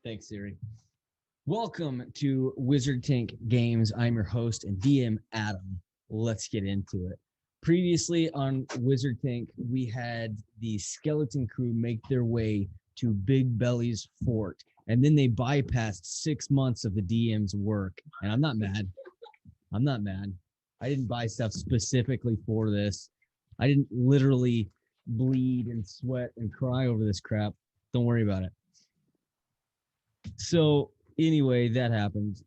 Thanks, Siri. Welcome to Wizard Tank Games. I'm your host and DM, Adam. Let's get into it. Previously on Wizard Tank, we had the skeleton crew make their way to Big Belly's fort, and then they bypassed 6 months of the DM's work. And I'm not mad. I'm not mad. I didn't buy stuff specifically for this. I didn't literally bleed and sweat and cry over this crap. Don't worry about it. So anyway, that happened.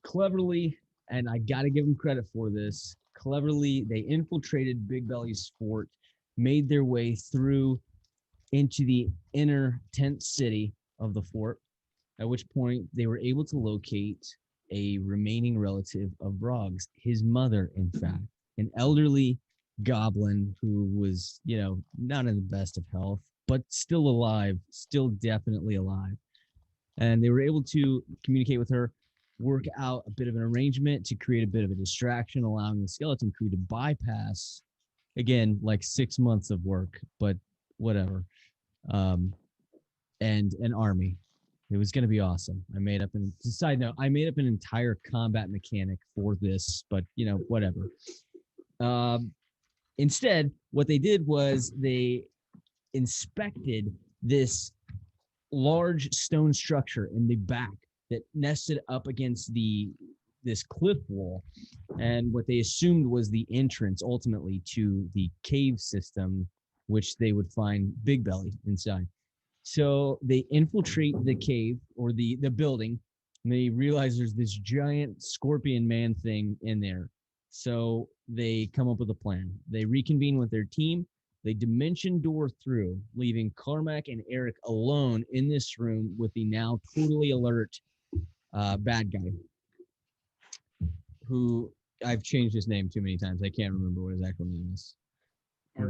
Cleverly, and I got to give them credit for this, cleverly, they infiltrated Big Belly's fort, made their way through into the inner tent city of the fort, at which point they were able to locate a remaining relative of Brog's, his mother, in fact, an elderly goblin who was, not in the best of health, but still alive, still definitely alive. And they were able to communicate with her, work out a bit of an arrangement to create a bit of a distraction, allowing the skeleton crew to bypass, again, like 6 months of work, but whatever. And an army. It was going to be awesome. Side note, I made up an entire combat mechanic for this, but, whatever. Instead, what they did was they inspected this large stone structure in the back that nested up against this cliff wall, and what they assumed was the entrance ultimately to the cave system, which they would find Big Belly inside. So they infiltrate the cave or the building, and they realize there's this giant scorpion man thing in there. So they come up with a plan. They reconvene with their team. They dimension door through, leaving Carmack and Eric alone in this room with the now totally alert bad guy, who I've changed his name too many times. I can't remember what his actual name is. I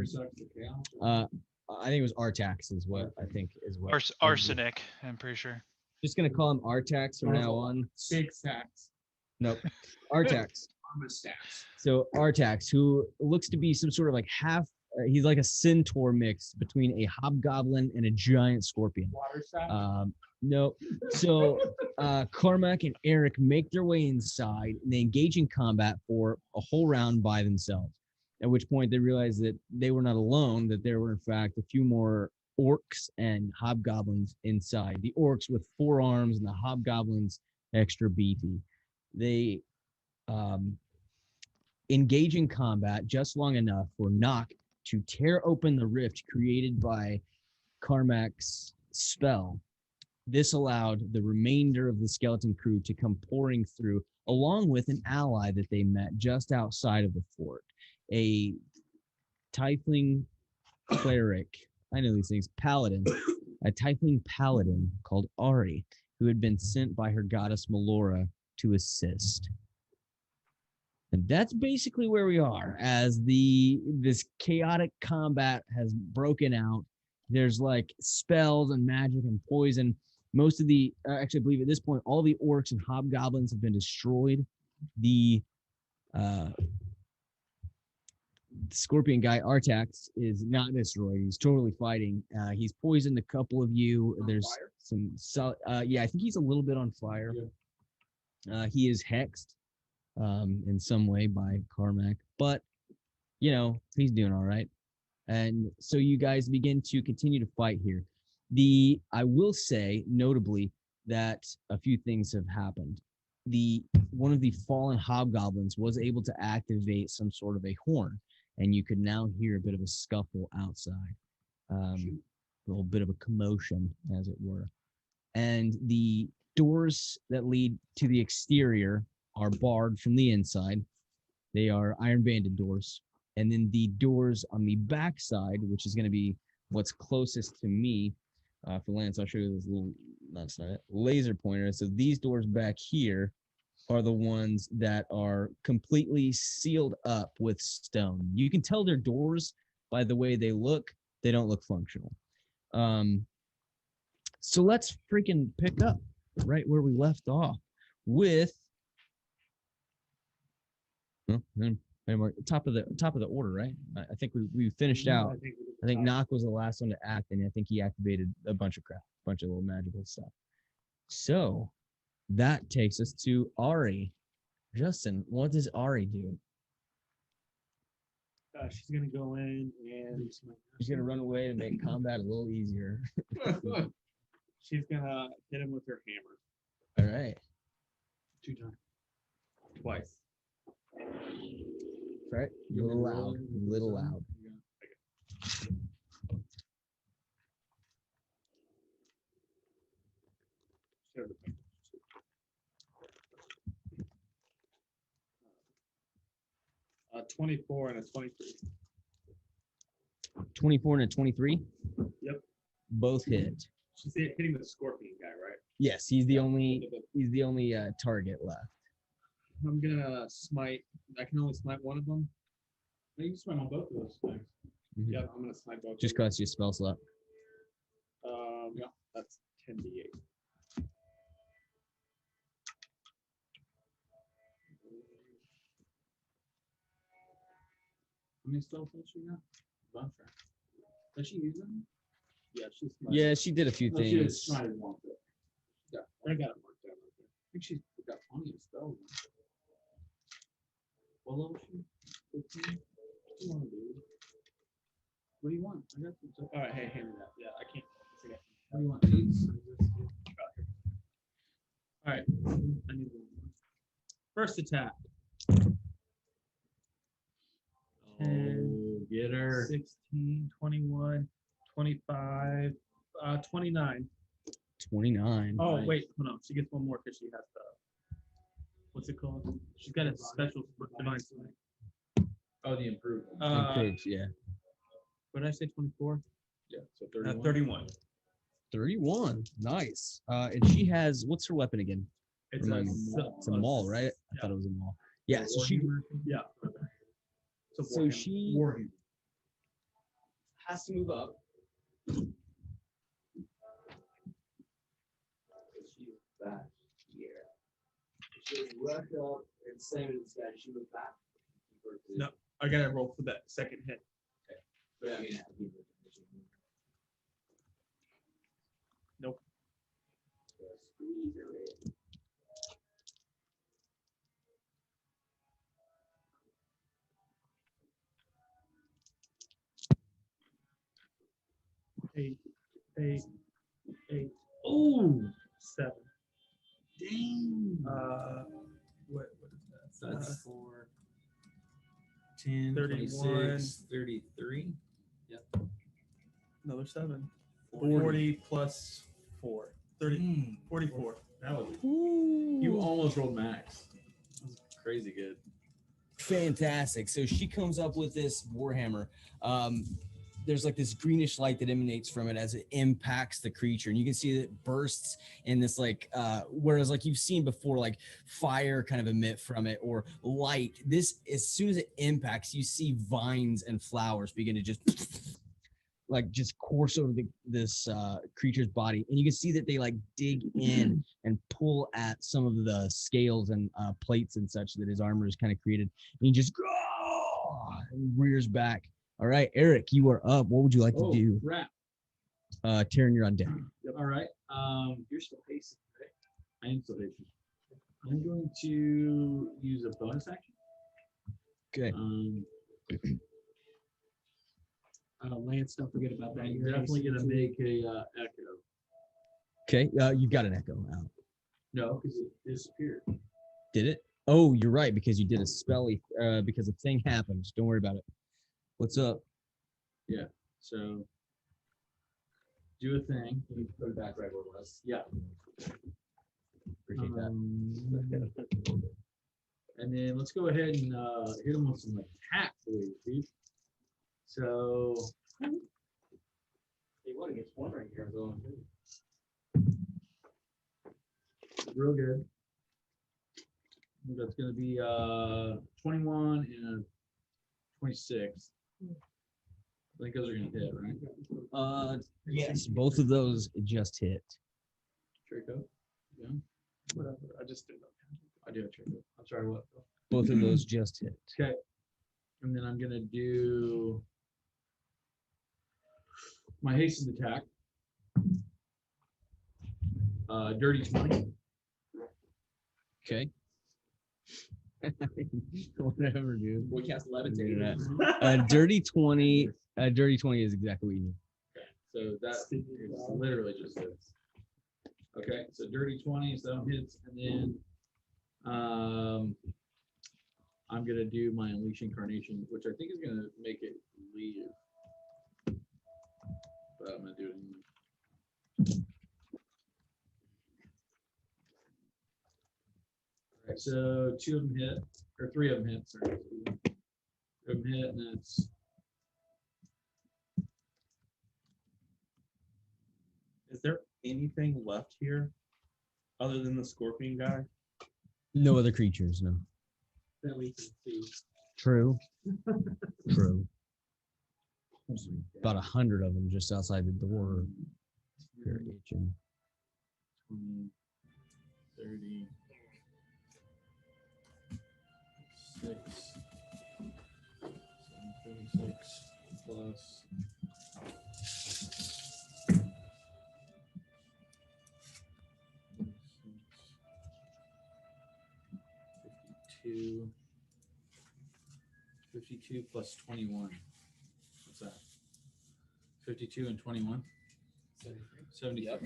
think it was Artax is what I think is what. Arsenic, I'm pretty sure. Just going to call him Artax from now on. Big stacks. Nope. Artax. So Artax, who looks to be some sort of like he's like a centaur mix between a hobgoblin and a giant scorpion. Water staff? No. So Carmack and Eric make their way inside, and they engage in combat for a whole round by themselves, at which point they realized that they were not alone, that there were, in fact, a few more orcs and hobgoblins inside. The orcs with 4 arms and the hobgoblins extra beefy. They engage in combat just long enough for Nock to tear open the rift created by Carmack's spell. This allowed the remainder of the skeleton crew to come pouring through, along with an ally that they met just outside of the fort, a tiefling cleric, I know these things, paladin, a tiefling paladin called Ari, who had been sent by her goddess Melora to assist. And that's basically where we are as this chaotic combat has broken out. There's like spells and magic and poison. Most of actually I believe at this point, all the orcs and hobgoblins have been destroyed. The scorpion guy, Artax, is not destroyed. He's totally fighting. He's poisoned a couple of you. There's some, I think he's a little bit on fire. Yeah. He is hexed in some way by Carmack, but he's doing all right. And so you guys begin to continue to fight here. I will say notably that a few things have happened. One of the fallen hobgoblins was able to activate some sort of a horn, and you could now hear a bit of a scuffle outside, a little bit of a commotion, as it were. And the doors that lead to the exterior are barred from the inside. They are iron banded doors. And then the doors on the back side, which is going to be what's closest to me, for Lance, I'll show you this little, that's not it, laser pointer. So these doors back here are the ones that are completely sealed up with stone. You can tell they're doors by the way they look. They don't look functional. So let's freaking pick up right where we left off with top of the order, right? I think we finished out. I think Nock was the last one to act, and I think he activated a bunch of crap, a bunch of little magical stuff. So that takes us to Ari. Justin, what does Ari do? She's gonna go in and She's gonna run away and make combat a little easier. she's gonna hit him with her hammer All right. 2 times. Twice. Right. A little loud. A little loud. 24 and a 23. 24 and a 23. Yep. Both hit. She's hitting the scorpion guy, right? Yes, he's the only target left. I'm gonna smite. I can only smite one of them. No, you can swim on both of those things. Mhm. Yeah, I'm gonna smite both. Just of them. costs you a spell slot. Yeah, that's 10d8. How many spell slots you got? Bunch, right? Does she use them? Yeah, she's smite. Yeah, she did a few Oh, she was things. trying to want it. Yeah, I got it marked down right there. I think she's got plenty of spells. What level is she? 15? What do you want to do? What do you want? I got some stuff. All right, hey, hand me that. Yeah, I can't. Forget. What do you want? Eights? All right, I need one more. First attack. Oh, get her. 16, 21, 25, 29. 29. Oh, Nice. wait, hold on. She gets one more because she has the, what's it called? She's got a special divine smite. Oh, the improved one. Improved, yeah. What did I say, 24? Yeah, so 31. 31. 31. Nice. And she has, what's her weapon again? It's Remind me. It's a maul, right? I yeah. thought it was a maul. Yeah, so she Yeah. so she Warhammer. has to move up. She's back here. She was rushed up and slammed this guy. She was back. No. I gotta roll for that second hit. But I mean, I have to keep her condition. Nope. Squeeze her in. Eight. Oh, 7. dang. What is that? That's 4, 10, 31. 26, 33. Another 7. 40. 40 plus 4. 30. Dang. 44. That was, you almost rolled max. That was crazy good. Fantastic. So she comes up with this warhammer. There's like this greenish light that emanates from it as it impacts the creature, and you can see that it bursts in this like whereas like you've seen before, like fire kind of emit from it or light. This, as soon as it impacts, you see vines and flowers begin to just like just course over this creature's body, and you can see that they like dig in and pull at some of the scales and plates and such that his armor is kind of created, and he just and rears back. All right, Eric, you are up. What would you like to do? Crap. Taryn, you're on deck. All right. You're still pacing, right? I am still patient. I'm going to use a bonus action. Okay. Lance, don't forget about that. You're definitely going to make a echo. Okay. You've got an echo out. No, because it disappeared. Did it? Oh, you're right, because you did a spell because a thing happened. Don't worry about it. What's up? Yeah. So do a thing. You put it back right where it was. Yeah. Appreciate that. And then let's go ahead and hit him with some attack boys, dude. So Hey, what? It gets warmer in here. real good. That's going to be 21 and a 26. I think those are going to hit, right? Yes, both of those just hit. Draco. Yeah. Whatever. I just didn't know. I do have Draco. I'm sorry, what? Both of those just hit. Okay. And then I'm going to do my hastened attack. Dirty 20. Okay. Whatever, dude. We cast Do levitate. that. Dirty 20. Dirty 20 is exactly what you need. So that's literally just this. Okay, so dirty 20, 7 hits, and then I'm gonna do my Unleash Incarnation, which I think is gonna make it leave. But I'm gonna do it anyway. Alright, so 2 of them hit, or 3 of them hit, sorry. 3 of them hit, and that's Is there anything left here other than the scorpion guy? No other creatures, no. That we can see. True. True. There's about 100 of them just outside the door. They're itching. 20, 30, 6, 736 plus 52, 52 plus 21. What's that? 52 and 21? 70. Yep.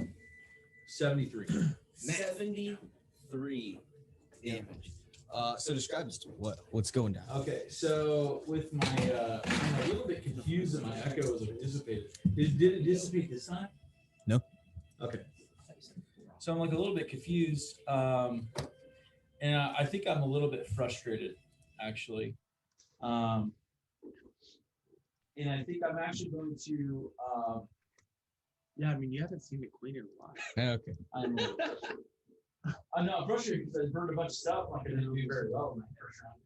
73. 73 damage. So describe this to me. What's going down? Okay, so with my, I'm a little bit confused that my echo was dissipated. Did it dissipate this time? No. Okay. So I'm like a little bit confused, and I think I'm a little bit frustrated, actually. And I think I'm actually going to. Yeah, I mean, you haven't seen the queen in a while. Okay. I'm not frustrated because I burned a bunch of stuff like I didn't do very well in my first round.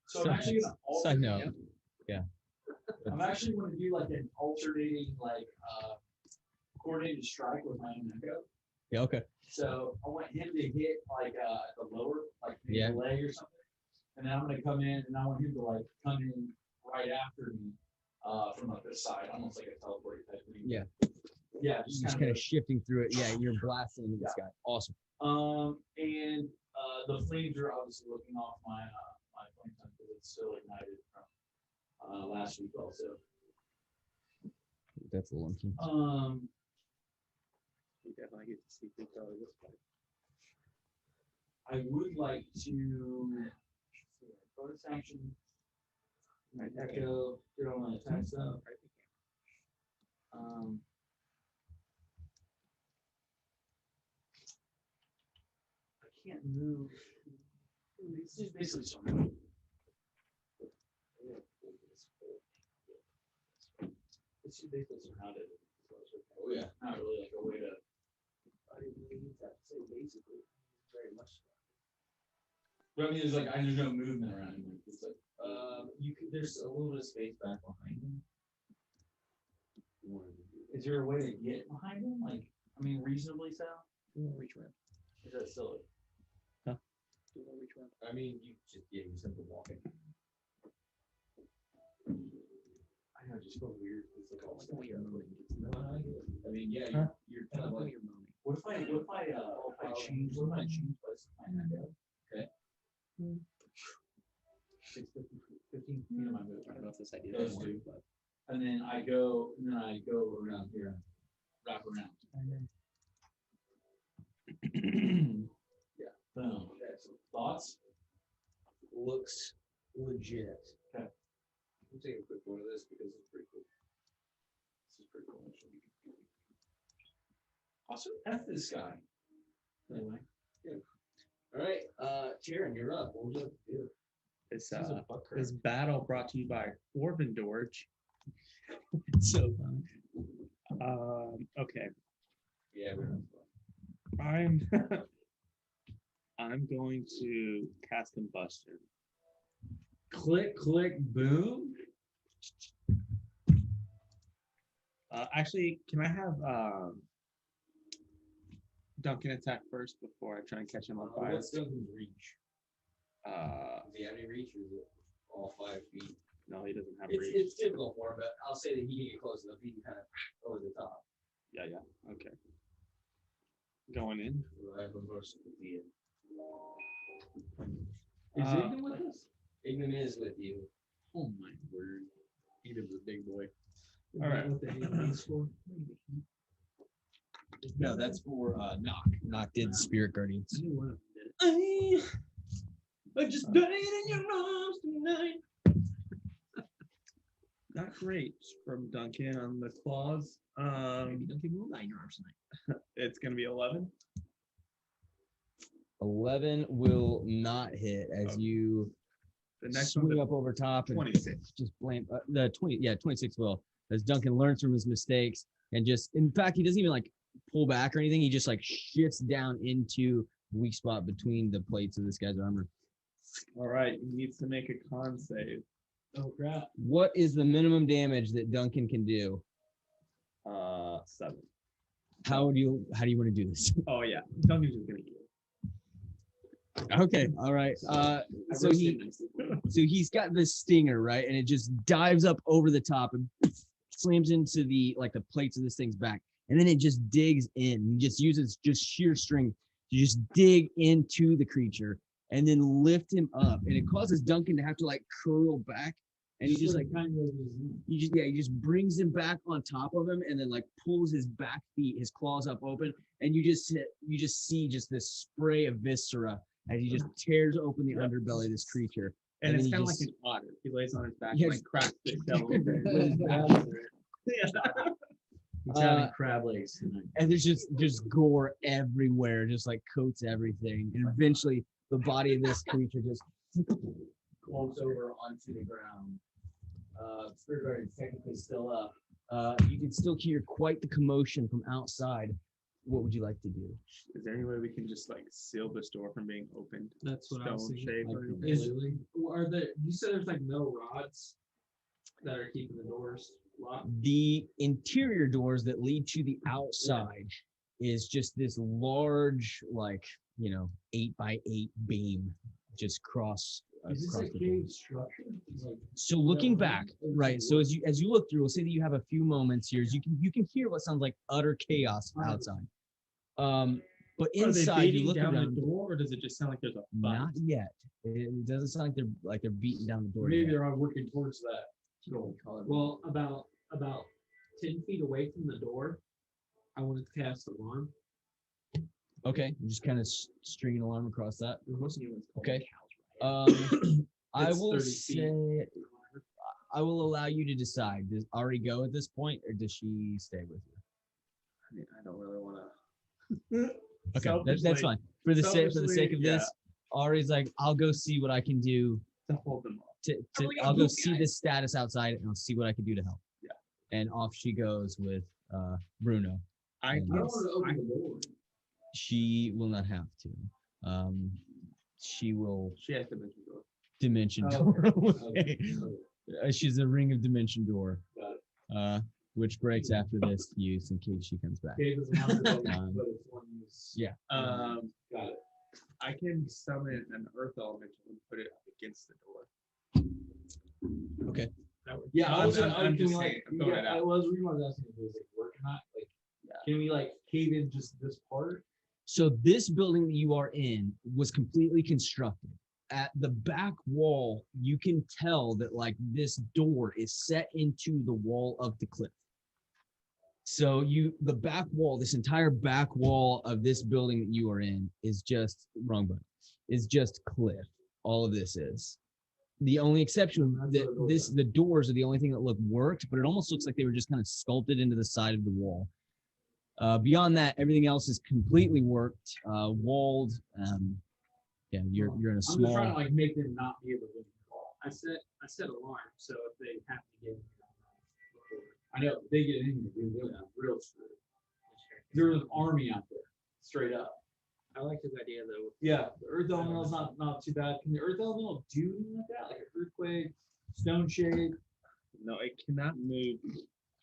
So I'm actually gonna Side note. I'm actually going to do like an alternating coordinated strike with my own echo. Yeah, okay. So I want him to hit like the lower, like maybe Yeah. the leg or something. And then I'm gonna come in and I want him to like come in right after me from like the side, almost like a teleport type thing. Yeah. Yeah, Just kind of shifting through it. Yeah, you're blasting into this guy. Awesome. And the flames are obviously looking off my my flame time because it's still ignited from last week also. That's a little key. You definitely get to see things out of this fight. I would like to bonus action. Echo, get on my attack stuff. I can't move. It's just basically something. It's just basically surrounded. Oh yeah. Not really like a way to. I didn't really need that to say basically. Very much. But I mean, there's like, there's no movement around him. It's like, you could, there's a little bit of space back behind him. Is there a way to get behind him? Like, I mean, reasonably so? Reach around. Is that silly? Reach around. I mean, you just simple walking. I know, it just feels weird. It's like, oh, It's not your moaning. I mean, yeah, Huh? you're kind of like, what if I change what's my echo? Okay. 15 feet of my movement. I don't know if this idea Those two. And then I go around here, and wrap around. Yeah. Boom. Thoughts? Looks legit. Okay. I'm taking a quick one of this because it's pretty cool. This is pretty cool. Actually. Also, F this guy. Anyway. All right, Tyrion, you're up. What would you like to do? This battle brought to you by Orban Dorge. So fun. Okay. Yeah, we're not. I'm going to cast combustion. Click, click, boom. Actually, can I have Duncan attack first before I try and catch him on fire? What's Duncan's reach? Uh, Does he have any reach, or is it all 5 feet? no, he doesn't have It's, reach. it's typical for him, but I'll say that he can get close enough. He can kind of over the top. Yeah, okay. Going in. Is Uh, Ignan with us? Ignan is with you. Oh my word. Ignan's a big boy. All right. What the hell for? No, that's for Knock. Knock did Spirit Guardians. I knew one of them did it. I just died in your arms tonight. Not great from Duncan on the claws. Maybe Duncan will die in your arms tonight. It's gonna be 11. 11 will not hit as you The next swing one's up over top and 26. just blame the 26 will, as Duncan learns from his mistakes and just, in fact, he doesn't even like pull back or anything. He just like shifts down into the weak spot between the plates of this guy's armor. All right, he needs to make a con save. Oh crap. What is the minimum damage that Duncan can do? 7. How do you want to do this? Oh yeah, Duncan's just gonna eat it. Okay, all right. So he's got this stinger, right? And it just dives up over the top and slams into the plates of this thing's back. And then it just digs in. He just uses just sheer strength to just dig into the creature and then lift him up. And it causes Duncan to have to like curl back. And he just like kind of he just brings him back on top of him and then like pulls his back feet, his claws up open, and you just see just this spray of viscera as he just tears open the underbelly of this creature. And then it's he kind of just- like an otter. He lays on his back Yes. and like cracks the shell open. He's having crab legs tonight. And there's just gore everywhere, just like coats everything. And eventually the body of this creature just Falls over onto the ground. Spirit Guardian is technically still up. you can still hear quite the commotion from outside. What would you like to do? Is there any way we can just like seal this door from being opened? That's what I was Stone thinking. shape Like, or anything? Are there? You said there's like no rods that are keeping the doors locked. The interior doors that lead to the outside is just this large, 8x8 beam just across Is this the a door. cave structure? Like, So looking back, right? So as you look through, we'll say that you have a few moments here. As you can hear what sounds like utter chaos outside. But Are they inside, you beating look down around. the door, or does it just sound like there's a fight? Not yet. It doesn't sound like they're beating down the door. maybe yet. they're all working towards that. Well, about 10 feet away from the door, I want to cast alarm. Okay, you just kind of string an alarm across that. Okay. It's I will 30 feet. say I will allow you to decide. Does Ari go at this point, or does she stay with you? I mean, I don't really want to. Okay, that's fine. For the sake of selfishly, this, Ari's like, I'll go see what I can do. To hold them off. I'll go see this status outside, and I'll see what I can do to help. Yeah. And off she goes with Bruno. I I I don't guess want to open the door. She will not have to. She will she has to mention door. dimension Oh, door. okay. She's a ring of dimension door. Got it. Which breaks after this use in case she comes back. Cave doesn't have to open, Um, but it's one use. Yeah. Got it. I can summon an earth elemental and put it up against the door. Okay. That would, Yeah, I was I'm just like, saying. I'm throwing it I out. was asking if it was like work or not. Like, can we like cave in just this part? So this building that you are in was completely constructed. At the back wall, you can tell that like this door is set into the wall of the cliff. So the back wall, this entire back wall of this building that you are in is just is just cliff. All of this is. The only exception that the doors are the only thing that look worked, but it almost looks like they were just kind of sculpted into the side of the wall. Beyond that, everything else is completely worked, walled. Yeah, you're in a I'm just small. trying to like make them not be able to get in the call. I set alarm, so if they have to get in here, I know if they get in here, dude, they'll be real screwed. There's an army out there, straight up. I like his idea though. Yeah, the earth elemental's not too bad. Can the earth elemental do anything like that? Like an earthquake, stone shake? No, it cannot move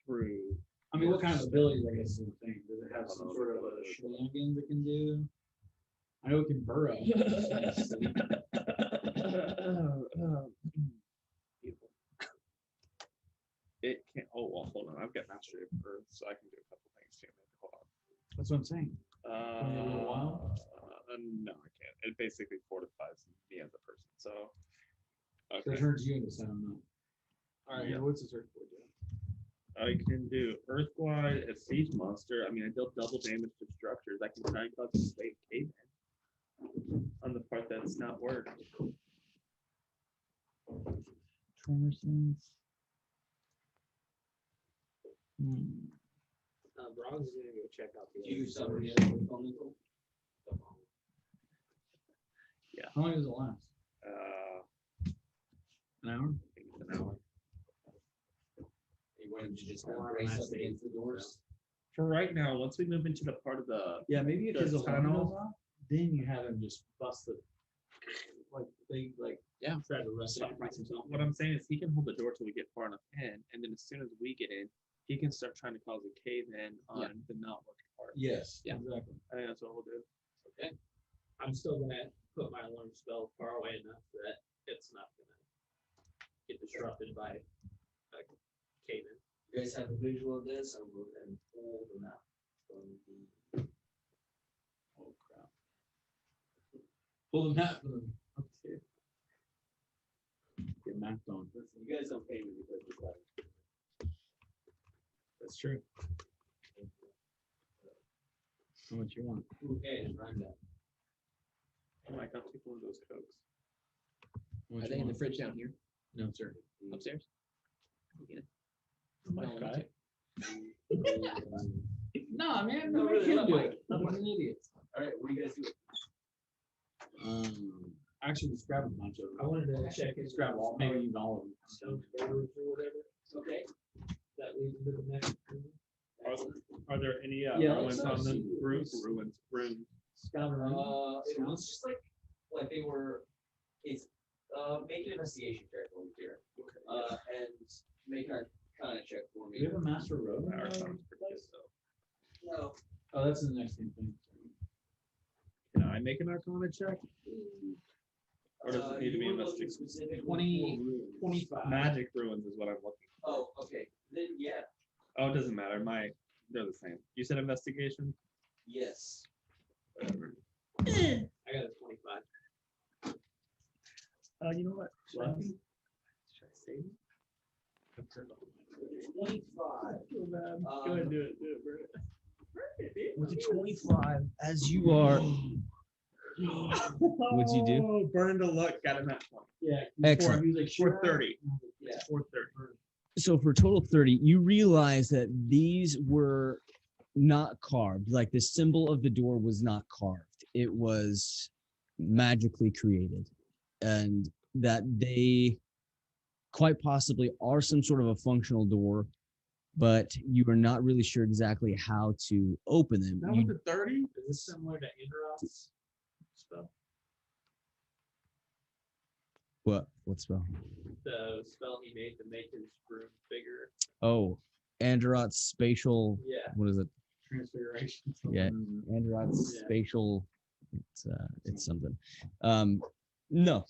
through. I mean, what kind of abilities, I guess, is the thing? Does it have some sort of a shenanigans it can do? I know it can burrow. It can't. Oh well, hold on. I've got mastery of earth, so I can do a couple things too. Hold on. That's what I'm saying. a little while? No, I can't. It basically fortifies me as a person. So. So Okay. it turns you into sound nut. All right, Yeah. here, what's this earthquake do? I can do Earthglide, a siege monster. I mean, I deal double damage to structures. I can try and cause a fake cave on the part that's not worked. Tremor sense. Bronze is gonna go check out the. Do you other summon doors. the elemental? Yeah. How long does it last? An An hour? I think it's an hour. You wanted to just How long brace lasts up it? against the doors? For right now, once we move into the part of the Yeah, maybe if The there's a tunnel. tunnel, then you have him just bust the, Try to rest it. what I'm saying is he can hold the door till we get far enough in, and then as soon as we get in, he can start trying to cause a cave in on the not working part. yes, Yeah. exactly. I think that's what we'll do. Okay. I'm still gonna put my alarm spell far away enough that it's not gonna get disrupted by a cave in. You guys have a visual of this, I'll go ahead and pull the map from the. Oh crap. Pull the map from the. Okay. Get mapped on. Listen, you guys don't pay me because of that. That's true. How much you want? Okay, just run that. Oh my God, take one of those cokes. How Are much they you in the want? fridge down here No, sir. upstairs? Yeah. My No, guy. Nah, man, No, no, really, really, let do Mike- it. I'm an idiot. All right, what do you guys do? Actually, just grab a bunch of them. I wanted to check. Just grab all, maybe even all of them. Stone doors or whatever. Okay. That leads into the next room. Are there any Yeah, ruins let's on the see. ruins? Scout around. It was just like they were, it's, make an investigation check over here. And make a kind of check for Do me. you have a master road? Our sounds pretty good, so. No. Oh, that's in the next thing. Can I make an Arcana check? Or does it need to be you were looking investigated? specifically 20 for- 25. Magic ruins is what I'm looking for. Oh, okay, then, yeah, Oh, it doesn't matter. They're the same. You said investigation? yes. Whatever. I got a 25. You know what? Should I save it? 25. Feel bad. Um, Go ahead and do it, Bert. With a 25, as you are. What'd you do? Oh, burn to luck. Got him at 20. Yeah. Excellent. He was like, For 30. Yeah. For 30. So for a total of 30, you realize that these were not carved. Like the symbol of the door was not carved. It was magically created. And that they quite possibly are some sort of a functional door, but you are not really sure exactly how to open them. That You- was a 30? Is this similar to Androt's spell? what spell? The spell he made to make his room bigger. Oh, Androt's spatial. Yeah. What is it? Transfiguration. Yeah. Androt's Yeah. spatial. It's something. No.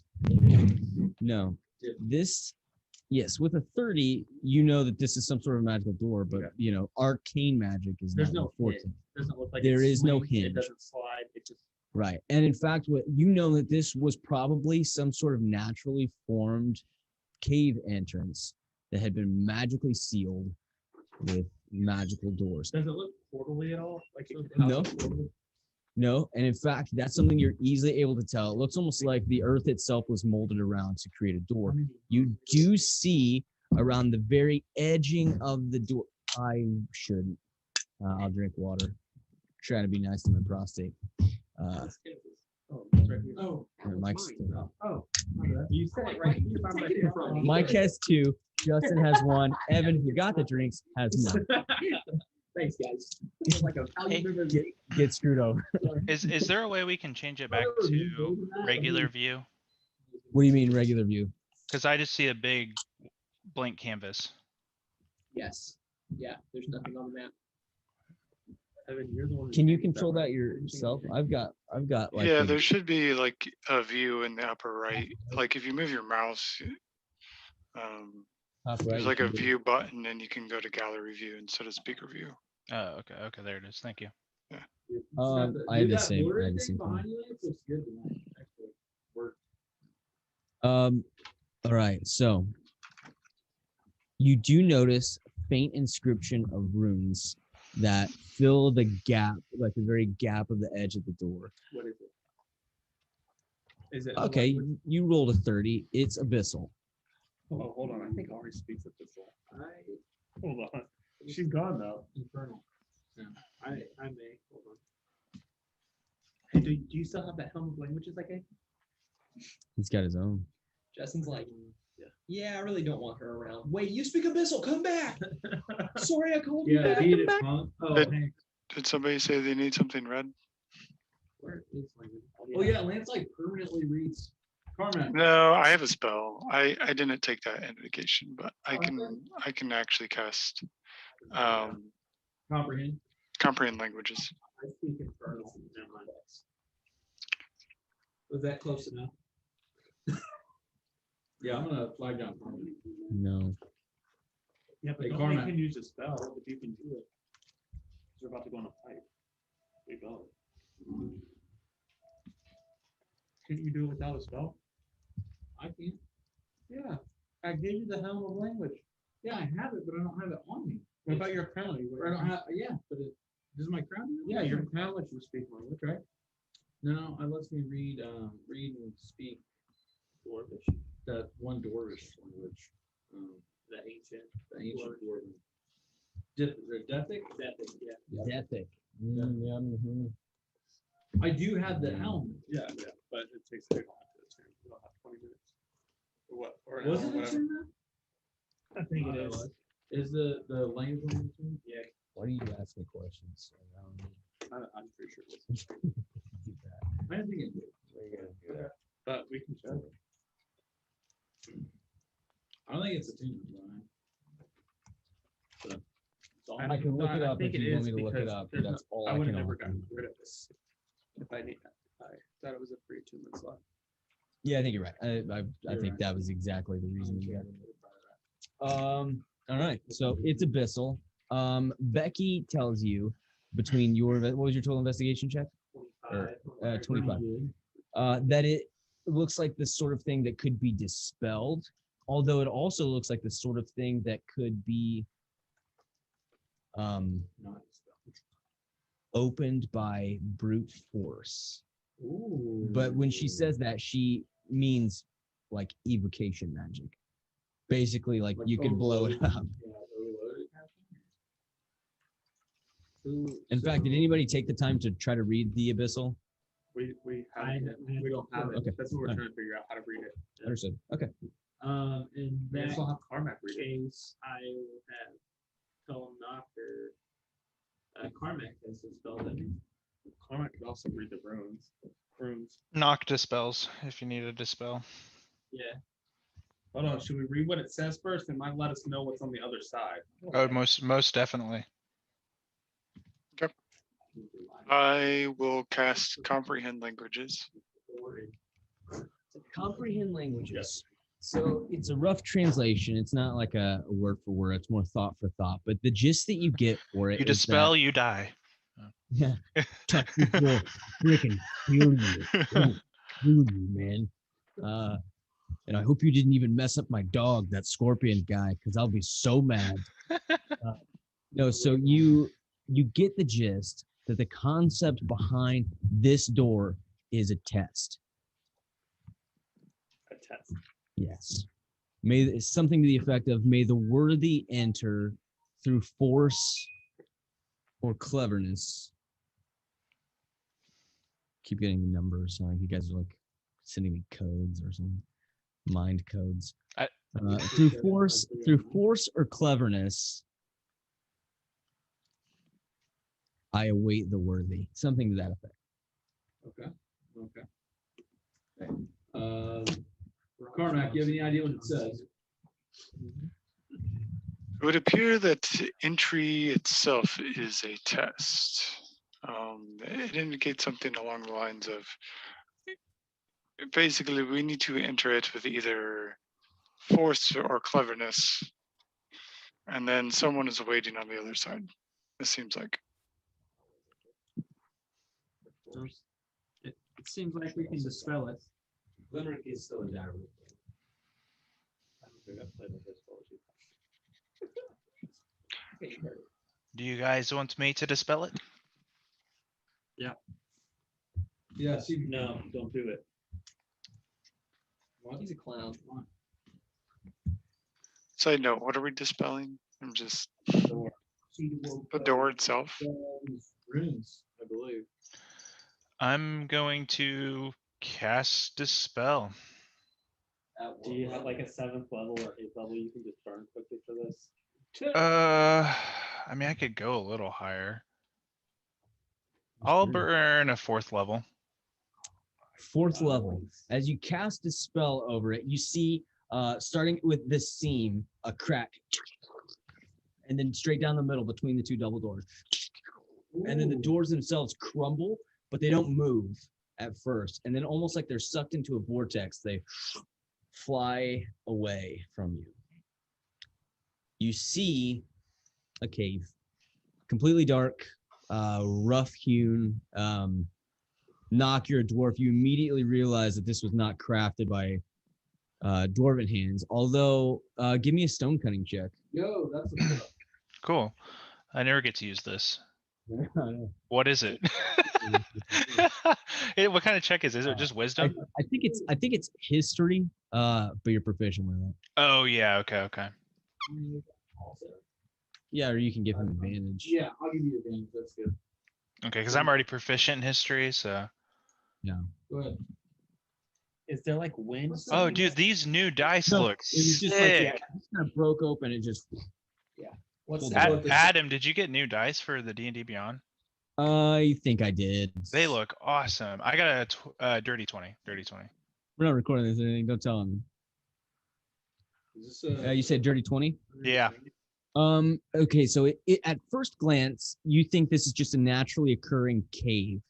This, yes, with a 30, you know that this is some sort of magical door, but Okay. you know, arcane magic is There's not no your forte. hit. Doesn't look like There it is no swings, hinge. It doesn't slide. It just Right. And in fact, what you know that this was probably some sort of naturally formed cave entrance that had been magically sealed with magical doors. Does it look portally at all? Like No. No, and in fact, that's something you're easily able to tell. It looks almost like the earth itself was molded around to create a door. You do see around the very edging of the door. I shouldn't. I'll drink water. Trying to be nice to my prostate. Oh, it's right here. Oh, Mike's You said it right here by my phone. Mike has 2. Justin has 1. Evan, who got the drinks, has none. thanks, guys. Like a Hey. Get screwed over. Is there a way we can change it back to regular view? What do you mean regular view? Because I just see a big blank canvas. Yes. Yeah, there's nothing on the map. Evan, you're the one who Can you changed that, control right? that yourself? I've got like Yeah, a- there should be like a view in the upper right. Like if you move your mouse, top right, there's you like a can do- view button and you can go to gallery view instead of speaker view. Oh, okay, there it is. Thank you. I had the same. I had the same thing. Behind you, it looks good to me. Actually, work. All right, so you do notice faint inscription of runes that fill the gap, like the very gap of the edge of the door. What is it? Is it Okay, language? you rolled a 30. It's abyssal. Oh, hold on. I think Ari speaks at this one. Hold on. She's gone though. Infernal. Yeah, I may. Hold on. Hey, do you still have that helm of languages I gave? He's got his own. Justin's like, yeah, I really don't want her around. Wait, you speak Abyssal, come back. Sorry, I called you Yeah, back. read Come it, back. punk. Oh, It- Hank. Did somebody say they need something read? Where is language? Oh yeah, Lance like permanently reads. Carmack. No, I have a spell. I didn't take that indication, but I can actually cast Comprehend. comprehend languages. I speak infernal. Never mind. Was that close enough? Yeah, I'm gonna flag down Carmack. No. Yeah, but Hey, nobody Carmack. can use a spell if you can do it. We're about to go on a fight. We go. Can't you do it without a spell? I can't. Yeah. I gave you the helm of language. Yeah, I have it, but I don't have it on me. What about your crown? Or I don't have. Yeah, but it does my crown. do it? Yeah, your crown lets you speak language, right? No, it lets me read and speak Dwarvish. That one Dwarvish language. The ancient Dwarven. Dethic? Dethic, yeah. Dethic. Mhm. I do have the helm. Yeah, but it takes a long time. We don't have 20 minutes. Or what? Or an Was hour, it in whatever. turn I think now? it Oh, is. Is the language in turn? Yeah, Why do you ask me questions? I'm pretty sure it is. I didn't think it did. But we can check. I don't think it's a tune, Brian. I can look it I up think if it you want is me to look it because up. there's That's all I I would can have never offer. gotten rid of this if I need. I thought it was a free 2 minute slot. Yeah, I think you're right. I You're think right. that was exactly the reason we got it. All right. So it's abyssal. Becky tells you between your what was your total investigation check? 25. That it looks like the sort of thing that could be dispelled, although it also looks like the sort of thing that could be opened by brute force. Ooh. But when she says that, she means like evocation magic. Basically, like you could blow it up. In fact, did anybody take the time to try to read the abyssal? We have I- we don't have it. Okay. That's what we're Alright. trying to figure out how to read it. Understood. Okay. In We that also have Carmack read it. case, I will have Colin Knocker. Carmack has his spell, doesn't he? Carmack could also read the runes. Knock dispels if you need a dispel. Yeah. Hold on, should we read what it says first? It might let us know what's on the other side. Oh, most definitely. I will cast comprehend languages. Comprehend languages. So it's a rough translation. It's not like a word for word. It's more thought for thought. But the gist that you get for it You is dispel, you die. that, yeah, touch this will freaking kill you. It'll kill you, man. And I hope you didn't even mess up my dog, that scorpion guy, because I'll be so mad. No, so you get the gist that the concept behind this door is a test. A test. Yes. May something to the effect of may the worthy enter through force or cleverness. Keep getting the numbers. You guys are like sending me codes or something. Mind codes. Through force or cleverness. I await the worthy. Something to that effect. Okay. Carmack, you have any idea what it says? It would appear that entry itself is a test. It indicates something along the lines of basically we need to enter it with either force or cleverness, and then someone is waiting on the other side. It seems like. It, it seems like we can dispel it. Limerick is still in dire. I don't think I've played with this before. Do you guys want me to dispel it? Yeah, see, No, don't do it. He's a clown. Side note, what are we dispelling? I'm just the door itself. runes, I believe. I'm going to cast Dispel. Do you have like a 7th level or 8th level you can just burn quickly for this? I mean, I could go a little higher. I'll burn a 4th level. 4th level. As you cast a spell over it, you see, starting with this seam, a crack, and then straight down the middle between the 2 double doors. And then the doors themselves crumble, but they don't move at first. And then almost like they're sucked into a vortex, they fly away from you. You see a cave, completely dark, rough hewn. Knock, you're a dwarf. You immediately realize that this was not crafted by dwarven hands. Although, give me a stone cutting check. Yo, that's Cool. I never get to use this. What is it? What kind of check is it? Is it just wisdom? I think it's history, but you're proficient with it. Oh yeah, okay. Yeah, or you can give him advantage. Yeah, I'll give you advantage. That's good. Okay, because I'm already proficient in history, so. Go ahead. Is there like wind? Oh, dude, these new dice No, look it was just like, yeah, sick. it just kind of broke open. It just. What's Hold the on. what the- Adam, did you get new dice for the D&D Beyond? I think I did. They look awesome. I got a dirty 20. Dirty 20. We're not recording this or anything. Don't tell him. Is this, You said dirty 20. Yeah. Okay, so it at first glance you think this is just a naturally occurring cave,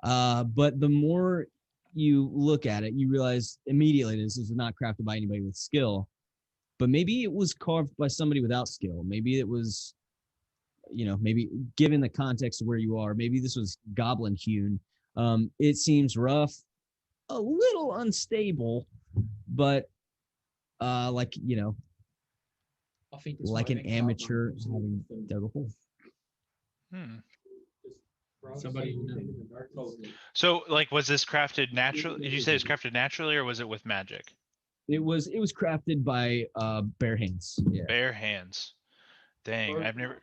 but the more you look at it, you realize immediately this is not crafted by anybody with skill, but maybe it was carved by somebody without skill. Maybe it was, maybe given the context of where you are, maybe this was goblin hewn. It seems rough, a little unstable, but like like an amateur having dug a hole. somebody who So, like, was this crafted naturally? Did you say it's crafted naturally, or was it with magic? It was crafted by bare hands. Yeah. Bare hands. Dang, I've never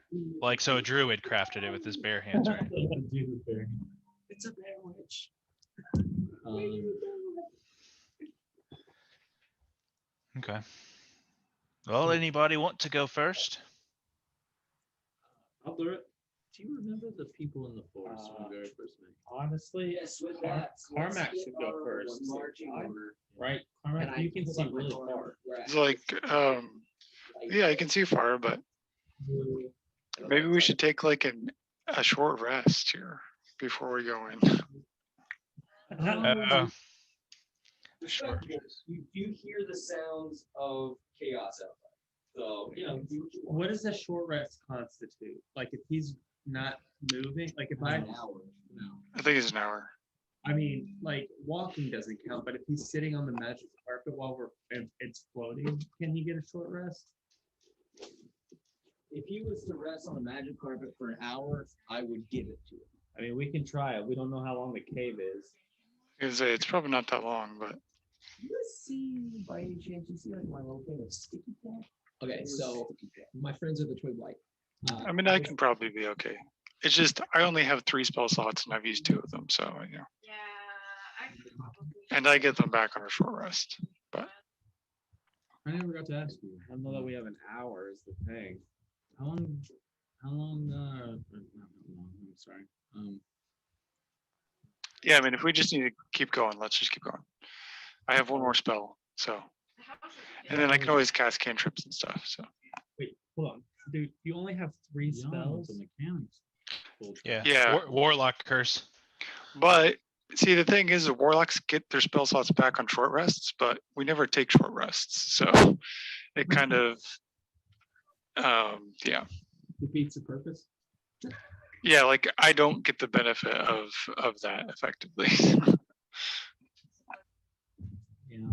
so a druid crafted it with his bare hands, right? It's a bear witch. Okay. Well, anybody want to go first? I'll do it. Do you remember the people in the forest when we very first met? Honestly, Yes, with Car- that. Carmack should go first. Right? Carmack, you can see really far. It's like, yeah, I can see far, but maybe we should take like a short rest here before we go in. Sure. You hear the sounds of chaos outside. So, do what you want. What does a short rest constitute? Like if he's not moving, like if An hour. I think it's an hour. I mean, like walking doesn't count, but if he's sitting on the magic carpet while it's floating, can he get a short rest? If he was to rest on the magic carpet for an hour, I would give it to him. I mean, we can try it. We don't know how long the cave is. I was gonna say, it's probably not that long, but You see, by any chance, you see like my little thing of sticky cat? Okay, so my friends are the twig light. I mean, I can probably be okay. It's just, I only have 3 spell slots and I've used 2 of them, so, Yeah, I could probably. and I get them back on a short rest. I never got to ask you. I don't know that we have an hour is the thing. How long, not how long, I'm sorry. Yeah, I mean, if we just need to keep going, let's just keep going. I have 1 more spell, so, and then I can always cast cantrips and stuff, so. Wait, hold on. Dude, you only have 3 spells? The mechanics. Yeah. Yeah. Warlock curse. But see, the thing is, the warlocks get their spell slots back on short rests, but we never take short rests, so it kind of, yeah. Defeats the purpose. Yeah, like I don't get the benefit of that effectively. Yeah.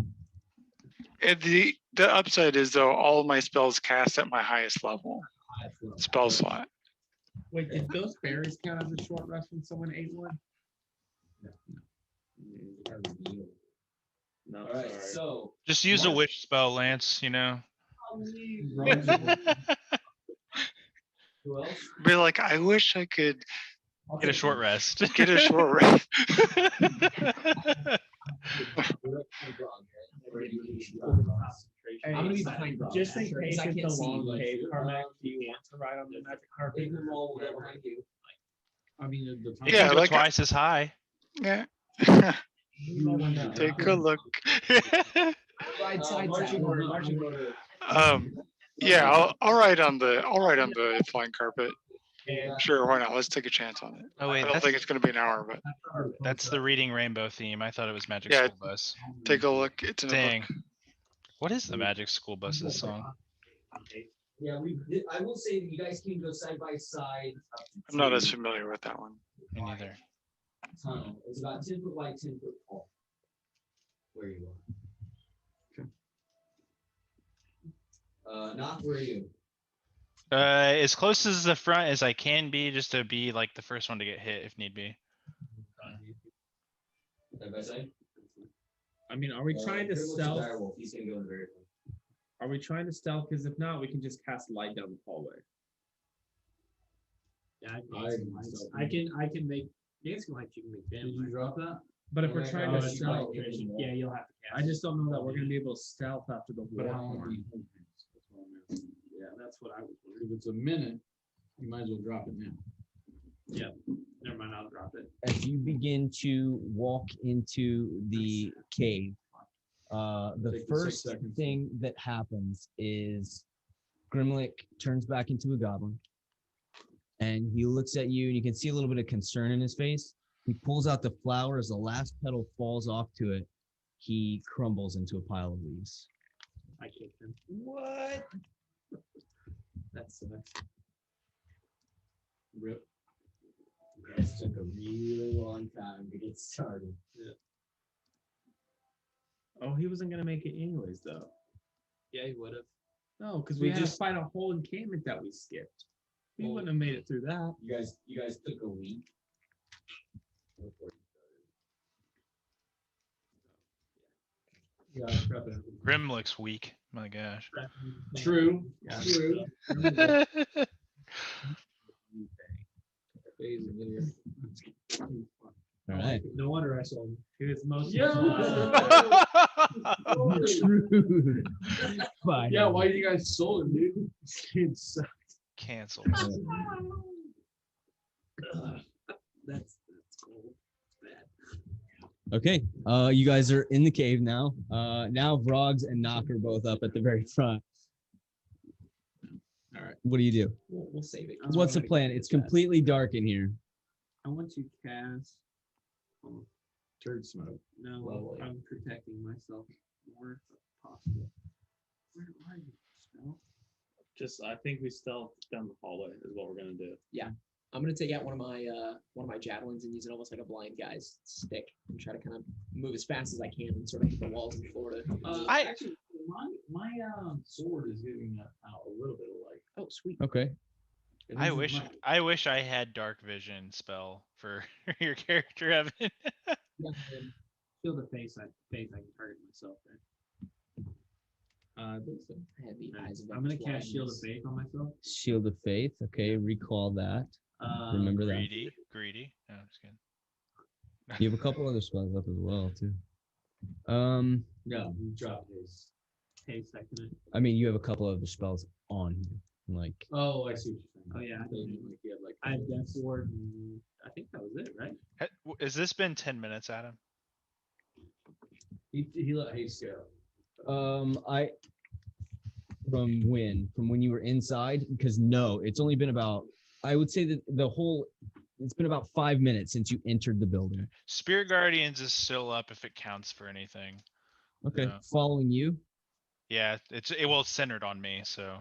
And the upside is though all my spells cast at my highest level spell slot. Wait, did those berries count as a short rest when someone ate one? No. All right, sorry. so Just use a Mark- wish spell, Lance, you know. who else? Be like, I wish I could I'll Get a take short one. rest. get a short rest. I'm gonna be behind Rob. Just in Sure, 'cause case I it's can't a see, long like, cave, Carmack, do you want to ride on the magic carpet? They can roll whatever behind you. I mean, the You Yeah, can go like- twice as high. Yeah. Take a look. Right side Marching to order, that. marching order. Yeah, I'll ride on the flying carpet. Sure, why not? Let's take a chance on it. Oh I wait, don't think it's gonna be an hour, but that's the Reading Rainbow theme. I thought it was Magic Yeah. School Bus. take a look. It's in a Dang. book. What is the Magic School Bus's song? Yeah, I will say that you guys can go side by side. up I'm not as to familiar with that one. Me neither. tunnel. It's about 10 foot wide, 10 foot tall. Where you are. Not where are you? As close as the front as I can be, just to be like the first one to get hit if need be. Side by side? I mean, are we trying to Grimlock's a stealth? direwolf. He's gonna go in the very front. Are we trying to stealth? Because if not, we can just cast light down the hallway. Yeah, I can make dancing lights. You can make Did you damage. drop that? But if we're Yeah, trying no, to it's stealth, not facing the Yeah, wall. you'll have to cast. I just don't know that we're gonna be able to stealth after the But how war long horn. do you hold hands? That's what I'm asking. Yeah, that's what I was wondering. If it's a minute, you might as well drop it now. Never mind, I'll drop it. As you begin to walk into the cave, the Take the 6 first seconds. thing that happens is Grimlick turns back into a goblin, and he looks at you, and you can see a little bit of concern in his face. He pulls out the flower. As the last petal falls off to it, he crumbles into a pile of leaves. I kicked him. What? That sucks. Rip. This took a really long time to get started. Oh, he wasn't gonna make it anyways, though. Yeah, he would have. No, because We we had to just- fight a whole encampment that we skipped. We Well- wouldn't have made it through that. You guys took a week. before you started. Yeah, drop it. Grim looks weak. My gosh. True. Yeah. True. All right. No wonder I sold him. He was most. True. Fine. Yeah, why you guys sold it, dude? It sucked. Cancelled. That's cool. Bad. Okay. You guys are in the cave now. Now Vrogs and Knock are both up at the very front. All right. What do you do? We'll save it. What's the plan? It's completely dark in here. I want to cast. Turd smoke. No, Lovely. I'm protecting myself more if possible. Where are you? Snow? Just, I think we stealth down the hallway is what we're gonna do. I'm gonna take out one of my javelins and use it almost like a blind guy's stick and try to kind of move as fast as I can and sort of hit the walls in Florida. Actually, my sword is giving out a little bit of light. Oh, sweet. Okay. And I this is wish my- I had dark vision spell for your character, Evan. Yeah, and Shield of face, I can target myself there. I think so. I have the Alright, eyes of I'm gonna cast blindness. Shield of Faith on myself. Shield of Faith. Okay. Recall that. Remember that. Greedy. No, I'm just kidding. You have a couple other spells up as well too. No, he dropped his haste. I can. I mean, you have a couple other spells on you. Like, Oh, I see what you're saying. Oh yeah, Like you had like. I have Death Ward. And I think that was it, right? Has this been 10 minutes, Adam? He let haste go. from when you were inside? Because no, it's only been about, I would say that it's been about 5 minutes since you entered the building. Spirit Guardians is still up if it counts for anything. Okay. Yeah. Following you, Yeah, it's centered on me, so.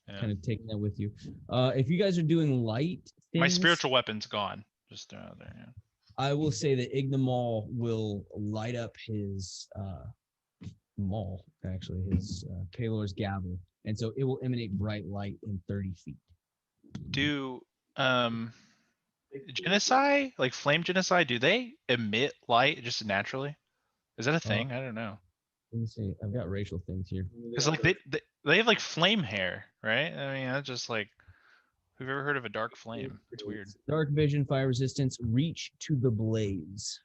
Yeah. kind of taking that with you. If you guys are doing light, My things, spiritual weapon's gone. Just throw it out there. Yeah. I will say that Ignamal will light up his maul, actually, his Palor's gavel. And so it will emanate bright light in 30 feet. Do genocide, like flame genocide, do they emit light just naturally? Is that a thing? I don't know. Let me see. I've got racial things here. Because like they have like flame hair, right? I mean, that's just like, who've ever heard of a dark flame? It's weird. Dark vision, fire resistance, reach to the blaze.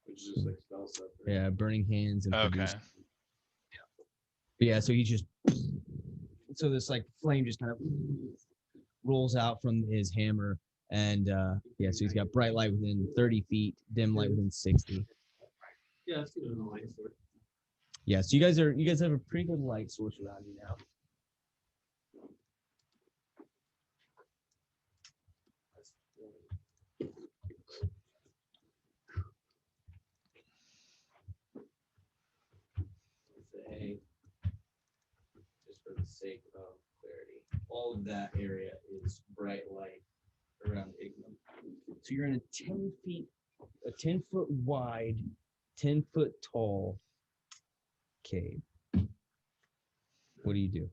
Which is just like spell stuff. right? Yeah, burning hands and Okay. produce. But yeah, so he just, so this like flame just kind of rolls out from his hammer, and yeah, so he's got bright light within 30 feet, dim light within 60. Yeah, that's good to know. Yeah, so you guys have a pretty good light source around you now. Say, just for the sake of clarity, all of that area is bright light around Ignum. So you're in a 10-foot wide, 10-foot tall cave. What do you do?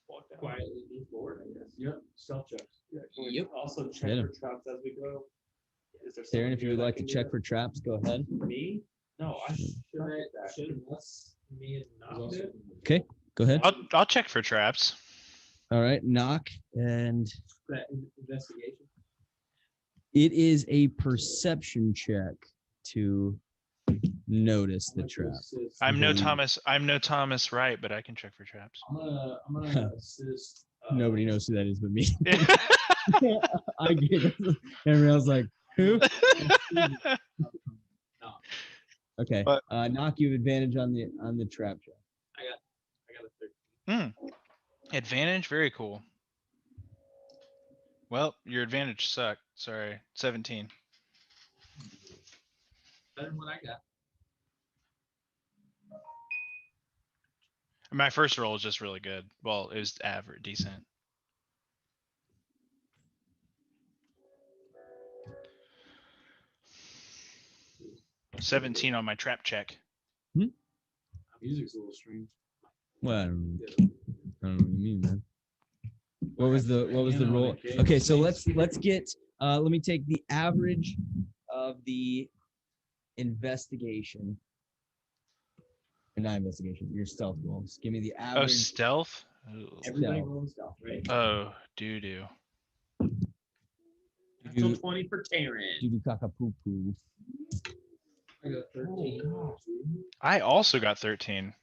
Walk down. Quietly move forward, I guess. Yep, stealth checks. Yeah, can we Yep. also check Hit for 'em. traps as we go? Is there Darren, someone if you here would that like to can do check that? for traps, go ahead. Me? No, I should Shouldn't us, me and not do it? Okay, go ahead. I'll check for traps. All right, knock, and That investigation. it is a perception check to notice the trap. I'm no Mhm. Thomas Wright, but I can check for traps. I'm gonna assist. Nobody knows who that is but me. I get it. Everyone else like, who? Okay. But- Knock, you have advantage on the trap check. I got a 13. Advantage, very cool. Well, your advantage sucked. Sorry, 17. Better than what I got. My first roll was just really good. Well, it was average, decent. $17 on my trap check. Music's a little strange. Well, I don't know what you mean, man. What was the roll? Okay, so let's get let me take the average of the investigation. Or not investigation, your stealth rolls. Give me the Oh, average. stealth? Ooh. Everybody Stealth. rolls stealth, right? Oh, doo-doo. Natural Do 20 for Taryn. do caca poo poo. I got 13. I also got 13.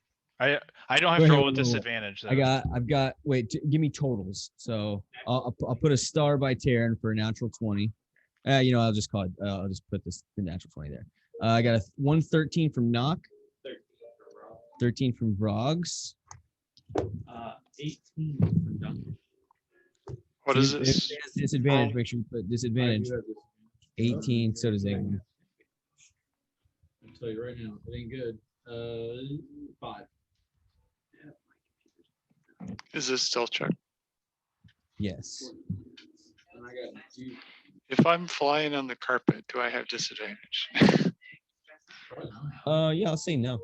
I don't have Go to ahead, roll with roll. disadvantage though. I've got wait, give me totals. So I'll put a star by Taryn for a natural 20. I'll just call it I'll just put the natural 20 there. I got a 113 from Knock, 13 from Vrogs. 18 for Duncan. What is If this? it has disadvantage, make sure you put disadvantage. 18, so does Eamon. I'll tell you right now, it ain't good. 5. Is this stealth check? Yes. And I got 2. If I'm flying on the carpet, do I have disadvantage? Yeah, I'll say no.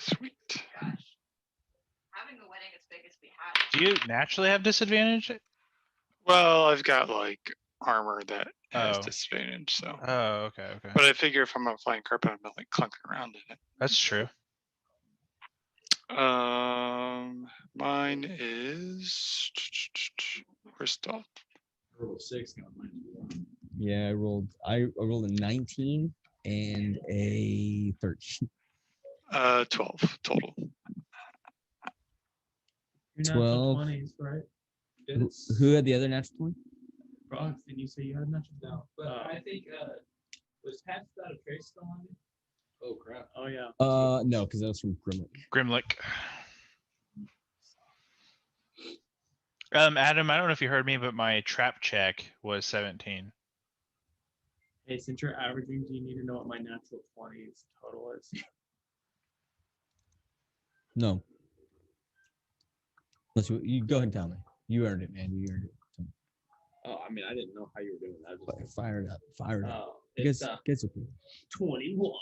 Sweet. Having the wedding as big as we have. Do you naturally have disadvantage? Well, I've got like armor that has Oh. disadvantage, so. Oh, okay. But I figure if I'm on a flying carpet, I'm not like clunking around in it. That's true. Mine is where's stealth? Roll 6. Got mine. Yeah, I rolled a 19 and a 13. 12 total. Your natural 12. 20s, right? Who had the other natural 20? Ross, did you say you had natural? No, but I think was Patch without a trace still on you? Oh crap. Oh yeah. No, because that was from Grimlock. Grimlick. Adam, I don't know if you heard me, but my trap check was 17. Hey, since you're averaging, do you need to know what my natural 20s total is? No. You go ahead and tell me. You earned it, man. You earned it. Oh, I mean, I didn't know how you were doing that. I was just- Fire it up. Fire it up. Oh, Guess, it's guess okay. 21.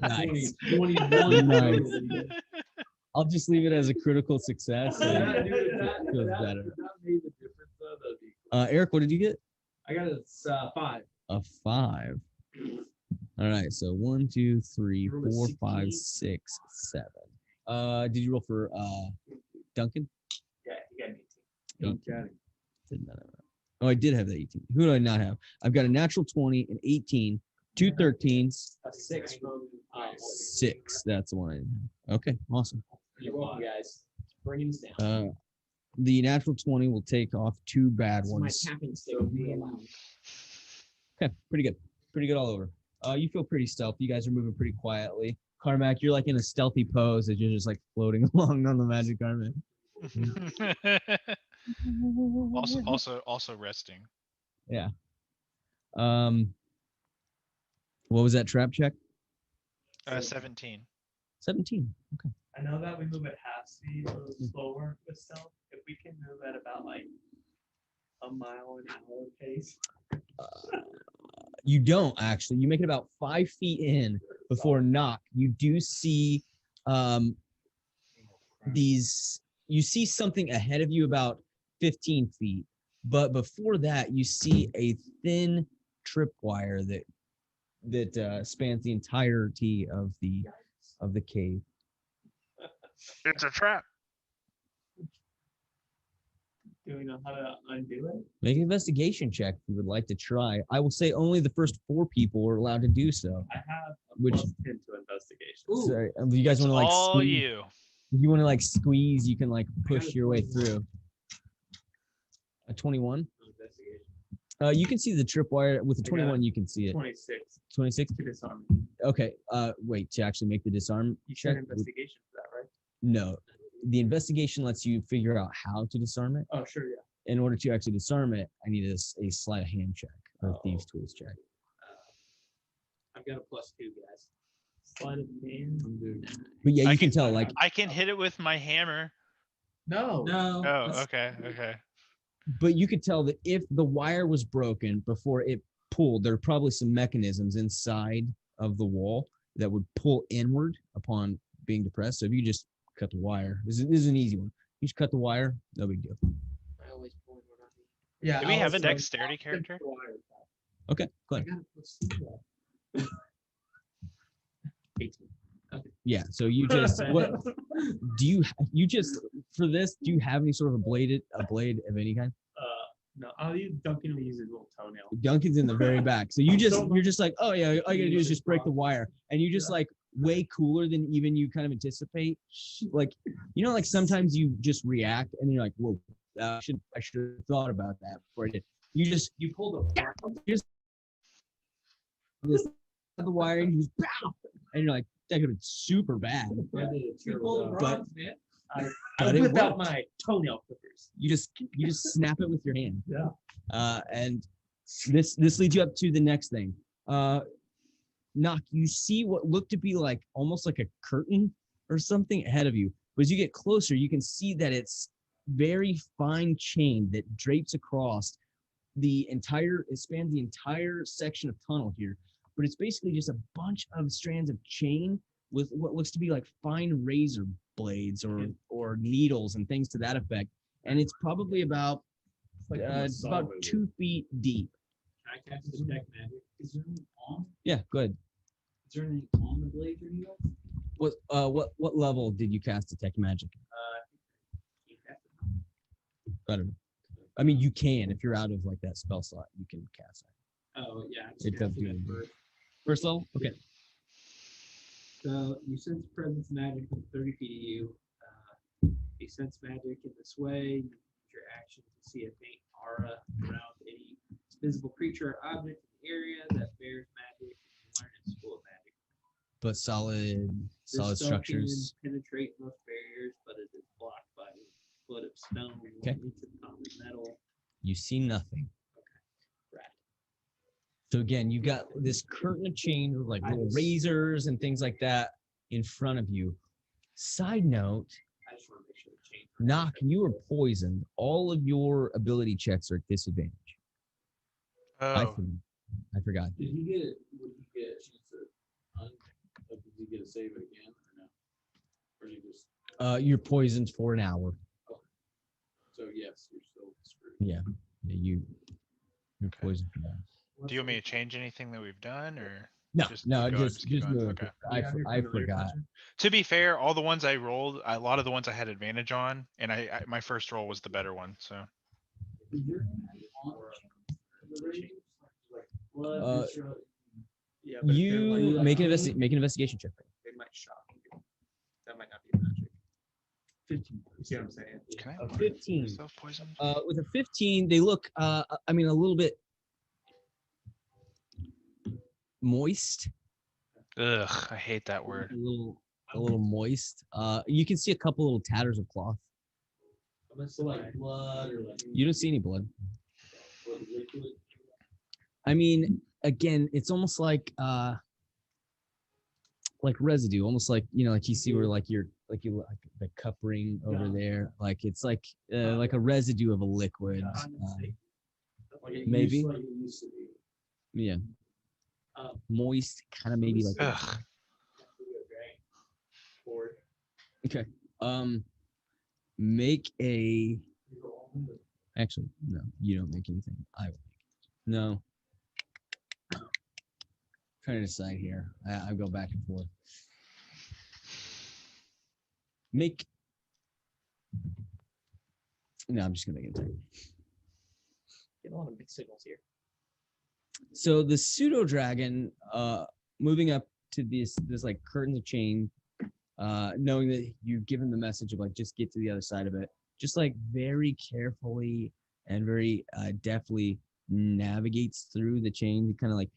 Nice. 21. Nice. I'll just leave it as a critical success. Yeah, And dude, if that, feels if that, better. if that made the difference though, that'd be cool. Eric, what did you get? I got a 5. A 5. All right. So 1, 2, 3, Roll a 4, 5, 16. 6, 7. Did you roll for Duncan? Yeah, you got me. 18. Did not have that. Oh, I did have the 18. Who do I not have? I've got a natural 20, an 18, 2 13s, A 6 from 6. That's the one I didn't have. Okay, awesome. You're welcome, guys. Bringing us down. The natural 20 will take off 2 bad This is my ones. tapping stick. Real loud. Okay, pretty good. Pretty good all over. You feel pretty stealthy. You guys are moving pretty quietly. Carmack, you're like in a stealthy pose as you're just like floating along on the magic garment. Also resting. Yeah. What was that trap check? 17. 17. Okay. I know that we move at half speed, a little slower with stealth. If we can move at about like a mile an hour pace. You don't actually. You make it about 5 feet in before knock. You do see these. You see something ahead of you about 15 feet, but before that, you see a thin tripwire that spans the entirety of the cave. It's a trap. Do we know how to undo it? Make an investigation check if you would like to try. I will say only the first 4 people are allowed to do so. I have a Which- +10 to investigation. So, if you guys want to like All squeeze, you. if you want to like squeeze, you can like push your way through. A 21. Investigation. You can see the tripwire with a I got 21. You can see it. 26 26. to disarm. Okay. Wait, to actually make the disarm You check. said investigation for that, right? No, the investigation lets you figure out how to disarm it. Oh, sure, yeah. In order to actually disarm it, I need a sleight of hand check or Oh. thieves tools check. I've got a +2, guys. Sleight of hand. I'm doing. But yeah, I you can can- tell like I can hit it with my hammer. No. No. Oh, that's- okay. but you could tell that if the wire was broken before it pulled, there are probably some mechanisms inside of the wall that would pull inward upon being depressed. So if you just cut the wire, this is an easy one. You just cut the wire, no big deal. I always pull one on me. Yeah. Do we have a Alice, dexterity character? Okay, go I ahead. got a +2. 18. Yeah. So you just what do you just for this? Do you have any sort of a blade of any kind? No, I'll use Duncan will use his little toenail. Duncan's in the very back. So you're just like, oh yeah, all you gotta do is just break the wire, and you just like way cooler than even you kind of anticipate. Like like sometimes you just react and you're like, whoa, I should have thought about that before I did. You pull the wire and you just pow, and you're like, that could have been super bad. You pulled the But- bronze, man. I But it whip out worked. my toenail clippers. You just snap it with your hand. Yeah. And this leads you up to the next thing. Knock, you see what looked to be like almost like a curtain or something ahead of you. But as you get closer, you can see that it's very fine chain that drapes across it spans the entire section of tunnel here. But it's basically just a bunch of strands of chain with what looks to be like fine razor blades or needles and things to that effect. And it's probably about it's about 2 feet deep. Can I cast detect magic? Is there anything on? Yeah, go ahead. Is there anything on the blades or needles? What level did you cast detect magic? I don't know. I mean, you can if you're out of like that spell slot, you can cast that. Oh yeah. It does do it. First level, okay. So you sense presence magic from 30 feet of you. You sense magic in this way. You use your action to see a faint aura around any visible creature or object in the area that bears magic. You learn its full of magic. But solid This spell structures. can penetrate most barriers, but it is blocked by a foot of stone, Okay. 1 inch of common metal. You see nothing. Right. So again, you got this curtain of chain with like little razors and things like that in front of you. Side note, I just want to make sure the chain's Knock, you are poisoned. All of your ability checks are at disadvantage. Oh, I forgot. Did he get it? Would he get a chance to like, did he get to save it again or no? Or you just You're poisoned for an hour. so yes, you're still screwed. Yeah, you're Okay. poisoned for that. do you want me to change anything that we've done, or No, Just no, keep going, just just keep going, move. okay. I forgot. to be fair, all the ones I rolled, a lot of the ones I had advantage on, and my first roll was the better one. So Is there on the ratings? Like blood, Yeah, but if they're, You like, make an investigation check. they might shock you. That might not be magic. 15. You see what I'm saying? can I A mark 15. myself poisoned? With a 15, they look. I mean, a little bit moist. Ugh, I hate that word. A little moist. You can see a couple little tatters of cloth. So like blood or like You don't see any blood. liquid. I mean, again, it's almost like residue, almost like like you see where like you like the cup ring over there, like it's like a residue of a liquid. Maybe. Like it used to be. Yeah. Moist, kind of maybe like. Ugh. Okay. Make a. Actually, no, you don't make anything. I will make it. No. Trying to decide here. I go back and forth. Make. No, I'm just gonna make it. Get a lot of mixed signals here. So the pseudo dragon, moving up to this like curtains of chain, knowing that you've given the message of like just get to the other side of it, just like very carefully and very deftly navigates through the chain. He kind of like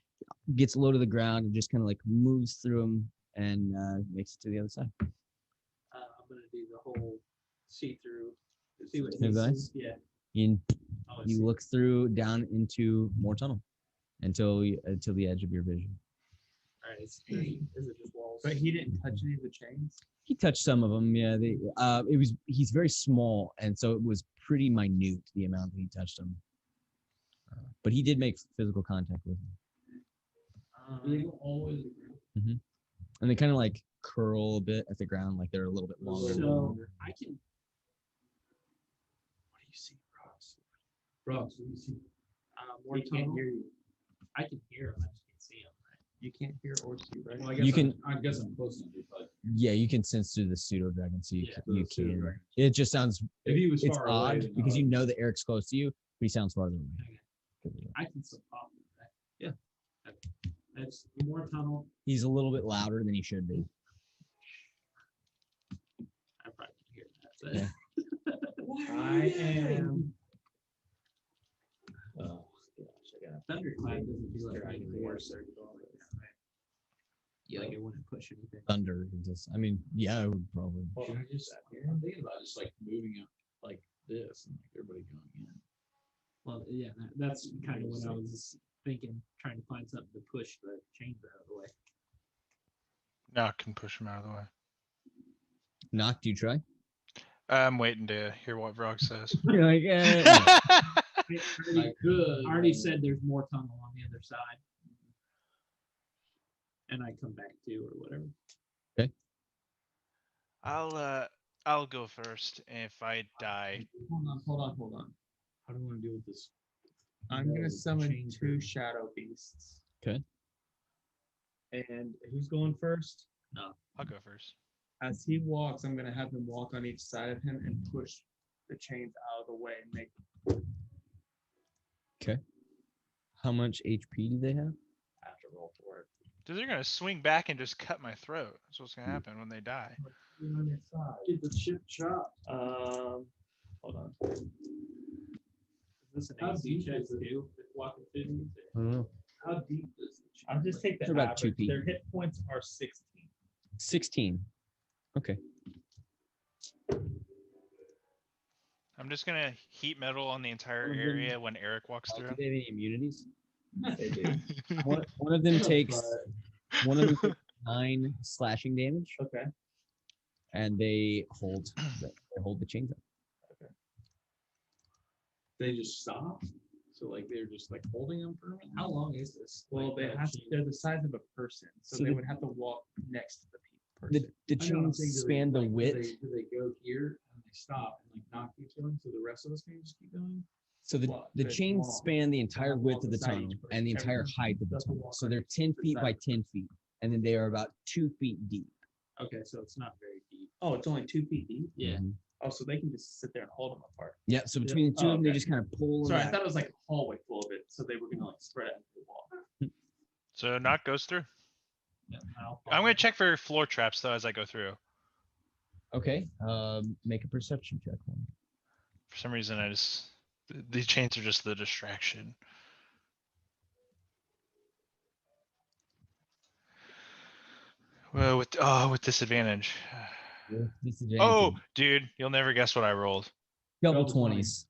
gets low to the ground and just kind of like moves through them and makes it to the other side. I'm gonna do the whole see through. See what Move he that? sees. Yeah. You Oh, you look through down into more tunnel until the edge of your vision. All right. Is it just walls? But he didn't touch any of the chains. He touched some of them. Yeah, he's very small, and so it was pretty minute the amount that he touched them. But he did make physical contact with them, They go all the way to the ground. and they kind of like curl a bit at the ground, like they're a little bit longer. So I can. What do you see, Ross? Ross, what do you see? More He can't tunnel. hear you. I can hear him. I just can't see him. You can't hear or see, right? Well, I guess You can- I guess I'm close enough. But Yeah, you can sense through the pseudo dragon, so you Yeah, can, through you the pseudo can. dragon. It just sounds. if he was It's far away, odd then because I you would- know that Eric's close to you, but he sounds farther away. I can still pop him. Right? Yeah. That's more tunnel. He's a little bit louder than he should be. I probably can hear that. Yeah. I am. Oh gosh, I got thunderclap. Doesn't do like anything worse. Like it wouldn't push anything. Thunder, just. I mean, yeah, it would probably. Should I just? I'm thinking about just like moving up like this and like everybody going in. Well, yeah, that's kind of what I was thinking, trying to find something to push the chains out of the way. Now I can push him out of the way. Knock, do you try? I'm waiting to hear what Vrog says. You're like, I could. I already said there's more tunnel on the other side. And I come back to or whatever. I'll go first. If I die, Hold on. How do you want to deal with this? I'm gonna summon Change 2 shadow beasts. Okay. And who's going first? I'll go first. As he walks, I'm gonna have him walk on each side of him and push the chains out of the way and make. How much HP do they have? I have to roll for it. Dude, they're gonna swing back and just cut my throat. That's what's gonna happen when they die. On your side. Get the ship chopped. Hold on. Is this an AC check too? Walking 50s? I don't know. How deep does the chain I'll just take the They're about 2 average. feet. Their hit points are 16. 16. Okay. I'm just gonna heat metal on the entire area when Eric walks Do through. they have any immunities? They do. One of them takes 9 slashing damage, Okay. and they hold the chains up. They just stop. So like they're just like holding them for a minute. How long is this? Well, Like, they that have to, chain? they're the size of a person, so So they the- would have to walk next to the The person. the I know what I'm chains saying, do they, span the like, width. Do they go here and they stop and like not keep going, so the rest of us can just keep going? So the Well, the it's chains long. span the entire have to width walk of the beside tunnel each person. and the entire Everyone height of the has to tunnel. walk So on they're each 10 feet by beside 10 feet, and then they are about 2 feet deep. Okay, so it's not very deep. Oh, it's only 2 feet deep? Yeah. Mhm. Oh, so they can just sit there and hold them apart. Yeah. So between the two Oh, of them, they okay. just kind of pull them Sorry, I back. thought it was like a hallway full of it, so they were gonna like spread out the wall. So knock goes through. Yeah, I'm gonna check for floor traps though as I go through. Okay. Make a perception check. For some reason, these chains are just the distraction. Well, with disadvantage. Oh, dude, you'll never guess what I rolled. double double 20s.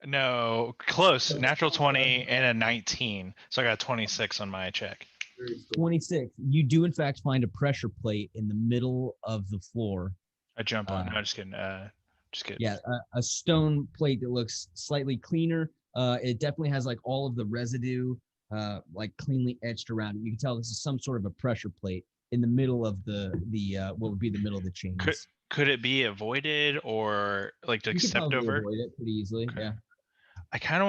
No, close. Natural 20 and a 19. So I got 26 on my check. 26. You do in fact find a pressure plate in the middle of the floor. I jump on. No, just kidding. Just kidding. Yeah, a stone plate that looks slightly cleaner. It definitely has like all of the residue like cleanly etched around it. You can tell this is some sort of a pressure plate in the middle of the what would be the middle of the chains. Could it be avoided or like to You could accept probably over? avoid it pretty easily. Okay. Yeah. I kind of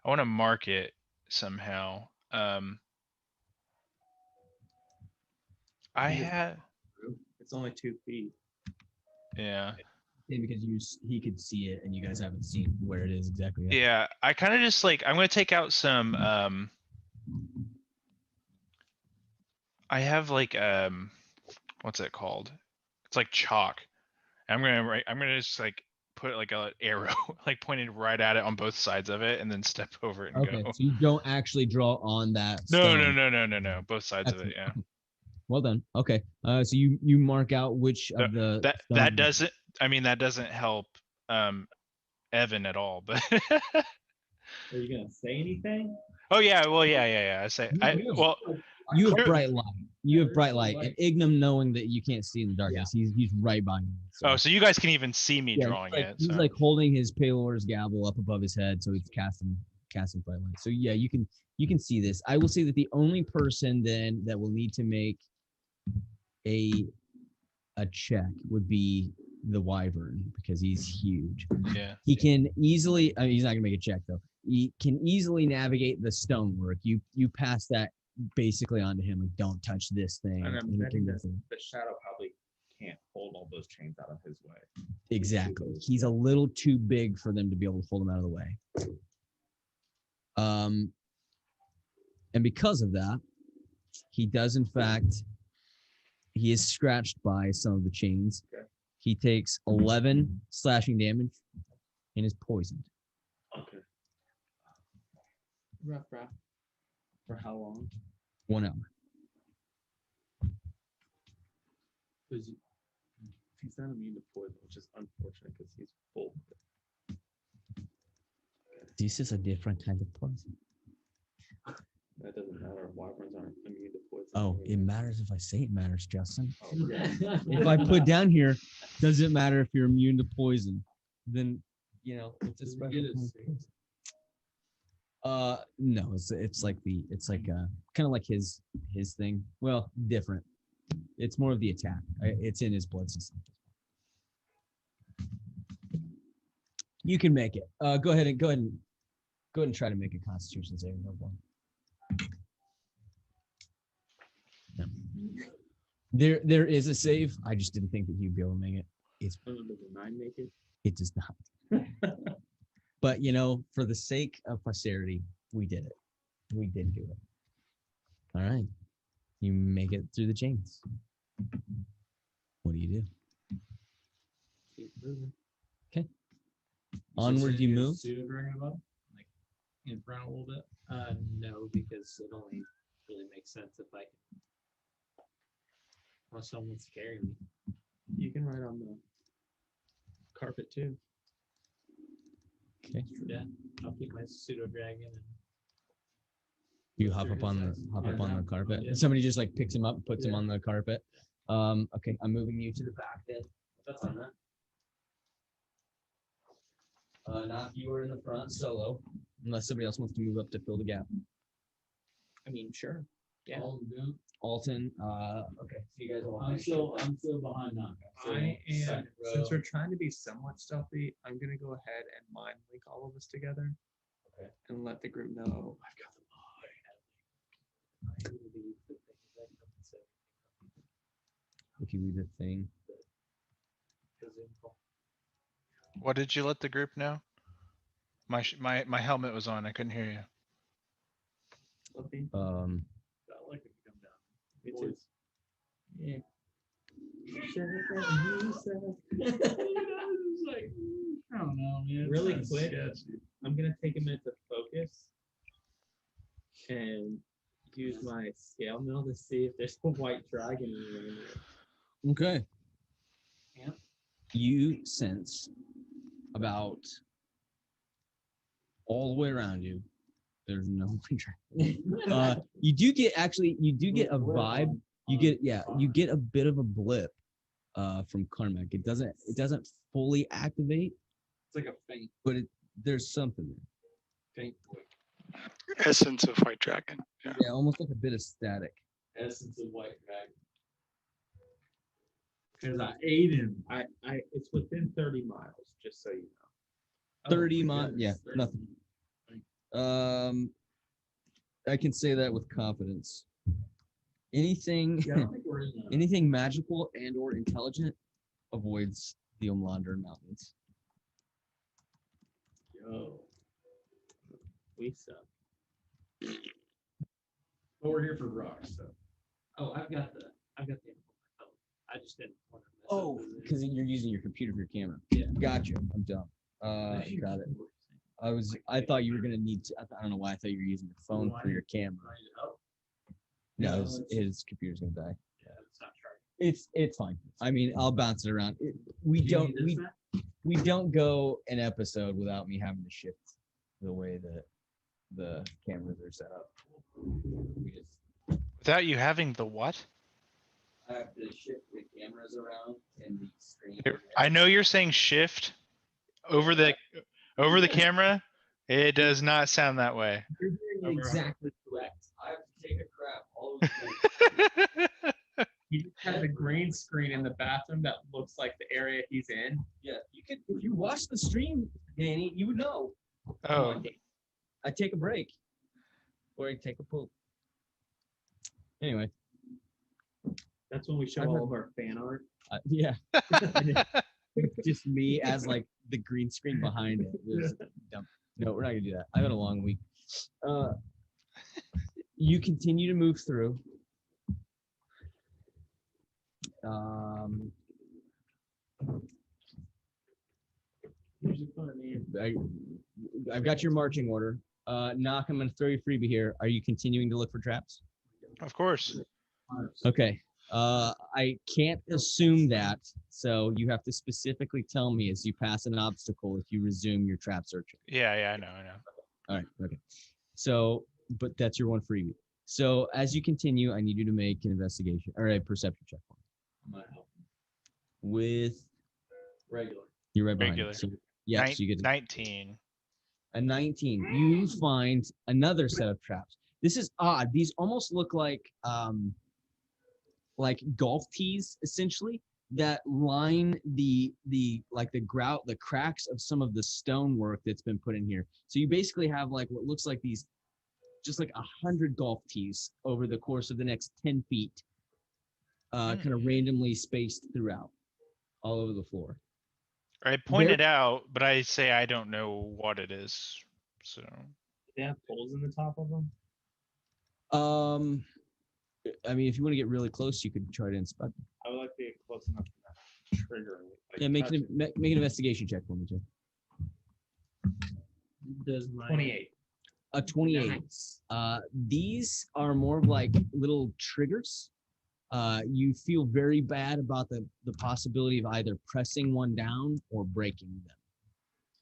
want to mark it somehow. I had, It's only 2 feet. yeah. And because he could see it and you guys haven't seen where it is exactly yet. Yeah, I kind of just like, I'm going to take out some, I have like, what's it called? It's like chalk. I'm going to just like put like a arrow, like pointed right at it on both sides of it and then step over it and Okay, go. so you don't actually draw on that No, stone. no. Both sides of it. Yeah. Well done. Okay. So you mark out which of the That stones- doesn't, I mean, that doesn't help, Evan at all, but Are you gonna say anything? oh yeah, well, yeah. You have clear- bright light. You have bright light. And Ignam, knowing that you can't see in the darkness, he's right by you. Oh, so you guys can even see me yeah, drawing it. he's So. like holding his Palor's gavel up above his head, so he's casting bright light. So yeah, you can see this. I will say that the only person then that will need to make a check would be the Wyvern because he's huge. Yeah. He can easily. I mean, he's not gonna make a check though. He can easily navigate the stonework. You pass that basically onto him. Like, don't touch this thing. And I'm and he betting can that go through. the shadow probably can't hold all those chains out of his way. Exactly. He's a little too big for them to be able to hold him out of the way. And because of that, he does in fact. He is scratched by some of the chains. Okay. He takes 11 slashing damage and is poisoned. Okay. Rough. For how long? 1 hour. Because he's not immune to poison, which is unfortunate because he's full. This is a different kind of poison. That doesn't matter. Wyverns aren't immune to poison. Oh, it matters if I say it matters, Justin. Oh, yeah. If I put down here, does it matter if you're immune to poison? Then, it's a special kind of poison. No, it's like kind of like his thing. Well, different. It's more of the attack. It's in his blood system. You can make it. Go ahead and try to make a Constitution saving throw. No. There is a save. I just didn't think that he'd be able to make it. Does a 9 make it? It does not. But for the sake of posterity, we did it. We did do it. All right. You make it through the chains. What do you do? Keep moving. Okay. Onward you move. Pseudo dragon above, like in front a little bit. No, because it only really makes sense if I can. Or someone's carrying me. You can ride on the carpet too. Okay. Yeah, I'll keep my pseudo dragon and. You hop up on the carpet. Yeah. And somebody just like picks him up, puts him on the carpet. Okay, I'm moving you to the back then. That's on that. Not you are in the front solo, unless somebody else wants to move up to fill the gap. I mean, sure. Yeah. All of them. Alton, okay, so you guys all. I'm still behind Naka. So I am, second since row. we're trying to be somewhat stealthy, I'm gonna go ahead and mind link all of us together. Okay. And let the group know I've got If you leave the thing. What did you let the group know? My helmet was on. I couldn't hear you. Fluffy. Felt like it could come down. Me too. Yeah. I don't know, man. Really That's quick. sketchy. I'm gonna take a minute to focus and use my scale mill to see if there's a white dragon anywhere in there. Okay. Yeah. You sense about all the way around you. There's no dragon. You do get a vibe. You get a bit of a blip from Carmack. It doesn't fully activate, It's like a faint, there's something there. faint blip. Essence of white dragon. Yeah. Yeah, almost like a bit of static. Essence of white dragon. Because I ate him. It's within 30 miles, just so you know. 30 my miles, yeah, goodness, 30. nothing. I can say that with confidence. Anything, Yeah, I don't think we're in the. anything magical and or intelligent avoids the Omlander Mountains. Yo. We suck. But we're here for rocks, so. Oh, I've got the. I just didn't want to mess Oh, up with it. because you're using your computer for your camera. Yeah. Gotcha. I'm dumb. Got it. I thought you were gonna need to. I don't know why I thought you were using your phone for your camera. No, his computer's gonna die. Yeah, it's not charging. It's fine. I mean, I'll bounce it around. We Do you don't need this, Matt? we don't go an episode without me having to shift the way that the cameras are set up. We just Without you having the what? I have to shift the cameras around and the screen. I know you're saying shift over the camera. It does not sound that way. You're hearing exactly correct. I have to take a crap all the time. He has a green screen in the bathroom that looks like the area he's in. Yeah, you could if you watch the stream, Danny, you would know. Oh, I take a break. Or I take a poop. Anyway. That's when we show I've all heard- of our fan art. Yeah. Just me as like the green screen behind it. It was dumb. No, we're not gonna do that. I've had a long week. You continue to move through. I've got your marching order. Knock, I'm gonna throw you a freebie here. Are you continuing to look for traps? of course. Okay. I can't assume that, so you have to specifically tell me as you pass an obstacle if you resume your trap searching. Yeah, I know. All right. Okay. So, but that's your one freebie. So as you continue, I need you to make an investigation or a perception check for me. Might help. With Regular. you're right behind. Regular. So, yeah. So you get 19. a 19. You find another set of traps. This is odd. These almost look like golf tees essentially that line the grout, the cracks of some of the stonework that's been put in here. So you basically have like what looks like these just like 100 golf tees over the course of the next 10 feet, kind of randomly spaced throughout all over the floor. I pointed out, but I say I don't know what it is. So They have holes in the top of them. I mean, if you want to get really close, you could try to inspect. I would like to get close enough to that trigger. Like, Yeah, make touch an make an investigation check for me, Joe. Does my 28. A 28. Nice. These are more of like little triggers. You feel very bad about the possibility of either pressing one down or breaking them.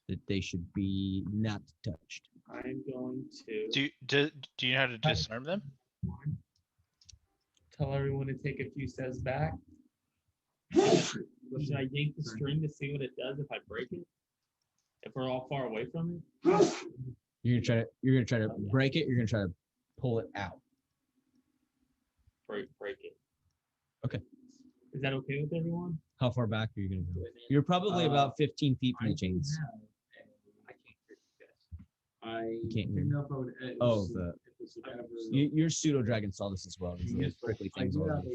That they should be not touched. I'm going to do you know how to disarm them? tell everyone to take a few steps back. Should I yank the string to see what it does if I break it? If we're all far away from it, You're gonna try to break it. You're gonna try to pull it out. break it. Okay. Is that okay with everyone? How far back are you gonna go? You're probably about 15 feet from the chains. I can't hear you guys. I Can't hear. didn't know if I would. Oh, your pseudo dragon saw this as well. These little prickly I things do all have over.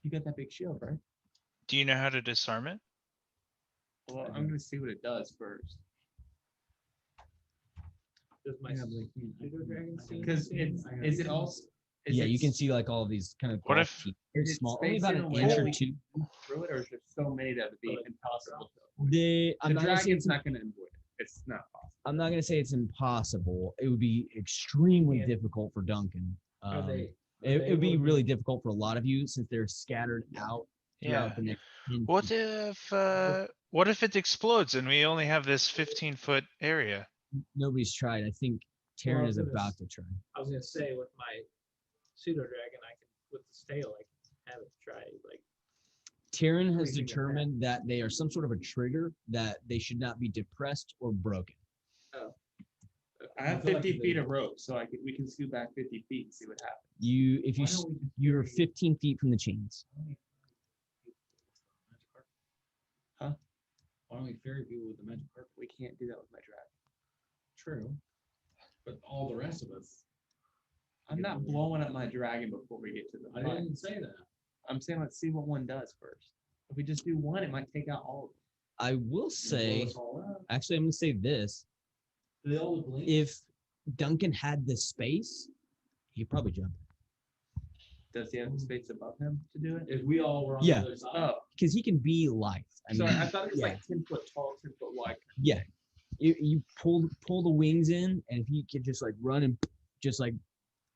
You got that big shield, right? Do you know how to disarm it? Well, I'm gonna see what it does first. Does my pseudo dragon see? Because is it also? Yeah, you can see like all of these kind of. What golf if- teeth. They're is it small, only spaced about in a an way inch that or we two. through it, or is there so many that would be impossible? I'm The not gonna say dragon's it's not gonna avoid it. It's not possible. I'm not gonna say it's impossible. It would be extremely difficult for Duncan. It would be really difficult for a lot of you since they're scattered out throughout Yeah. the next 10 What feet. if it explodes and we only have this 15-foot area? Nobody's tried. I think Well, I Taryn was is gonna about s- to try. I was gonna say with my pseudo dragon, I can with the stale, I can have it try like. Taryn has Everything that determined that they are some sort of a trigger that they should not be depressed or broken. I have feel like 50 they- feet of rope, so we can scoot back 50 feet and see what happens. If you're 15 feet from the chains. Huh? Why don't we ferry people with the magic carpet? We can't do that with my dragon. True. But all the rest of us. I'm not blowing up my dragon before we get to the I fight. didn't say that. I'm saying let's see what one does first. If we just do one, it might take out all of them. I will say, actually, I'm going to say this. Do they all look linked? If Duncan had the space, he'd probably jump. Does he have the space above him to do it? If we all were on Yeah. the other side. Oh, Because he can be lithe. I mean, sorry, I thought it was yeah. like 10 foot tall, 10 foot wide. Yeah. You pull the wings in, and if he could just like run and just like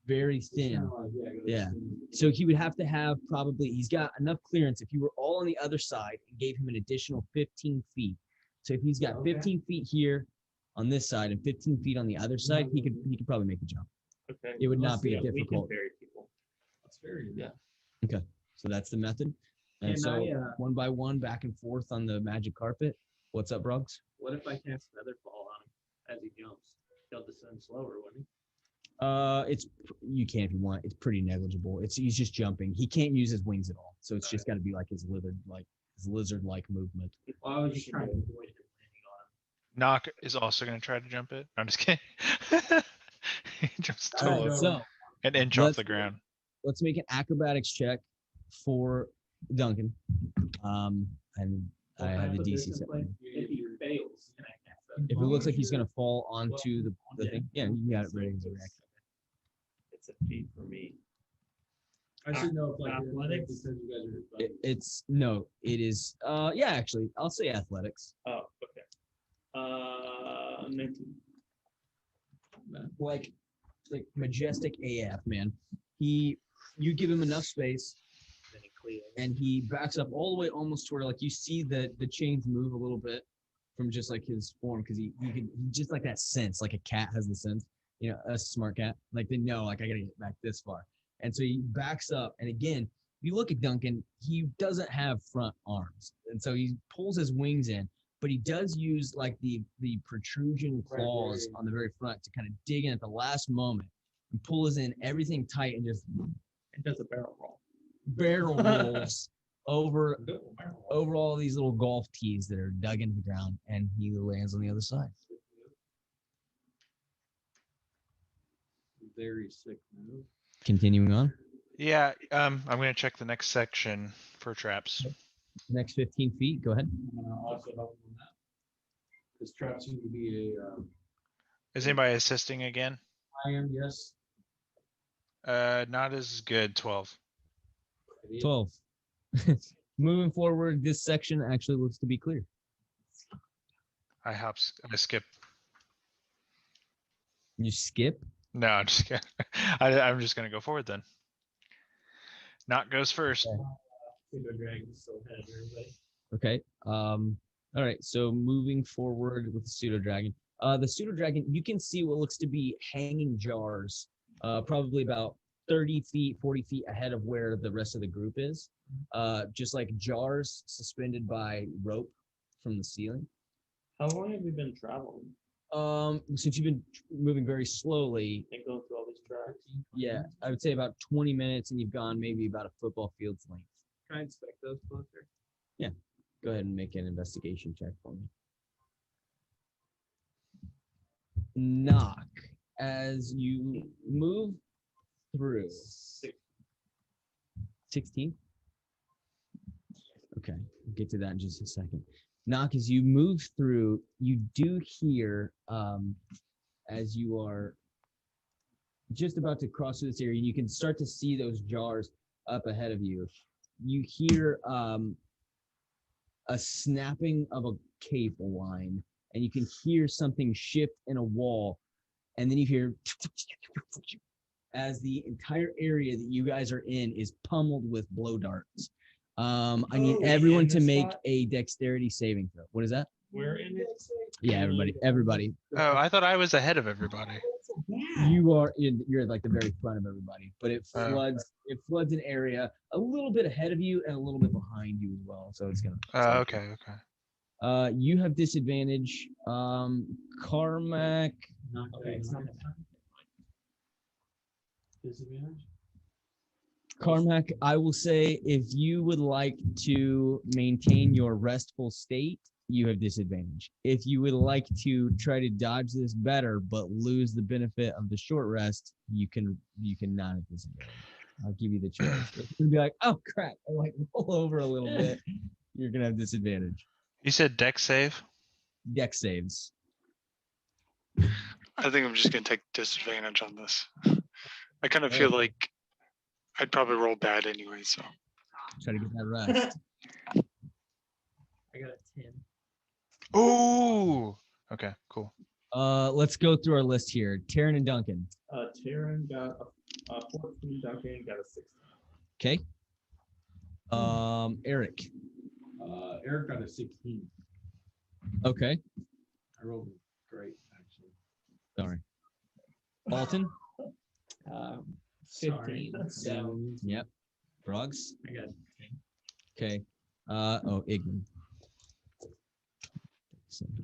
very It's thin. kinda like, go Yeah. thin. So he would have to have probably, he's got enough clearance if you were all on the other side and gave him an additional 15 feet. So if he's got Okay. 15 feet here on this side and 15 feet on the other side, he could probably make the jump. Okay. It would not be Yeah, we can difficult. bury people. That's very. Yeah. So that's the method. And Can so I, one by one, back and forth on the magic carpet. What's up, Bronx? What if I cast Featherfall on him as he jumps? He'll descend slower, wouldn't he? You can if you want. It's pretty negligible. He's just jumping. He can't use his wings at all. So it's just got to be like his lizard-like movement. Well, I was just trying to avoid him landing on him. Knock is also going to try to jump it. I'm just kidding. He jumps All right, totally so an inch off let's- the ground. let's make an acrobatics check for Duncan. And I have the DC set. If he fails, can I cast that? If it looks like he's gonna fall onto the thing, yeah, you got it ready as a reaction. It's a feat for me. I should know if like Athletics? because you guys are. It is yeah, actually, I'll say athletics. Oh, okay. 19. Like majestic AF, man. You give him enough space and he backs up all the way almost to where like you see the chains move a little bit from just like his form because he just like that sense, like a cat has the sense, a smart cat, like they know like I gotta get back this far. And so he backs up, and again, if you look at Duncan, he doesn't have front arms, and so he pulls his wings in, but he does use like the protrusion claws on the very front to kind of dig in at the last moment and pull us in everything tight and just It does a barrel roll. barrel rolls over all these little golf tees that are dug into the ground, and he lands on the other side. Very sick move. Continuing on, Yeah, I'm going to check the next section for traps. next 15 feet, go ahead. I'm gonna also help him on that. Because traps seem to be a. Is anybody assisting again? I am, yes. Not as good. 12. 12. Moving forward, this section actually looks to be clear. I skip. You skip. No, I'm just kidding. I'm just going to go forward then. Knock goes first. Pseudo dragon's still ahead of everybody. Okay. All right. So moving forward with the pseudo dragon. The pseudo dragon, you can see what looks to be hanging jars, probably about 30 feet, 40 feet ahead of where the rest of the group is. Just like jars suspended by rope from the ceiling. How long have we been traveling Since you've been moving very slowly, and going through all these tracks? yeah, I would say about 20 minutes, and you've gone maybe about a football field's length. Can I inspect those closer? Go ahead and make an investigation check for me. Knock as you move through. 16. Okay, we'll get to that in just a second. Knock, as you move through, you do hear as you are just about to cross through this area, you can start to see those jars up ahead of you. You hear a snapping of a cable line, and you can hear something shift in a wall, and then you hear as the entire area that you guys are in is pummeled with blow darts. I need everyone to make a dexterity saving throw. What is that? We're in it. Yeah, everybody. Oh, I thought I was ahead of everybody. You're like the very front of everybody, but it floods an area a little bit ahead of you and a little bit behind you as well. So it's gonna. Okay. You have disadvantage. Carmack. Okay, it's not that bad. Disadvantage? Carmack, I will say if you would like to maintain your restful state, you have disadvantage. If you would like to try to dodge this better but lose the benefit of the short rest, you can not have disadvantage. I'll give you the choice. It's gonna be like, oh crap, I like roll over a little bit. You're gonna have disadvantage. You said dex save? Dex saves. I think I'm just gonna take disadvantage on this. I kind of feel like I'd probably roll bad anyway, so. Try to get that rest. I got a 10. Ooh. Okay, cool. Let's go through our list here. Taryn and Duncan. Taryn got a 14, Duncan got a 16. Okay. Eric. Eric got a 16. Okay. I rolled great, actually. Sorry. Alton. 15. So Yep. Frogs. I got Okay. Ignan.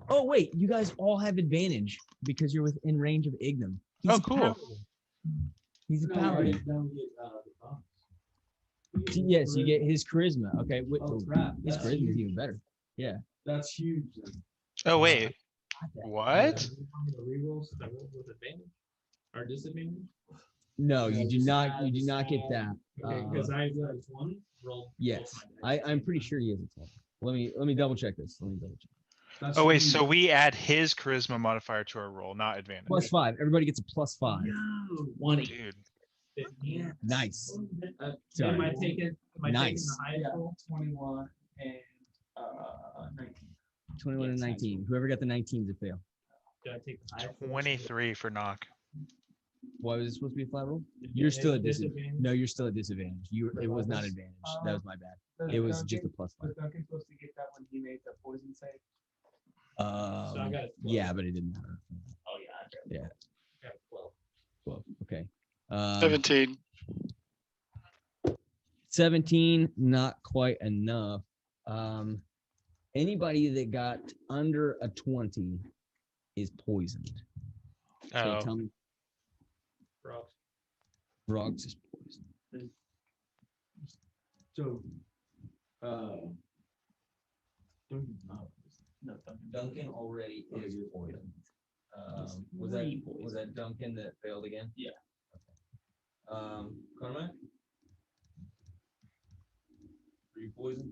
Oh wait, you guys all have advantage because you're within range of Ignan. He's Oh, a cool. paladin. He's a paladin. Yes, you get his charisma. Okay. Oh crap. His That's charisma is huge. even better. Yeah. That's huge. Then. Oh wait. What? The rerolls that roll with advantage or disadvantage? No, Yeah, you do just not. add- You do just not get add- that. Okay, because I got a 20 roll. Yes, I'm pretty sure he is a 20. Let me double check this. Let me double check. That's Oh wait, huge. so we add his charisma modifier to our roll, not advantage. +5. Everybody gets a +5. 20. Dude. Yeah. Nice. Sorry. Am I taking Nice. the highest roll? 21 and 19. 21 and 19. Whoever got the 19 to fail. Do I take the highest? roll? 23 for knock. Why was it supposed to be a flat roll? Did You're you still hit at disadvantage. disadvantage? No, you're still at disadvantage. It was not advantage. That was my bad. It was just a +5. Was Duncan supposed to get that when he made the poison save? So I got a 12. Yeah, but it didn't matter. Oh yeah. Yeah. I got a 12. 12. Okay. 17. 17, not quite enough. Anybody that got under a 20 is poisoned. So Oh. tell me, Frogs. Frogs is poisoned. So, Duncan's not. No, Duncan. Duncan already is poisoned. Was three that Duncan that failed again? Yeah. Okay. Carmack? Are you poisoned?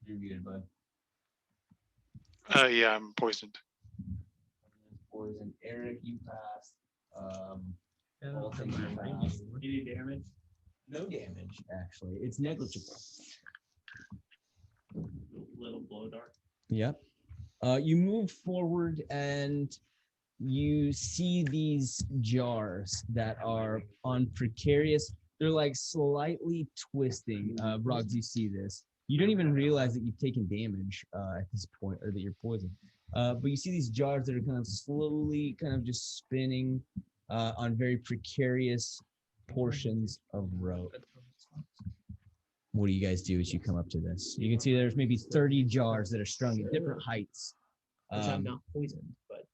You're muted, bud. Yeah, I'm poisoned. Poison. Eric, you passed. Alton, you passed. Any damage? No damage, actually. It's negligible. Little blow dart. Yep. You move forward and you see these jars that are on precarious. They're like slightly twisting. Rogs, you see this. You don't even realize that you've taken damage at this point, or that you're poisoned. But you see these jars that are kind of slowly, kind of just spinning on very precarious portions of rope. what do you guys do as you come up to this? You can see there's maybe 30 jars that are strung at different heights. Which I'm not poisoned, but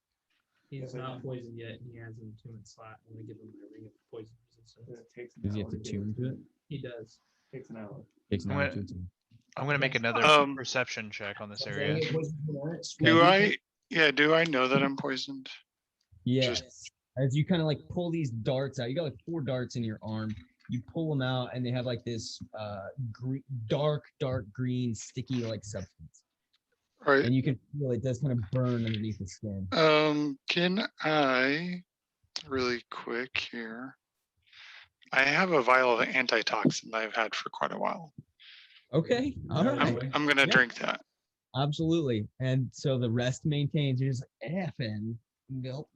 He's not poisoned yet. He has an attunement slot. I'm gonna give him my ring of poison resistance. It takes an Does he hour have to get tune to it? He does. Takes an hour. Takes an I'm hour gonna- to attune. I'm gonna make another Um, perception check on this Does that area. get poisoned from that? Do I? Yeah. Do I know that I'm poisoned? Yes. As you kind of like pull these darts out, you got like 4 darts in your arm. You pull them out, and they have like this dark green, sticky like substance, Right. and you can feel it does kind of burn underneath the skin. Can I, really quick here? I have a vial of antitoxin that I've had for quite a while. Okay, all right, I'm gonna Yeah. drink that. absolutely. And so the rest maintains. You're just like, and gulp,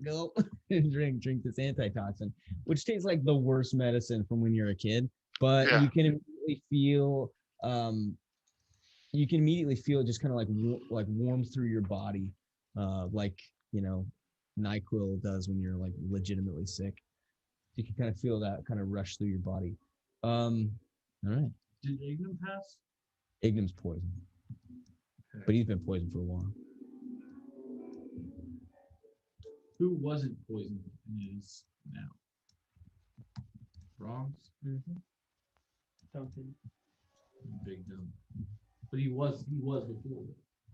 and drink this antitoxin, which tastes like the worst medicine from when you're a kid. But Yeah. you can immediately feel, it just kind of like warm through your body, like NyQuil does when you're like legitimately sick. You can kind of feel that kind of rush through your body. All right, Did Ignum pass? Ignum's poisoned, but he's been poisoned for a while. Who wasn't poisoned and is now? Bronx? Duncan. Big dumb. But he was before.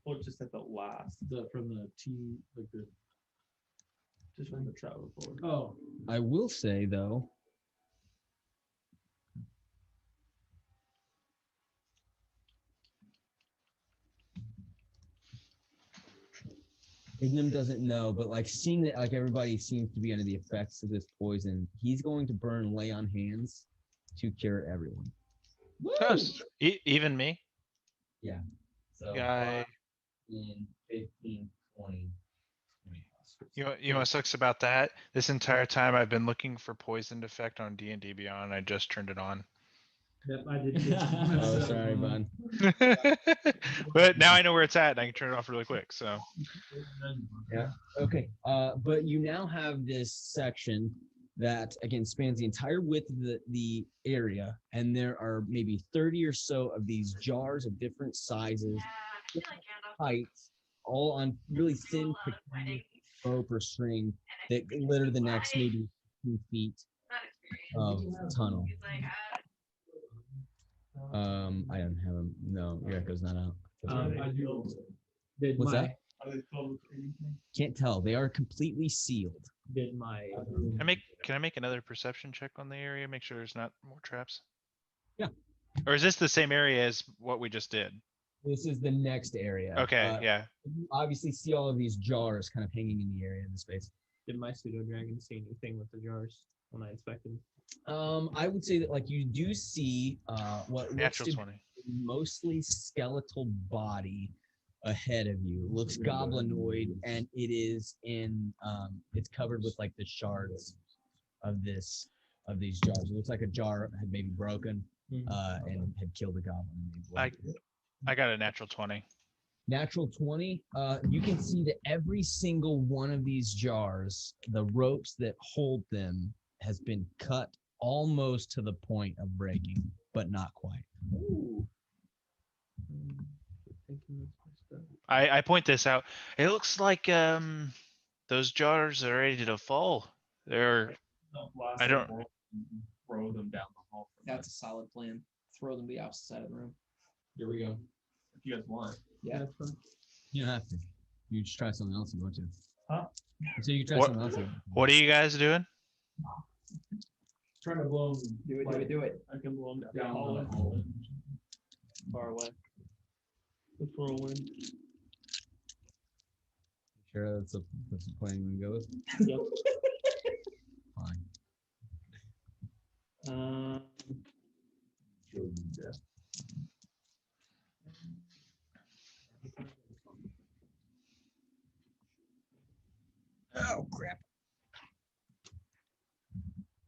Or just at the last, From the T, like the. just from the travel forward. Oh, I will say though, Ignum doesn't know, but like seeing that like everybody seems to be under the effects of this poison, he's going to burn lay on hands to cure everyone. Toast. Even me. So Guy. 5, 15, 20. You know what sucks about that? This entire time I've been looking for poisoned effect on D&D Beyond. I just turned it on. yep, I did. too. Oh, sorry, bud. But now I know where it's at and I can turn it off really quick. So Yeah. Okay. But you now have this section that again spans the entire width of the area, and there are maybe 30 or so of these jars of different sizes, Yeah, I feel like Gandalf heights, all on really thin wedding. rope or string that litter the next maybe 2 feet Not experience. of tunnel. He's like, I don't have them. No, Yuriko's not out. I do. Did What's my, that? Are they filled with anything? Can't tell. They are completely sealed. Did my. can I make another perception check on the area? Make sure there's not more traps. Yeah. Or is this the same area as what we just did? This is the next area. Okay, yeah. You obviously see all of these jars kind of hanging in the area in the space. Did my pseudo dragon see anything with the jars when I inspected? I would say that like you do see what looks Natural to 20. be mostly skeletal body ahead of you. Looks goblinoid, and it is in it's covered with like the shards of these jars. It looks like a jar had maybe broken and had killed a goblin. I got a natural 20. Natural 20, you can see that every single one of these jars, the ropes that hold them has been cut almost to the point of breaking, but not quite. I point this out. It looks like those jars are ready to fall. They're I don't- Throw them down the hall. That's a solid plan. Throw them to the opposite side of the room. Here we go. If you guys want. Yeah. That's fine. You don't have to. You just try something else if you want to. Huh? So you try What- something else. if you want to. What are you guys doing? Trying to blow them. Do it. I can blow them down the Down hallway, the hallway. far away. Let's roll in. Sure, that's the plan you want to go with? Yep. Fine. Oh, crap.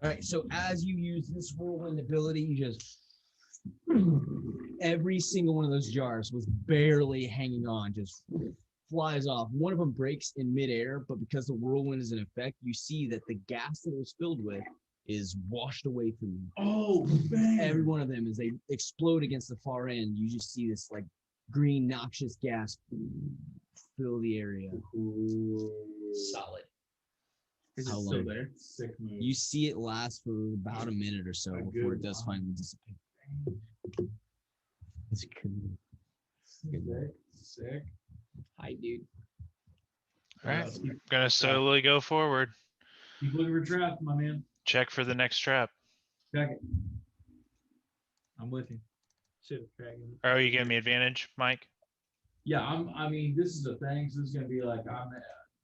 All right, so as you use this whirlwind ability, you just every single one of those jars was barely hanging on, just flies off. One of them breaks in midair, but because the whirlwind is in effect, you see that the gas that it was filled with is washed away from you. Oh, man. Every one of them, as they explode against the far end, you just see this like green noxious gas fill the area. Solid. Is it How still long? there? Sick move. You see it last for about a minute or so A before good it does one. finally disappear. It's good. Sick. Hi, dude. All right. Keep, Gonna slowly go forward. keep looking for traps, my man. Check for the next trap. Check it. I'm with you. Shit, dragon. Oh, you giving me advantage, Mike? Yeah, I mean, this is the thing. So this is gonna be like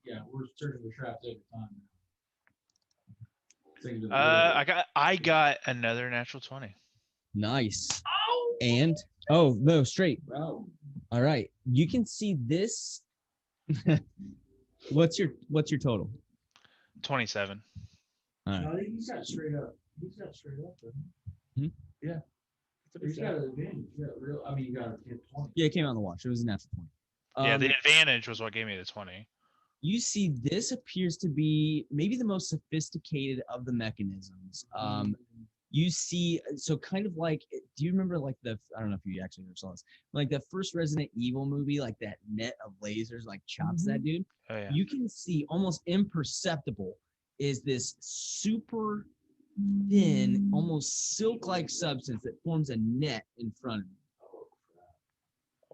yeah, we're searching for traps every time now. I got another natural 20. Nice. And oh no, straight. Wow. All right. You can see this. What's your total? 27. All right. No, I think he's got straight up. He's got straight up. Doesn't he? Hmm? Yeah. He's got an advantage. You got real. I mean, you got a 20. Yeah, it came out on the watch. It was a natural 20. Yeah, the advantage was what gave me the 20. You see, this appears to be maybe the most sophisticated of the mechanisms. You see, so kind of like, do you remember like I don't know if you actually ever saw this, like the first Resident Evil movie, like that net of lasers like chops that dude? Oh yeah. You can see almost imperceptible is this super thin, almost silk-like substance that forms a net in front of you.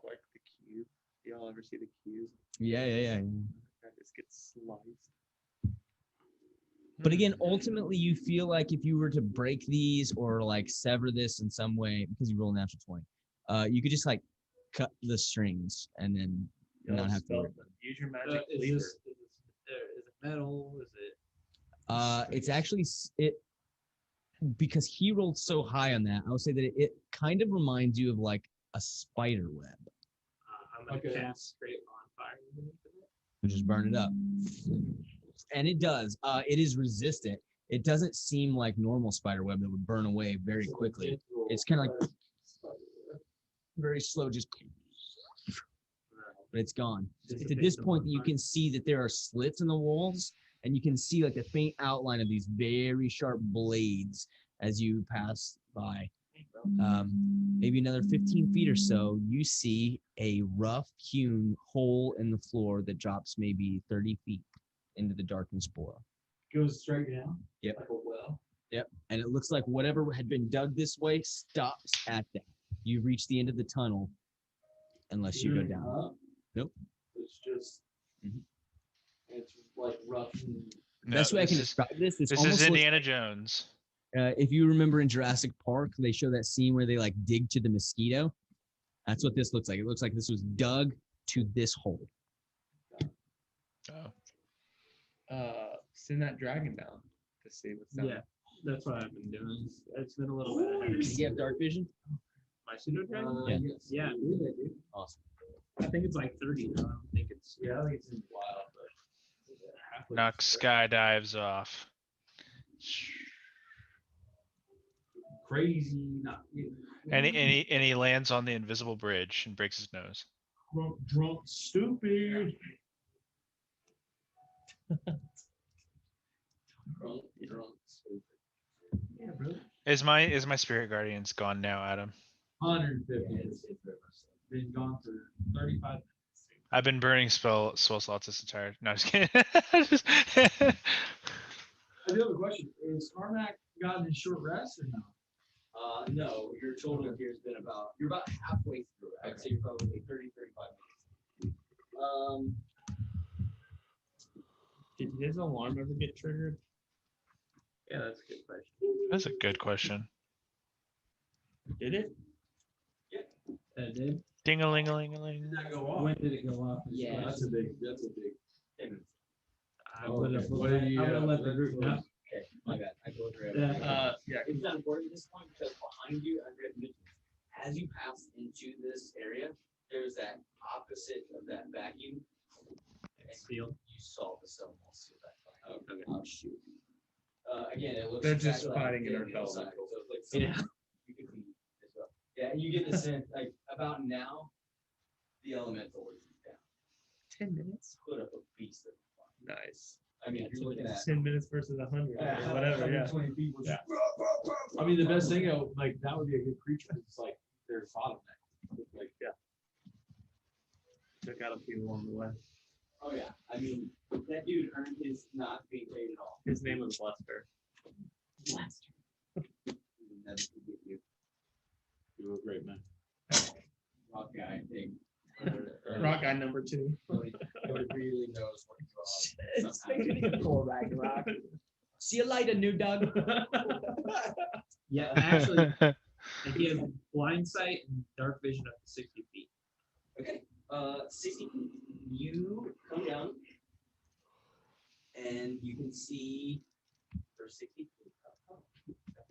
Like the cube. Y'all ever see the cube? Yeah. That just gets sliced. But again, ultimately, you feel like if you were to break these or like sever this in some way, because you roll a natural 20, you could just like cut the strings and then not have to worry about it. Use your magic Is cleaver. is it metal? Is it? It's actually because he rolled so high on that, I would say that it kind of reminds you of like a spider web. I'm gonna Okay. cast straight on fire. underneath of it. Which is burn it up. And it does. It is resistant. It doesn't seem like normal spider web that would burn away very quickly. It's kind of like very slow, just but it's gone. It's at this point that you can see that there are slits in the walls, and you can see like the faint outline of these very sharp blades as you pass by. Maybe another 15 feet or so, you see a rough hewn hole in the floor that drops maybe 30 feet into the darkness below. Goes straight down. Yep. Like a well. Yep. And it looks like whatever had been dug this way stops at that. You reach the end of the tunnel unless you go down. Up. Nope. It's just. Mhm. It's like rough. The best way I can this is, describe this this almost is looks Indiana Jones. if you remember in Jurassic Park, they show that scene where they like dig to the mosquito. That's what this looks like. It looks like this was dug to this hole. Oh. Send that dragon down to see what's down. Yeah, that's what I've been doing. It's been a little bit. Do you have dark vision? My pseudo dragon? Yeah. Yes. Yeah, I do. Awesome. I think it's like 30 though. I don't think it's. Yeah, I think it's in the wild, but. Knock skydives off. Crazy, not. And he lands on the invisible bridge and breaks his nose. Drunk, stupid. Drunk, stupid. Yeah, bro. Is my spirit guardians gone now, Adam? 150. Been gone for 35 minutes. I've been burning spell slots this entire. No, just kidding. Just- I do have a question. Is Carmack gotten his short rest or no? No, your total here has been you're about halfway through. I'd say you're probably 30, 35 minutes. Did his alarm ever get triggered? Yeah, that's a good question. That's a good question. Did it? It did. Ding a ling a ling a ling. Did that go off? When did it go off? Yeah. That's a big. I'm Okay. gonna, What do you, I'm gonna let the let's group go. know. Okay, my bad. I closed your Yeah. Yeah, it's not important at this point because behind you, I've written it. As you pass into this area, there's that opposite of that vacuum. Field. You saw the stone wall seal that fire. Okay. Oh, shoot. Again, it looks. They're just exactly like fighting in the our outside, elemental. so it's like Yeah. you can see as well. Yeah, and you get the sense like about now, the elemental is down. 10 minutes. Put up a beast of a fight. Nice. I mean, if you're looking at 10 minutes versus 100 or whatever. Yeah. 120 feet, which- Yeah. I mean, the best thing, like, that would be a good creature. It's like their bottleneck. Like, Yeah. Took out a few along the way. Oh yeah, I mean, that dude earned his not being paid at all. His name was Lester. you were a great man. Rock guy, I think. Rock guy number 2. Nobody really knows what he's It's making it cool, Ragnarok. See you later, new Doug. Yeah, actually, I give blind sight and dark vision up to 60 feet. Okay, 60 feet. You come down and you can see for 60 feet.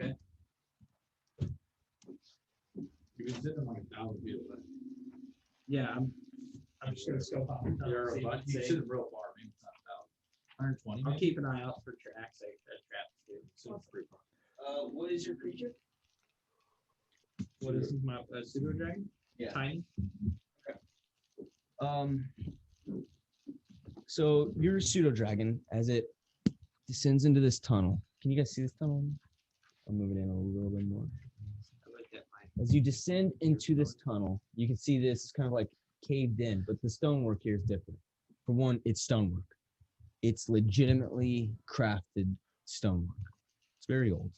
Okay. You can sit in like 1,000 feet away. Yeah, I'm just gonna scope out. the tunnel, You're see a what bunch, you it sit says. real far, maybe it's not 1,000. 120. I'll maybe? keep an eye out for tracks. Traps too. So it's pretty far. What is your creature? What is my pseudo dragon? Yeah. Tiny. So your pseudo dragon, as it descends into this tunnel. Can you guys see this tunnel? I'll move it in a little bit more. I like that line. As you descend into this tunnel, you can see this is kind of like caved in, but the stonework here is different. For one, it's stonework. It's legitimately crafted stonework. It's very old.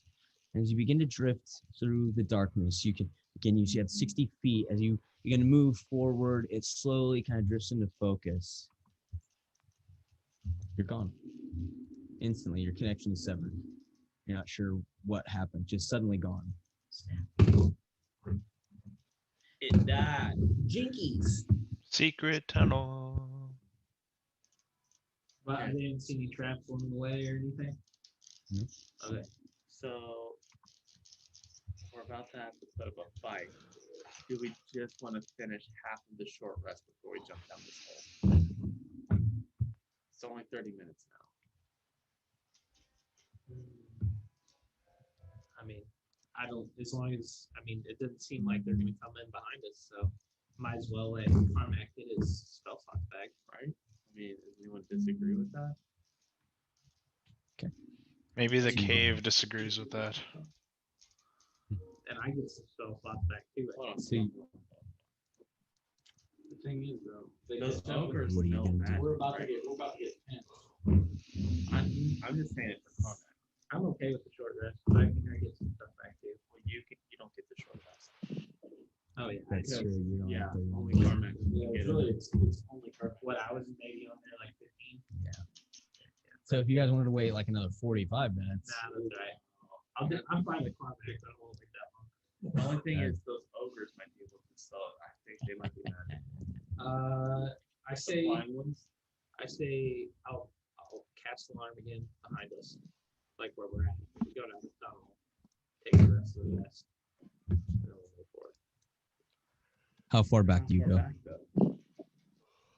And as you begin to drift through the darkness, you can again you have 60 feet. As you begin to move forward, it slowly kind of drifts into focus. You're gone. Instantly, your connection is severed. You're not sure what happened, just suddenly gone. It died. Jinkies. Secret tunnel. But I didn't see any traps along the way or anything. No. Okay. So we're about to have to put up a fight. Do we just want to finish half of the short rest before we jump down this hole? It's only 30 minutes now. I mean, I don't. As long as it doesn't seem like they're gonna come in behind us, so might as well let Carmack get his spell slot back. Right? I mean, does anyone disagree with that? Maybe the cave disagrees with that. And I get some spell slots back too. I Hold on. think. See, The thing is, though, they Those don't- ogres What are you know gonna do? magic, we're about to right? get 10. I'm just saying it for comment. I'm okay with the short rest, but I can get some stuff back too. Well, you don't get the short rest. Oh yeah. that's true. You don't Yeah, have to- only Carmack. Yeah, Get it's it. really, it's only perfect. What I was maybe on there like 15. So if you guys wanted to wait like another 45 minutes, Nah, that's right. I'm fine with Carmack. I don't want to wait that long. The only thing is those ogres might be able to sell it. I think they might be mad. I The say blind ones. I'll cast alarm again behind us, like where we're at. We go down the tunnel, take the rest of the rest. And then we'll go for it. how far back do you Far go? back, though.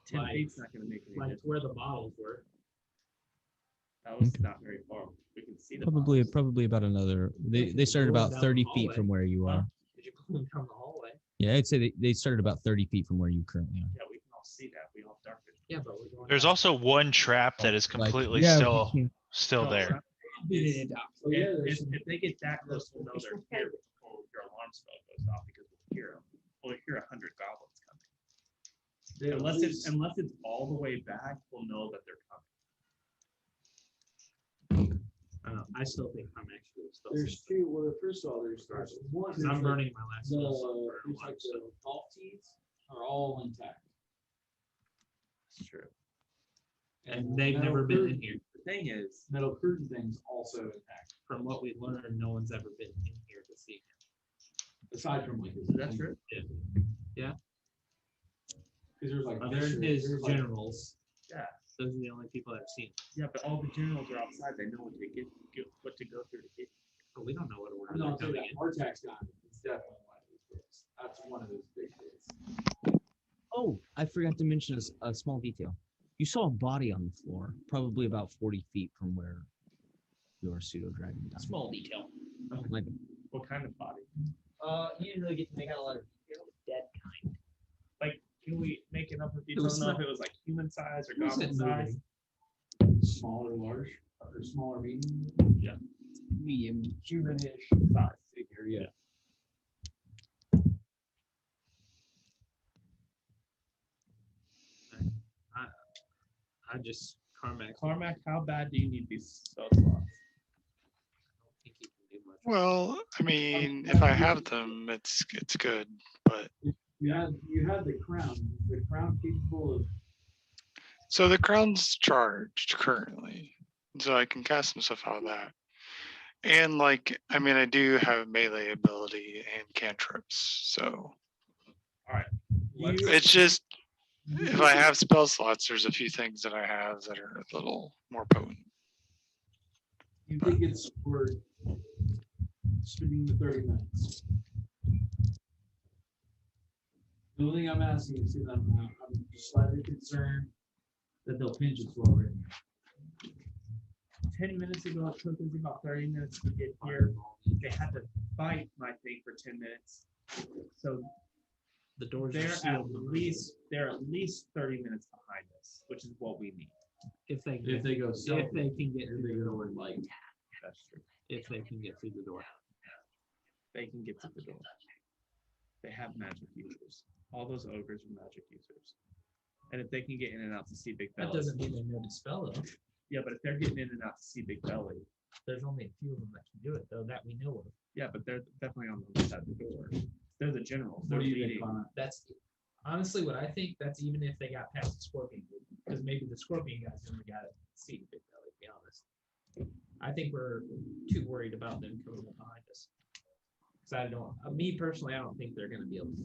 10 Like- feet's not gonna make any Like difference. where the bottles were. That was Okay. not very far. We can see the Probably bottles. about another. They started Going about down 30 the feet hallway. from where you are. Did you pull them down the hallway? Yeah, I'd say they started about 30 feet from where you currently are. Yeah, we can all see that. We all have dark vision. Yeah, but we're going. There's down. also one trap that is Like, completely yeah, still No, there. Oh, yeah, there's If they get that close, we'll know they're here before your alarm spell goes off because we'll hear them. We'll hear 100 goblins coming. Unless it's all the way back, we'll know that they're coming. I still think I'm actually still. There's two. Well, first of all, there's one. Because I'm burning my last The, spell slot for there's alarm, like so- the golf tees are all intact. That's true. And they've never been in here. The thing is, Metal curtain things also intact. From what we learned, no one's ever been in here to see him. Aside from like. is that true? Because there's like. Other than pictures, his there's, like, generals, Yeah. those are the only people that have seen him. Yeah, but all the generals are outside. They know what to go through to get. But we don't know what order I'm they're not saying coming that in. Artax got it. It's definitely one of those bits. That's one of those big bits. Oh, I forgot to mention a small detail. You saw a body on the floor, probably about 40 feet from where your pseudo dragon died. Small detail. Like, What kind of body? You didn't really get to make out a lot of. Dead kind. Like, can we make enough of It was details? Know if not- it was like human size or It wasn't goblin size? moving. small or large? Or small or medium? Medium, humanish Size. figure, yeah. I just Carmack. Carmack, how bad do you need these spell slots? I don't think he can do much. Well, I mean, if I have them, it's good. But You had the crown. The crown capable of. so the crown's charged currently, so I can cast some stuff out of that. And like, I mean, I do have melee ability and cantrips, so it's just if I have spell slots, there's a few things that I have that are a little more potent. You think it's for spending the 30 minutes? The only thing I'm asking is that I'm slightly concerned that they'll pinch us while we're in here. 10 minutes ago, it took us about 30 minutes to get here. They had to fight my thing for 10 minutes. So The doors are they're at sealed. least 30 minutes behind us, which is what we need. If they If they go south, if they can get if through they the go door, like, That's true. if they can get through the door. They can get to the door. They have magic users. All those ogres are magic users. And if they can get in and out to see Big Belly. That doesn't mean they know the spell though. Yeah, but if they're getting in and out to see Big Belly, There's only a few of them that can do it though, that we know of. yeah, but they're definitely on the other side of the door. They're the generals. They're what do you think, leading. Connor? That's honestly what I think. That's even if they got past the scorpion, because maybe the scorpion guys only got to see Big Belly. To be honest, I think we're too worried about them coming up behind us. Because I don't, me personally, I don't think they're going to be able to.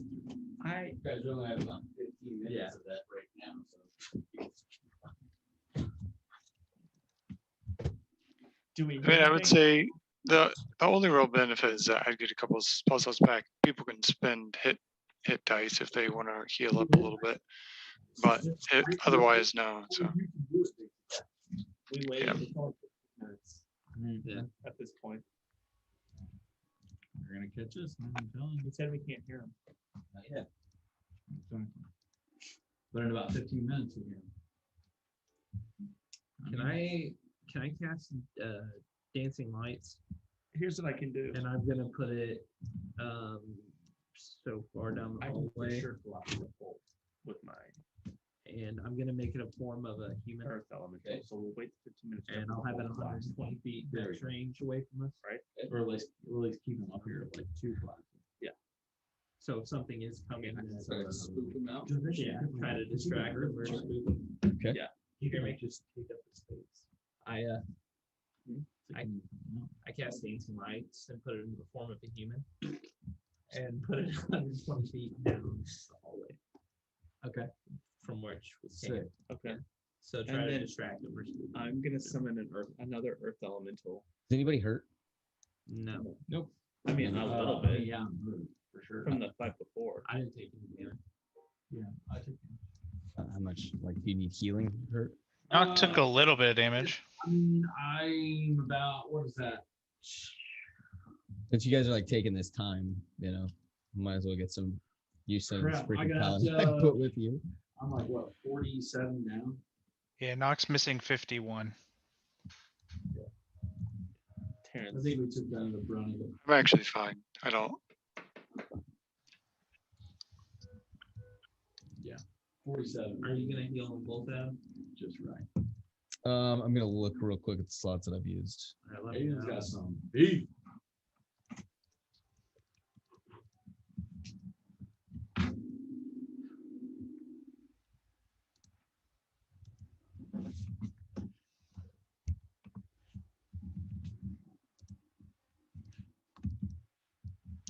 I You guys only have about 15 minutes Yeah. of that right now, do we? I mean, I would say the only real benefit is that I get a couple of spell slots back. People can spend hit dice if they want to heal up a little bit, but otherwise no. So We waited Yeah. for 15 minutes Yeah. at this point. You're gonna catch us, man, I'm telling you. He said we can't hear him. Not yet. But in about 15 minutes again. Can I cast dancing lights? Here's what I can do. And I'm gonna put it so far down the I can for hallway, sure block the bolt with my and I'm gonna make it a form of a human, earth elemental. Okay. So we'll wait 15 minutes. and I'll have it 120 feet There we max go. range away from us. Or at least keep them up here at like 2 o'clock. So if something is coming, Spook them out. yeah, try to distract them or spook them. Okay. Yeah, you can make just take up the space. I cast dancing lights and put it in the form of a human, and put it 120 feet down the hallway. Okay. From which we Sick. came. Okay. So try to then distract them or spook them. I'm gonna summon another earth elemental. Is anybody hurt? No, Nope. I mean, a little bit Yeah, for sure. from the fight before. I didn't take any damage. Yeah, I took. How much? Like, do you need healing hurt? Knock took a little bit of damage. I mean, I'm about, what is that? Since you guys are like taking this time, might as well get some use of this Crap, I freaking got, paladin I put with you. I'm like, what, 47 down? Yeah, Knock's missing 51. I Terrence, think we took down the brunt of it. I'm actually fine. I don't. 47. Are you gonna heal them both out? Just right. I'm gonna look real quick at the slots that I've used. Alright, let me Aiden's know. got some beef.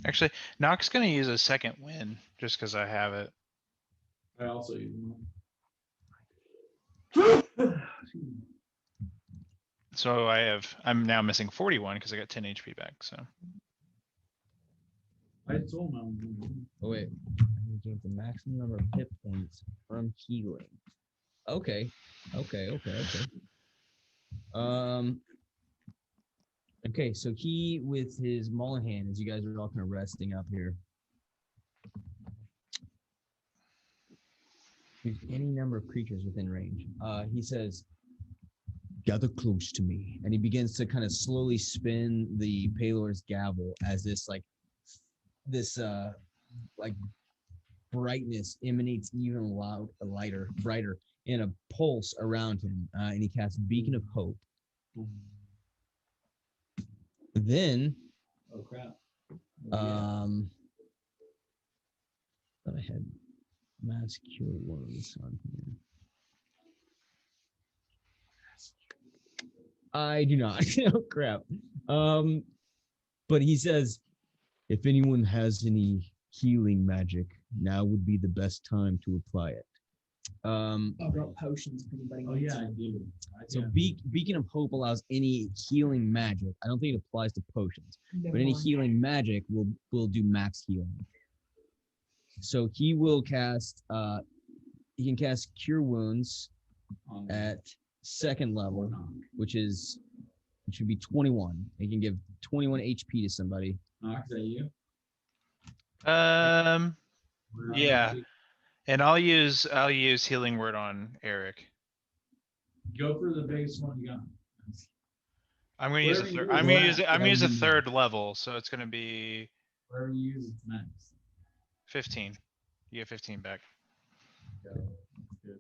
Actually, Knock's gonna use a second win just because I have it. I also use them. So I'm now missing 41 because I got 10 HP back. So I told him. Oh wait, I gain the maximum number of hit points from healing. Okay. Okay, so he with his maul in hand, as you guys are all kind of resting up here. Use any number of creatures within range. He says, gather close to me. And he begins to kind of slowly spin the Palor's gavel as this like brightness emanates even brighter, and a pulse around him. And he casts Beacon of Hope. Then, Oh crap. thought I had Mass Cure Wounds on here. I do not. Oh crap. But he says, if anyone has any healing magic, now would be the best time to apply it. I've got potions if anybody Oh needs yeah, I them. do. So Beacon of Hope allows any healing magic. I don't think it applies to potions, but any healing magic will do max healing. So he will cast. He can cast Cure Wounds at second level, which should be 21. He can give 21 HP to somebody. Knox, is that you? Yeah. And I'll use healing word on Eric. Go for the biggest one you got. I'm gonna use a Whatever third. you I'm use, gonna use it. I'm gonna use a that'd be third level, so it's gonna be Whatever you use, it's max. 15. You get 15 back. Go. Good.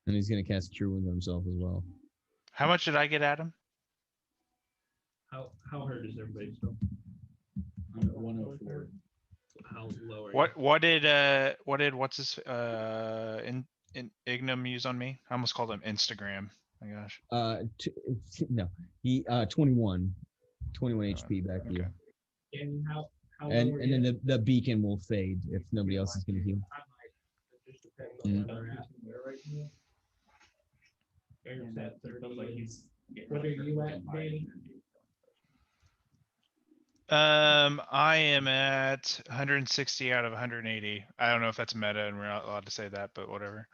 And he's going to cast Cure Wounds on himself as well. How much did I get at him? How hurt is everybody still? I'm at 104. How low are What's his Ignum use on me? I almost called him Instagram. My gosh. No, he 21 HP back to you. you? And how And low are and then you? the beacon will fade if nobody else is going to heal. I might. It just depends on Mm. where they're at. Eric's at 30. Like he's What are you at, Danny? I am at 160 out of 180. I don't know if that's meta and we're not allowed to say that, but whatever.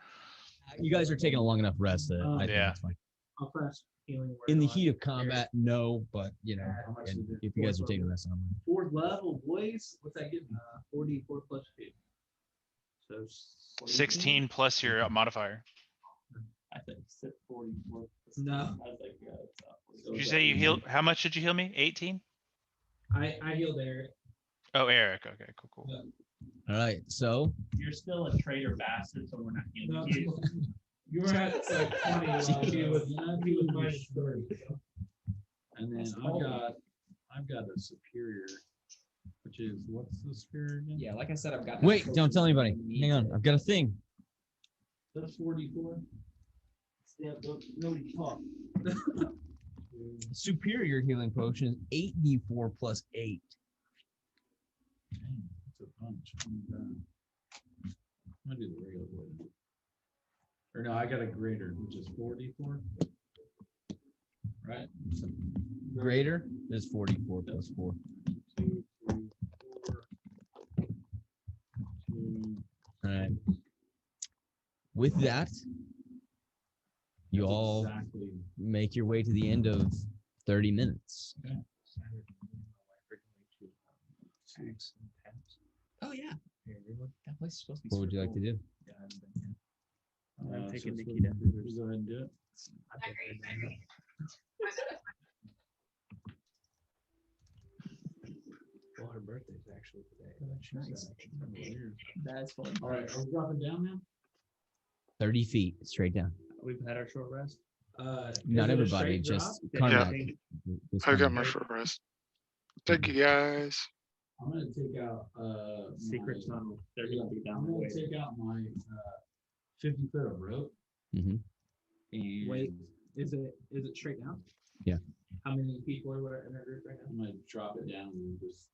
You guys are taking a long enough rest that I think Yeah. that's fine. I'll press healing word In the on heat of combat, no, but How much and is it? if you guys are taking rest, I'm Fourth level, boys. What's that give me? 44 plus 2. So 16 plus your modifier. I think 44. No. I was like, yeah, it's not 40. Did you say you healed? How much did you heal me? 18? I healed Eric. Oh, Eric. Okay, cool. all right. So You're still a traitor bastard, so we're not No. healing you. You were at like 20 while he was minus 30. And then That's I've all. got a superior, which is what's the superior again? Yeah, like I said, I've got. wait, don't tell anybody. Hang on, I've got a thing. That's 44. Nobody talk. Superior healing potion is 8d4 plus 8. Dang, that's a bunch. I'm gonna do the regular way. Or no, I got a greater, which is 44. Right? Greater is 44 plus 4. 2, 3, 4. 2. All right. With that, you That's all exactly. make your way to the end of 30 minutes. Oh yeah. That place is supposed to be. What would you like to do? I'm taking so Nikita. let's go ahead and do it. Well, her birthday's actually today. Nice. That's fun. All right, are we dropping down now? 30 feet straight down. We've had our short rest. Not everybody, just Karnak. Just I got Karnak. my short rest. Thank you guys. I'm gonna take out Secret my- tunnel. They're yeah, gonna be down I'm the gonna way. take out my 50 foot of rope. Mhm. And Wait, is it straight down? Yeah. How many people are in our group right now? I'm gonna drop it down and just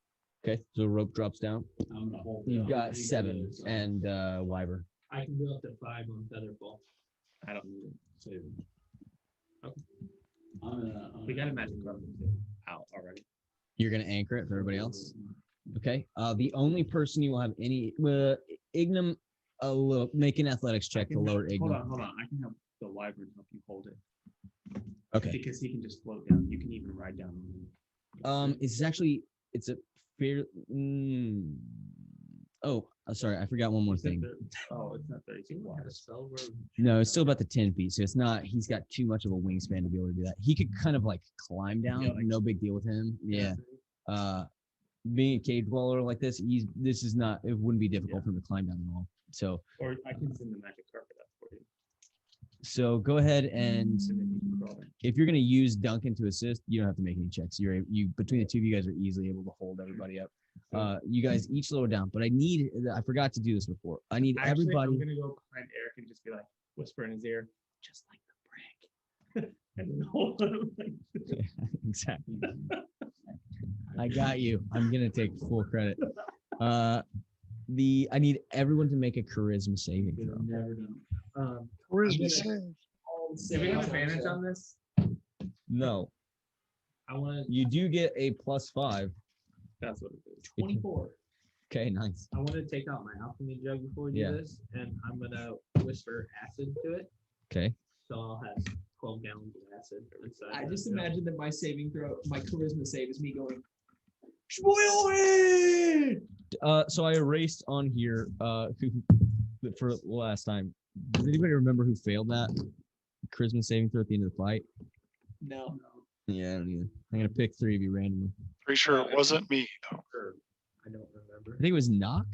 Okay, so rope drops down. I'm gonna hold. it You've on got each 7 of those, and Wyver. I can go up to 5 on Featherfall. I don't need it. save it. Okay. I'm We got a magic carpet too out already. You're gonna anchor it for everybody else. Okay. The only person you will have any Ignum, make an athletics check to lower Hold Ignum. on. I can help the wyvern help you hold it. Okay. Because he can just float down. You can even ride down. on him. It's a fair. Oh, sorry, I forgot one more You said thing. Oh, it's not 30 feet wide. spell where No, it's still about the 10 feet. So it's not, he's got too much of a wingspan to be able to do that. He could kind of like climb down. Yeah, like- No big deal with him. Yeah. Being a cave dweller like this, this is not, it wouldn't be difficult for him to climb down at all. So, Or I can send the magic carpet up for you. so go ahead and And then you can crawl in. if you're going to use Duncan to assist, you don't have to make any checks. You between the two of you guys are easily able to hold everybody up. You guys each lower down, but I forgot to do this before. I need Actually, everybody. I'm gonna go behind Eric and just be like, whisper in his ear, just like the brick. And then hold him like Exactly. I got you. I'm gonna take full credit. I need everyone to make a charisma saving throw. Never done. Charisma save. do we have advantage on this? No, I want you do get a +5. That's what it is. 24. Okay, nice. I want to take out my alchemy jug before we do Yeah. this, and I'm gonna whisper acid to it, Okay. so I'll have 12 gallons of acid inside. I that just jug. imagine that my saving throw, my charisma save is me going, spoil it! So I erased on here for last time. Does anybody remember who failed that charisma saving throw at the end of the fight? No. Yeah, I don't either. I'm gonna pick 3 of you randomly. Pretty sure it wasn't me though. I don't remember. I think it was Knock.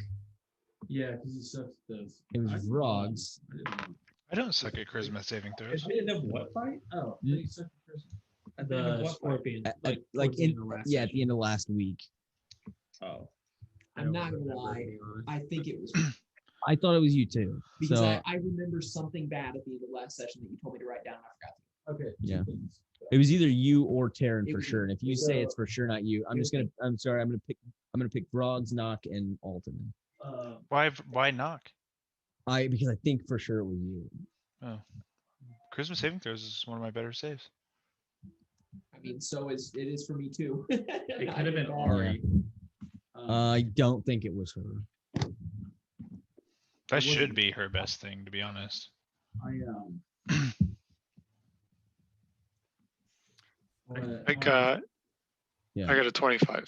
Yeah, because he sucks at those. It was Vrogs. I didn't know. I don't suck at charisma saving throws. At the end of what fight? Oh, Mm. they suck at Christmas. At the end of The what fight? scorpion, Like towards the in end of last yeah, at session. the end of last week. Oh. I I'm don't not gonna remember, to lie. be honest. I think it was I thought it was you too. because So I remember something bad at the end of last session that you told me to write down. And I forgot. Okay. two Yeah. things. it was either you or Taryn It for was sure. And if you say it's for sure not you, I'm it just was gonna. I'm sorry. I'm gonna pick Vrogs, Knock, and Alton. Why knock? Because I think for sure it was you. Charisma saving throws is one of my better saves. I mean, it is for me too. It could have been Ari. Ari. I don't think it was her. That should be her best thing, to be honest. I got Yeah. I got a 25.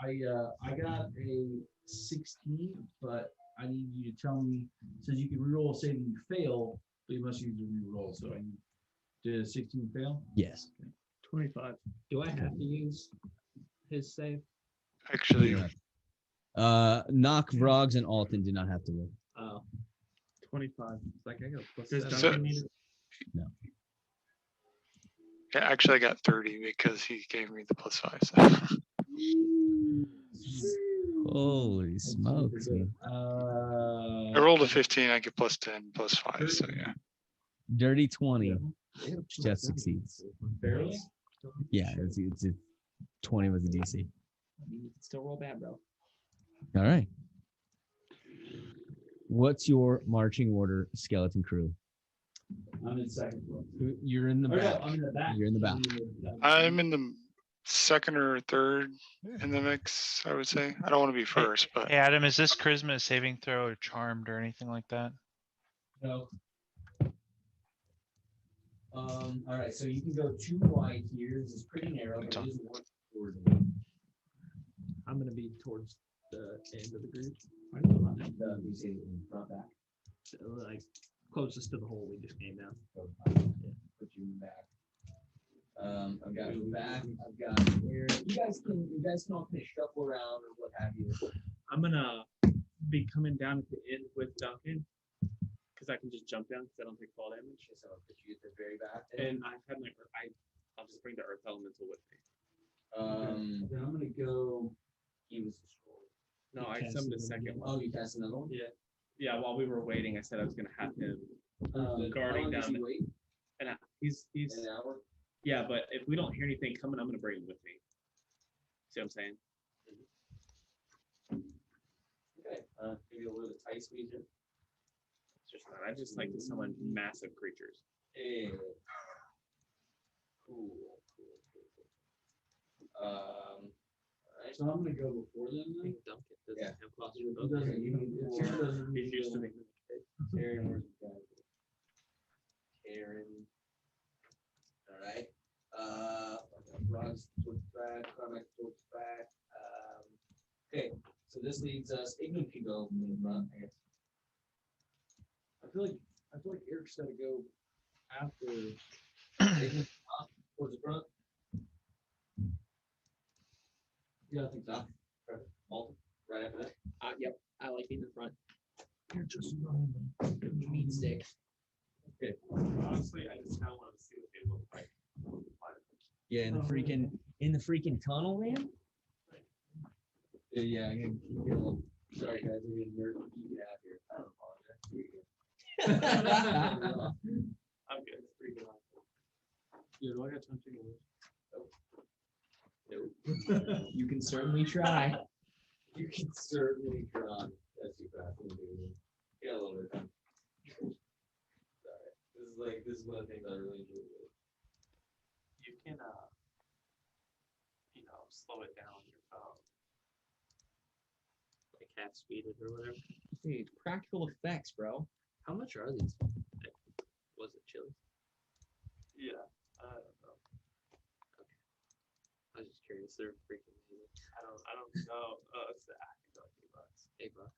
I got a 16, but I need you to tell me, says you can reroll saving you fail, but you must use a reroll, so I need, did a 16 fail? Yes. 25. Do I have to use his save? Actually, Knock, Vrogs, and Alton did not have to roll. Oh, 25. it's like I got plus Does 7. Duncan need it? I got 30 because he gave me the +5. So. Holy smokes, man. I rolled a 15. I get +10, +5. So yeah. Dirty 20. Jeff succeeds. Barely? Yeah, it's 20 was the DC. I mean, you can still roll bad, bro. All right. What's your marching order, skeleton crew? I'm in second one. You're in the Or no, back. I'm in the back. You're in the back. I'm in the second or third in the mix, I would say. I don't want to be first, but Hey, Adam, is this charisma saving throw or charmed or anything like that? No. All right, so you can go 2 wide here. This is pretty narrow, but it is one forward. I'm gonna be towards the end of the group, You see it in front back. so, like closest to the hole we just came down. Put you in the back. I've got you back. I've got here. You guys can all kind of shuffle around or what have you. I'm gonna be coming down at the end with Duncan because I can just jump down because I don't take fall damage. So I'll put you at the very back. And I have my I'll just bring the earth elemental with me. Then I'm gonna go. He was destroyed. No, I cast summoned a another second Oh, one. you cast another one? Yeah, while we were waiting, I said I was gonna have him guarding down. Wait And he's an hour. yeah, but if we don't hear anything coming, I'm gonna bring him with me. See what I'm saying? Okay. Maybe a little tie squeezer. It's just not. I just like to summon massive creatures. Hey. Cool. So I'm gonna go before them I then. think Duncan doesn't Yeah. have He claustrophobia. doesn't need He's used to me. Karen, where's the guy? Karen. All right. Ross towards back, Carmack towards back. Okay, so this leads us. Ignorant can go in the front. I guess. I feel like Eric's got to go after. Ignorant towards the front. Yeah, I think so. Alton, right after that. Yep. I like being in front. You're just Meat stick. Honestly, I just kind of want to see what they look like. Yeah, in the freaking tunnel, man. Yeah, I'm gonna get a little. Sorry, guys, I'm getting nerd. You get out here. I don't apologize. I'm good. It's pretty good. Yeah, do I got time to take a look? You can certainly try. You can certainly try. That's too fast. Get a little bit of time. Sorry. This is one of the things I really enjoy. You can, slow it down on your phone. Like half speed it or whatever. Dude, practical effects, bro. How much are these? Was it chili? Yeah. I don't know. I was just curious. They're freaking amazing. I don't know. It's the acting like $8. $8.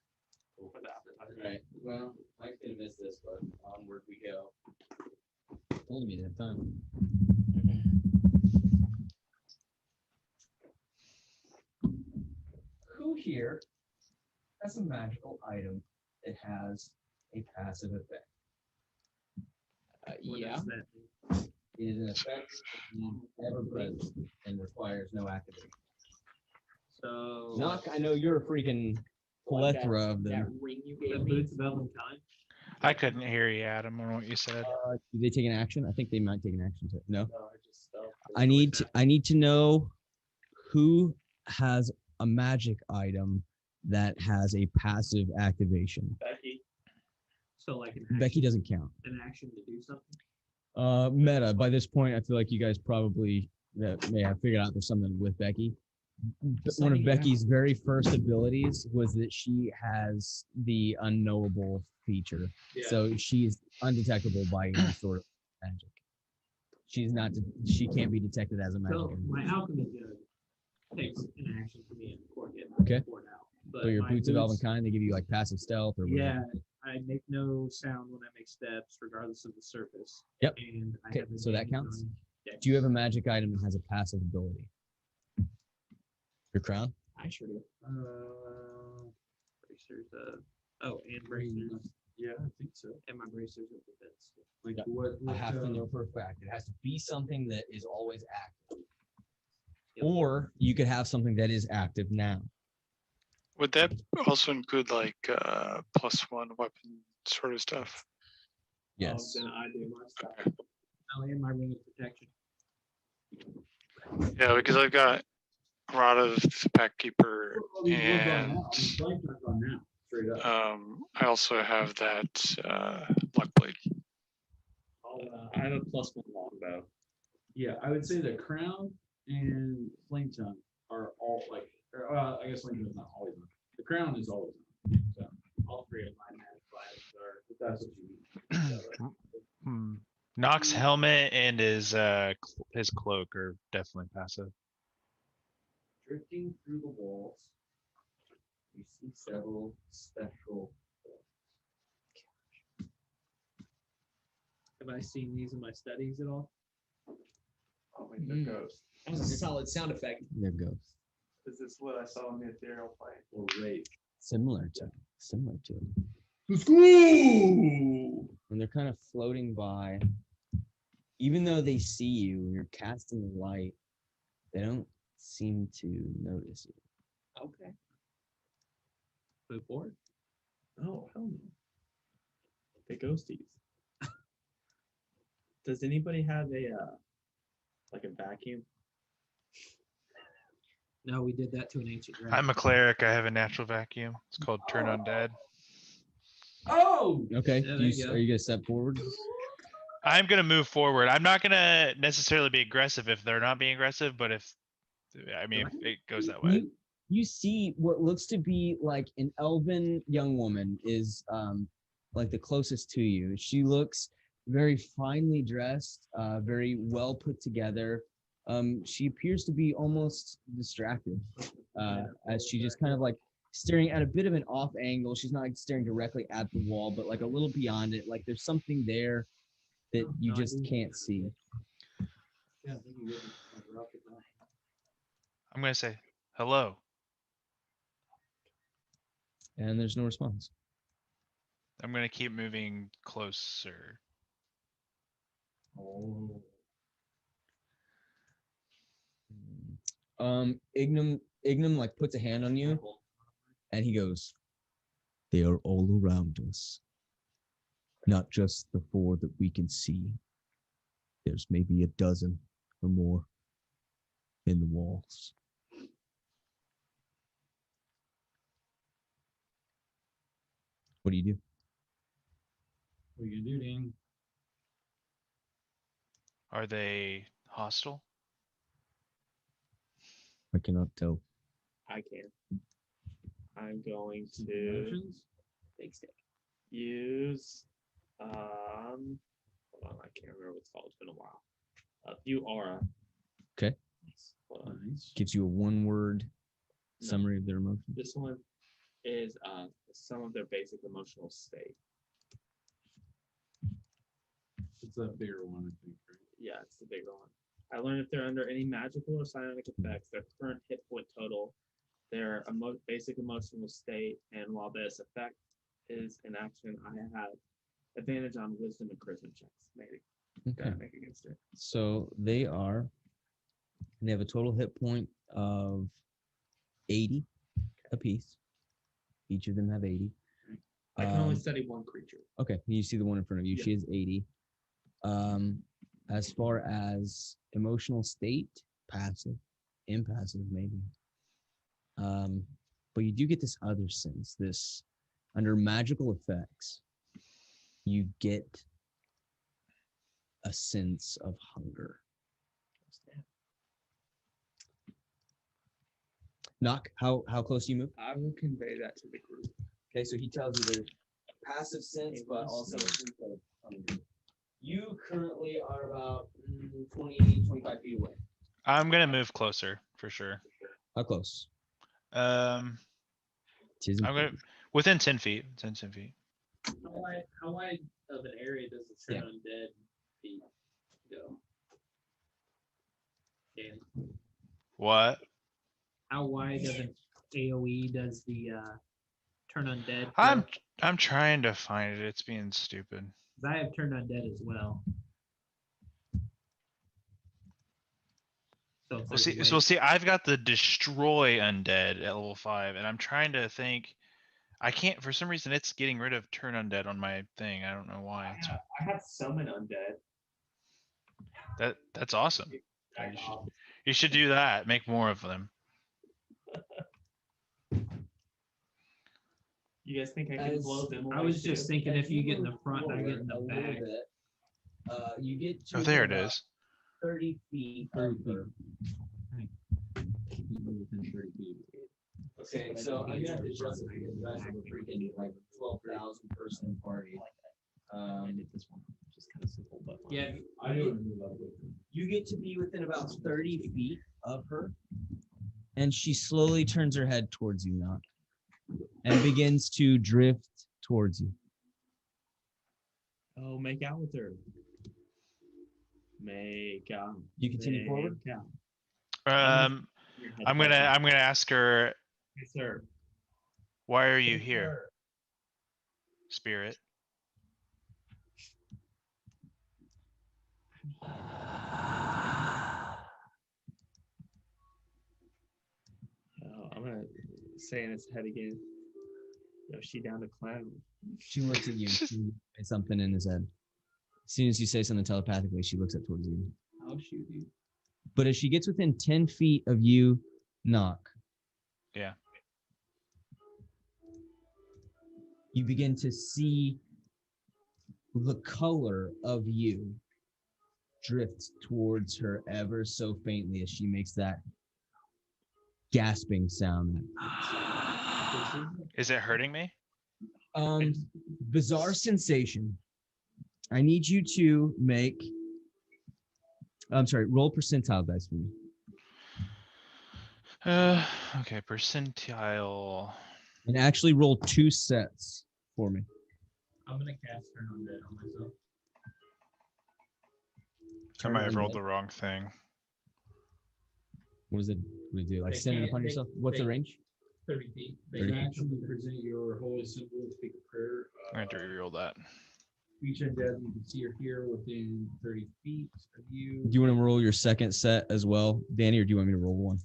For the appetizer. Alright, well, Mike's gonna miss this, but onward we go. Told me that time. Who here has a magical item that has a passive effect? What Yeah. does that mean? It is an effect ever present and requires no activation. So Knock, I know you're a freaking plethora of That them. ring you the gave me. boots of Valentine. I couldn't hear you, Adam, on what you said. Do they take an action? I think they might take an action. No. No, I just stealth. I need to know who has a magic item that has a passive activation. Becky. So like Becky doesn't count. an action to do something. Meta. By this point, I feel like you guys probably may have figured out there's something with Becky. One of Becky's very first abilities was that she has the unknowable feature. So she's undetectable by any sort of magic. She can't be detected as a magic. So item. my alchemy jug takes an action for me and Cord get Okay. poured out. But So your my boots of Valentine, they give you like passive stealth or whatever. Yeah, I make no sound when I make steps, regardless of the surface. Yep. And I Okay, have so that advantage counts. on dex. Do you have a magic item that has a passive ability? Your crown? I sure do. Bracers. And bracers. Yeah, I think so. And my bracers with defense. Like Yeah. what? I have to know for a fact. It has to be something that is always active. Or you could have something that is active now. Would that also include like +1 weapon sort of stuff? Yes. Then I do my stuff. Oh, and my ring of protection. Yeah, because I've got a lot of Pack Keeper and Straight up. I also have that Luck Blade. I have a +1 longbow. Yeah, I would say the crown and flame tongue are all like. I guess flame tongue is not always on. The crown is always on. So All three of my magic items are. if that's what you need. Nock's helmet and his cloak are definitely passive. Drifting through the walls, you see several spectral. Have I seen these in my studies at all? Oh, wait, they're ghosts. That was a solid sound effect. There goes. Is this what I saw in the ethereal plane? Or raise. Similar to. Let's go! When they're kind of floating by, even though they see you and you're casting the light, they don't seem to notice you. Okay. Move forward. Oh, hell no. The ghosties. Does anybody have a like a vacuum? No, we did that to an ancient dragon. I'm a cleric. I have a natural vacuum. It's called Turn Undead. Oh! Okay. Yeah, do there you, you go. are you gonna step forward? I'm gonna move forward. I'm not gonna necessarily be aggressive if they're not being aggressive, but if it goes that way. You see what looks to be like an elven young woman is like the closest to you. She looks very finely dressed, very well put together. She appears to be almost distracted as she just kind of like staring at a bit of an off angle. She's not like staring directly at the wall, but like a little beyond it. Like there's something there that you just can't see. Yeah, I think you really rough it down. I'm gonna say hello. And there's no response. I'm gonna keep moving closer. Oh. Ignum like puts a hand on you and he goes, "They are all around us. Not just the 4 that we can see. There's maybe a dozen or more in the walls." What do you do? What are you gonna do, Dan? Are they hostile? I cannot tell. I can. I'm going to Emotions? big stick. Use hold on, I can't remember what it's called. It's been a while. View aura. Okay. Hold on. Nice. Gives you a 1-word No. summary of their emotion. This one is some of their basic emotional state. It's a bigger one, I think, right? Yeah, it's the bigger one. I learned if they're under any magical or psionic effects, their current hit point total, their basic emotional state, and while this effect is in action, I have advantage on wisdom and charisma checks. Maybe. Okay. Make against it. So they have a total hit point of 80 apiece. Each of them have 80. I can only study one creature. Okay, you see the one in front of you. Yeah. She has 80. As far as emotional state, passive, impassive, maybe. But you do get this other sense, this under magical effects, you get a sense of hunger. Knock, how close do you move? I will convey that to the group. Okay, so he tells you there's passive sense, but also a sense of hunger. You currently are about 20, 25 feet away. I'm gonna move closer for sure. How close? I'm gonna within 10 feet. 10 feet. How wide of an area does the turn undead feet go? Danny? What? How wide of an AoE does the turn undead go? I'm trying to find it. It's being stupid. 'Cause I have turn undead as well. So, if We'll there's a see. way- So I've got the destroy undead at level 5, and I'm trying to think. I can't for some reason. It's getting rid of turn undead on my thing. I don't know why. I have summon undead. That's awesome. You should do that. Make more of them. You guys think I can blow them away? I was just too? thinking if you get in the front, I get in the back. You get to Oh, there it about is. 30 feet. of her. Within 30 feet. Okay, so I'm gonna have to adjust it because you guys have a freaking like 12,000 person party. This one, just kind of simple, but Yeah, I do it move up with them. You get to be within about 30 feet of her, and she slowly turns her head towards you now and begins to drift towards you. Oh, make out with her. Make out. You continue forward? Yeah. I'm gonna ask her, Yes, sir. why are you here, spirit? Oh, I'm gonna say in its head again. Yo, she down to clown. She looks at you. She has something in his head. As soon as you say something telepathically, she looks up towards you. I'll shoot you. But as she gets within 10 feet of you, knock. Yeah. You begin to see the color of you drift towards her ever so faintly as she makes that gasping sound. Is it hurting me? Bizarre sensation. I need you to make, roll percentile dice for me. Okay, percentile. And actually roll 2 sets for me. I'm gonna cast Turn Undead on myself. I might have rolled Undead. the wrong thing. What does it do? Like They send it can't- upon they- yourself? What's the they- range? 30 feet. They 30 You can't actually jump within- present your holy symbol, speak a prayer. I'm going to reroll that. Each undead you can see or hear within 30 feet of you. Do you want to roll your second set as well, Danny, or do you want me to roll one?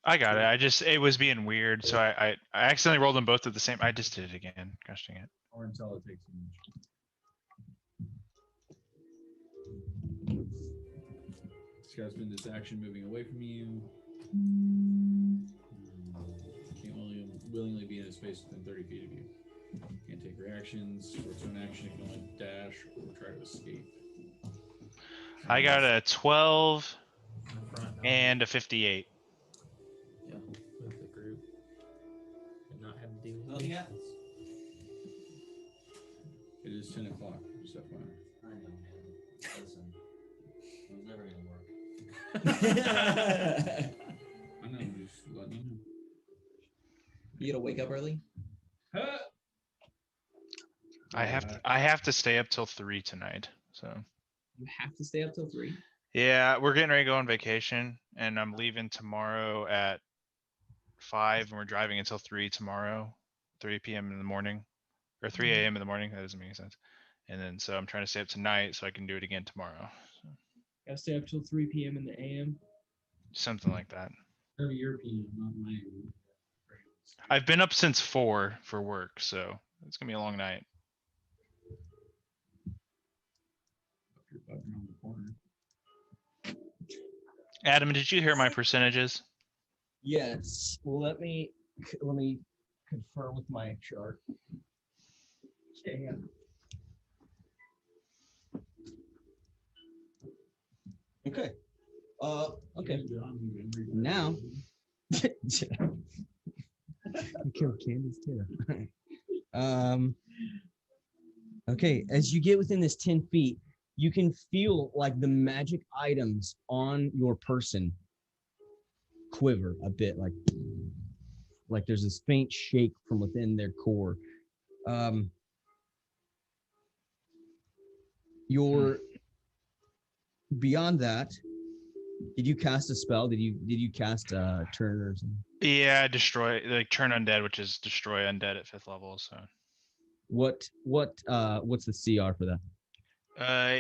I got it. It was being weird. So I accidentally rolled them both at the same. I just did it again. Gosh dang it. Or until it takes damage. This guy's been this action moving away from you. Can't willingly be in his face within 30 feet of you. Can't take reactions. For its own action, it can only dash or try to escape. I got a 12 in front of and a 58. with the group and not have to deal with Nothing it. happens. It is 10 o'clock. Just FYI. I know, man. Listen, it was never gonna work. I know. I'm just letting you know. You gotta wake up early. I have to stay up till 3 tonight. So You have to stay up till 3. yeah, we're getting ready to go on vacation, and I'm leaving tomorrow at 5, and we're driving until 3 tomorrow, 3 p.m. in the morning, or 3 a.m. in the morning. That doesn't make any sense. And then so I'm trying to stay up tonight so I can do it again tomorrow. So, Gotta stay up till 3 p.m. in the AM. something like that. Every European, not Miami. I've been up since 4 for work, so it's gonna be a long night. You're bugging around the corner. Adam, did you hear my percentages? Yes. Well, let me confirm with my chart. Yeah. Okay. Okay. Good on you, Henry. Now. Kill Candace too. Okay, as you get within this 10 feet, you can feel like the magic items on your person quiver a bit, like there's this faint shake from within their core. You're beyond that. Did you cast a spell? Did you cast turn or something? Yeah, turn undead, which is destroy undead at 5th level. So What's the CR for that?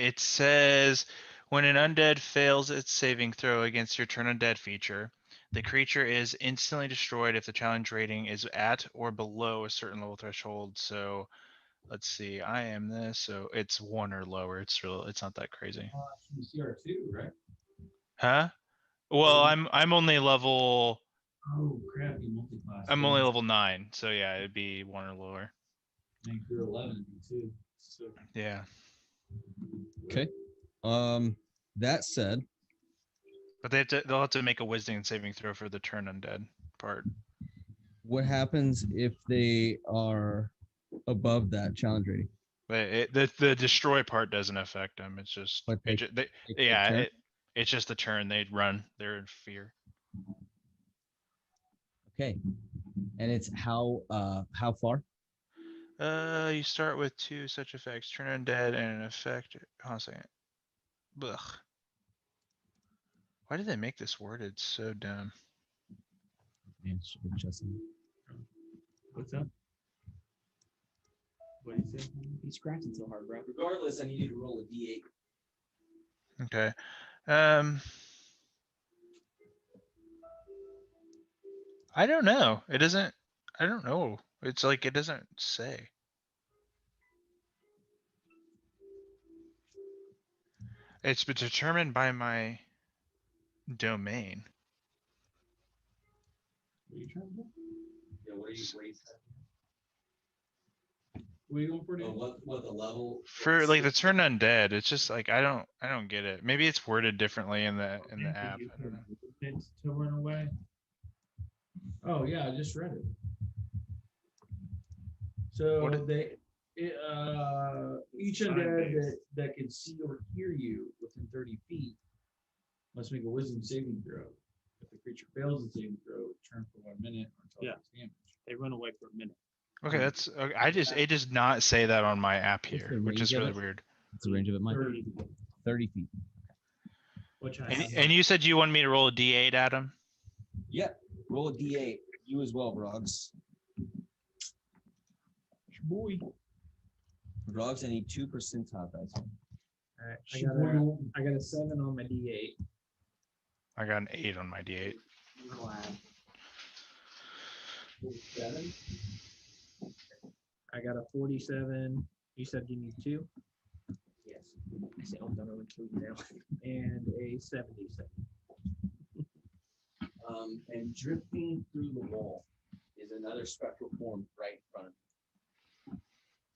it says when an undead fails its saving throw against your turn undead feature, the creature is instantly destroyed if the challenge rating is at or below a certain level threshold. So let's see, I am this, so it's 1 or lower. It's not that crazy. CR2, right? Huh? Well, I'm only level Oh, crap, you multi-class. I'm only level 9, so yeah, it'd be 1 or lower. Make your 11 too. So Yeah. Okay. That said, But they'll have to make a wisdom saving throw for the turn undead part. what happens if they are above that challenge rating? But the destroy part doesn't affect them. It's just But they- it, ju- they, Take the yeah, turn? it's just the turn they run. They're in fear. Okay. And it's how far? You start with 2 such effects: turn undead and an effect. Hold on a second. Ugh. Why did they make this worded so dumb? What's up? what do you say? He's scratching so hard, bro. Regardless, I need you to roll a d8. Okay. I don't know. It doesn't. I don't know. It's like it doesn't say. It's been determined by my domain. What are you trying to do? Yeah, what are you What are you going for, oh, dude? what the level? For like the turn undead, it's just like I don't get it. Maybe it's worded differently in the app. I don't know. Movement to run away. Oh yeah, I just read it. So What each Sign undead based. that can see or hear you within 30 feet must make a wisdom saving throw. If the creature fails its saving throw, turn for 1 minute or until Yeah. it takes damage. They run away for a minute. Okay, that's okay. It does not say that on my app What's here, the which is range of really it? weird. What's the range of it, Mike? 30. 30 feet. Which I And, have and you said you wanted me to roll a d8, Adam? Yep. Roll a d8. You as well, Rogs. boy. Rogs, I need 2 percentile dice. All right, I got a 7 on my D8. I got an 8 on my d8. I got a 47. You said you need 2? Yes. I said I'm done with 2 now. And a 77. And drifting through the wall is another spectral form right in front of you.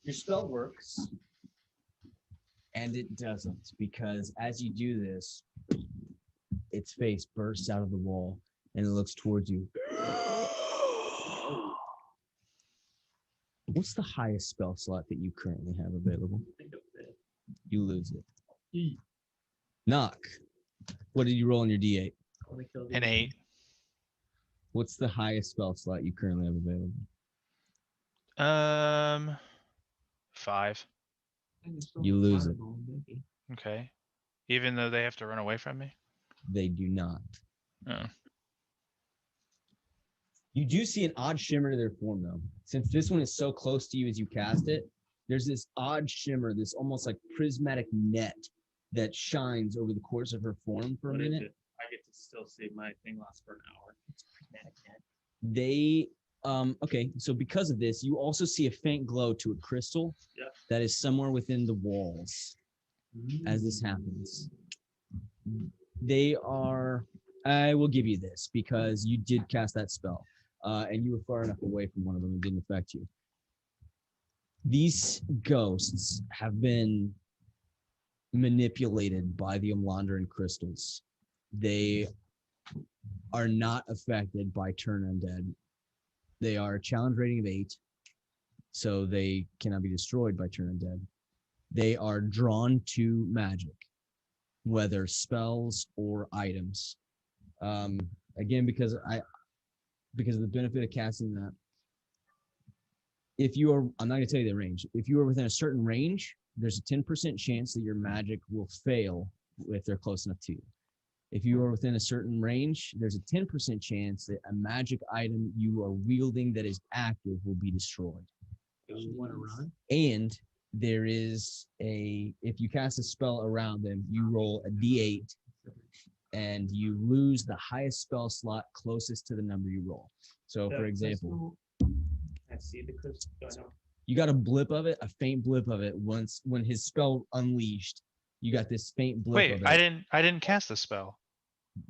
Your spell works, and it doesn't, because as you do this, its face bursts out of the wall and it looks towards you. What's the highest spell slot that you currently have available? You lose it. Knock. What did you roll on your D8? An 8. What's the highest spell slot you currently have available? 5. You lose it. Okay. Even though they have to run away from me? They do not. Oh. You do see an odd shimmer to their form, though. Since this one is so close to you as you cast it, there's this odd shimmer, this almost like prismatic net that shines over the course of her form for a What is minute. it? I get to still see my thing lasts for an hour. They okay, so because of this, you also see a faint glow to a crystal that is somewhere within the walls as this happens. They are, I will give you this because you did cast that spell, and you were far enough away from one of them, it didn't affect you. These ghosts have been manipulated by the Umlandran crystals. They are not affected by turn undead. They are a challenge rating of 8, so they cannot be destroyed by turn undead. They are drawn to magic, whether spells or items. Again, because of the benefit of casting that, if you are, I'm not going to tell you the range. If you are within a certain range, there's a 10% chance that your magic will fail if they're close enough to you. If you are within a certain range, there's a 10% chance that a magic item you are wielding that is active will be destroyed. You want to run? And there is if you cast a spell around them, you roll a d8 and you lose the highest spell slot closest to the number you roll. So for example, I see the crystal. you got a blip of it, a faint blip of it once when his spell unleashed. You got this faint blip of Wait, it. I didn't cast the spell.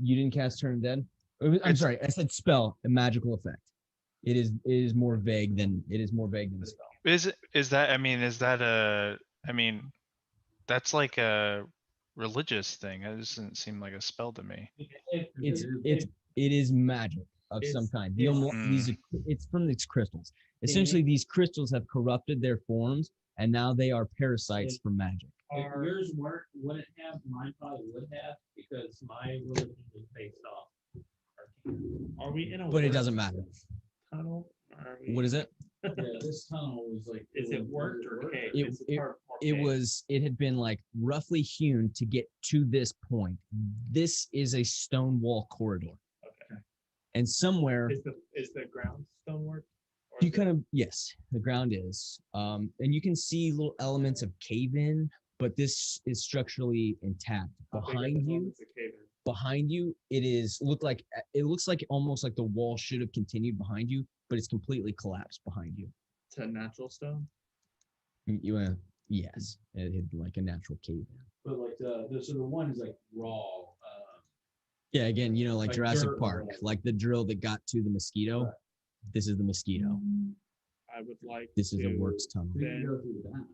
You didn't cast Turn Dead? I'm sorry, I said spell, a magical effect. It is more vague than the spell. Is that that's like a religious thing. It doesn't seem like a spell to me. It is magic of some kind. It's from these crystals. Essentially, these crystals have corrupted their forms, and now they are parasites for magic. If yours wouldn't have, mine probably would have, because my religion is based off. Are we in a But it doesn't matter. tunnel? What is it? Yeah, this tunnel was like. Is it worked or cave? It had been like roughly hewn to get to this point. This is a stone wall corridor. Okay. And somewhere is the ground stonework? you kind of, yes, the ground is. And you can see little elements of cave-in, but this is structurally intact. Behind you, it looks like almost like the wall should have continued behind you, but it's completely collapsed behind you. To natural stone? Yes, it had like a natural cave in. But like the one is like raw. Yeah, again, like Like Jurassic dirt or Park, whatever. like the drill that got to the mosquito. Right. This is the mosquito. I would like This is a to- works tunnel. We can go through that.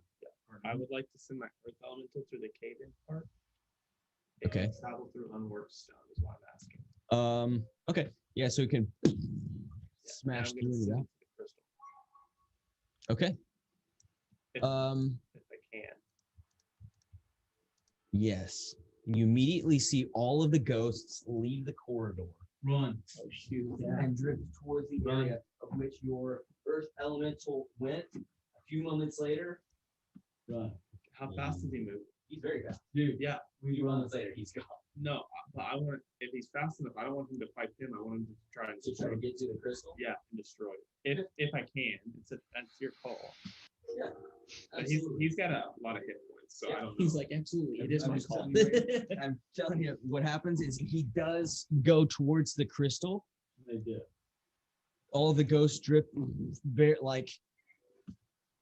I would like to send my earth elemental through the cave-in part. Okay. And travel through unworked stone is what I'm asking. Okay. Yeah, so you can Yeah, smash and I'm through gonna into send that. it to the crystal Okay. if I can. Yes. You immediately see all of the ghosts leave the corridor Run. Oh, shoot. And drift towards the area of which your earth elemental went. A few moments later, Run. How fast does he move? he's very fast. Dude, Yeah. A few moments later, he's gone. No, but I want if he's fast enough, I don't want him to fight him. I want him to try and To try to get to the crystal. yeah, and destroy it. If I can, that's your call. Yeah. But he's got a lot of hit points, so I don't know. He's like, absolutely, it is I'm my just call. telling you, I'm telling you, what happens is he does go towards the crystal. they did. All the ghosts drip very like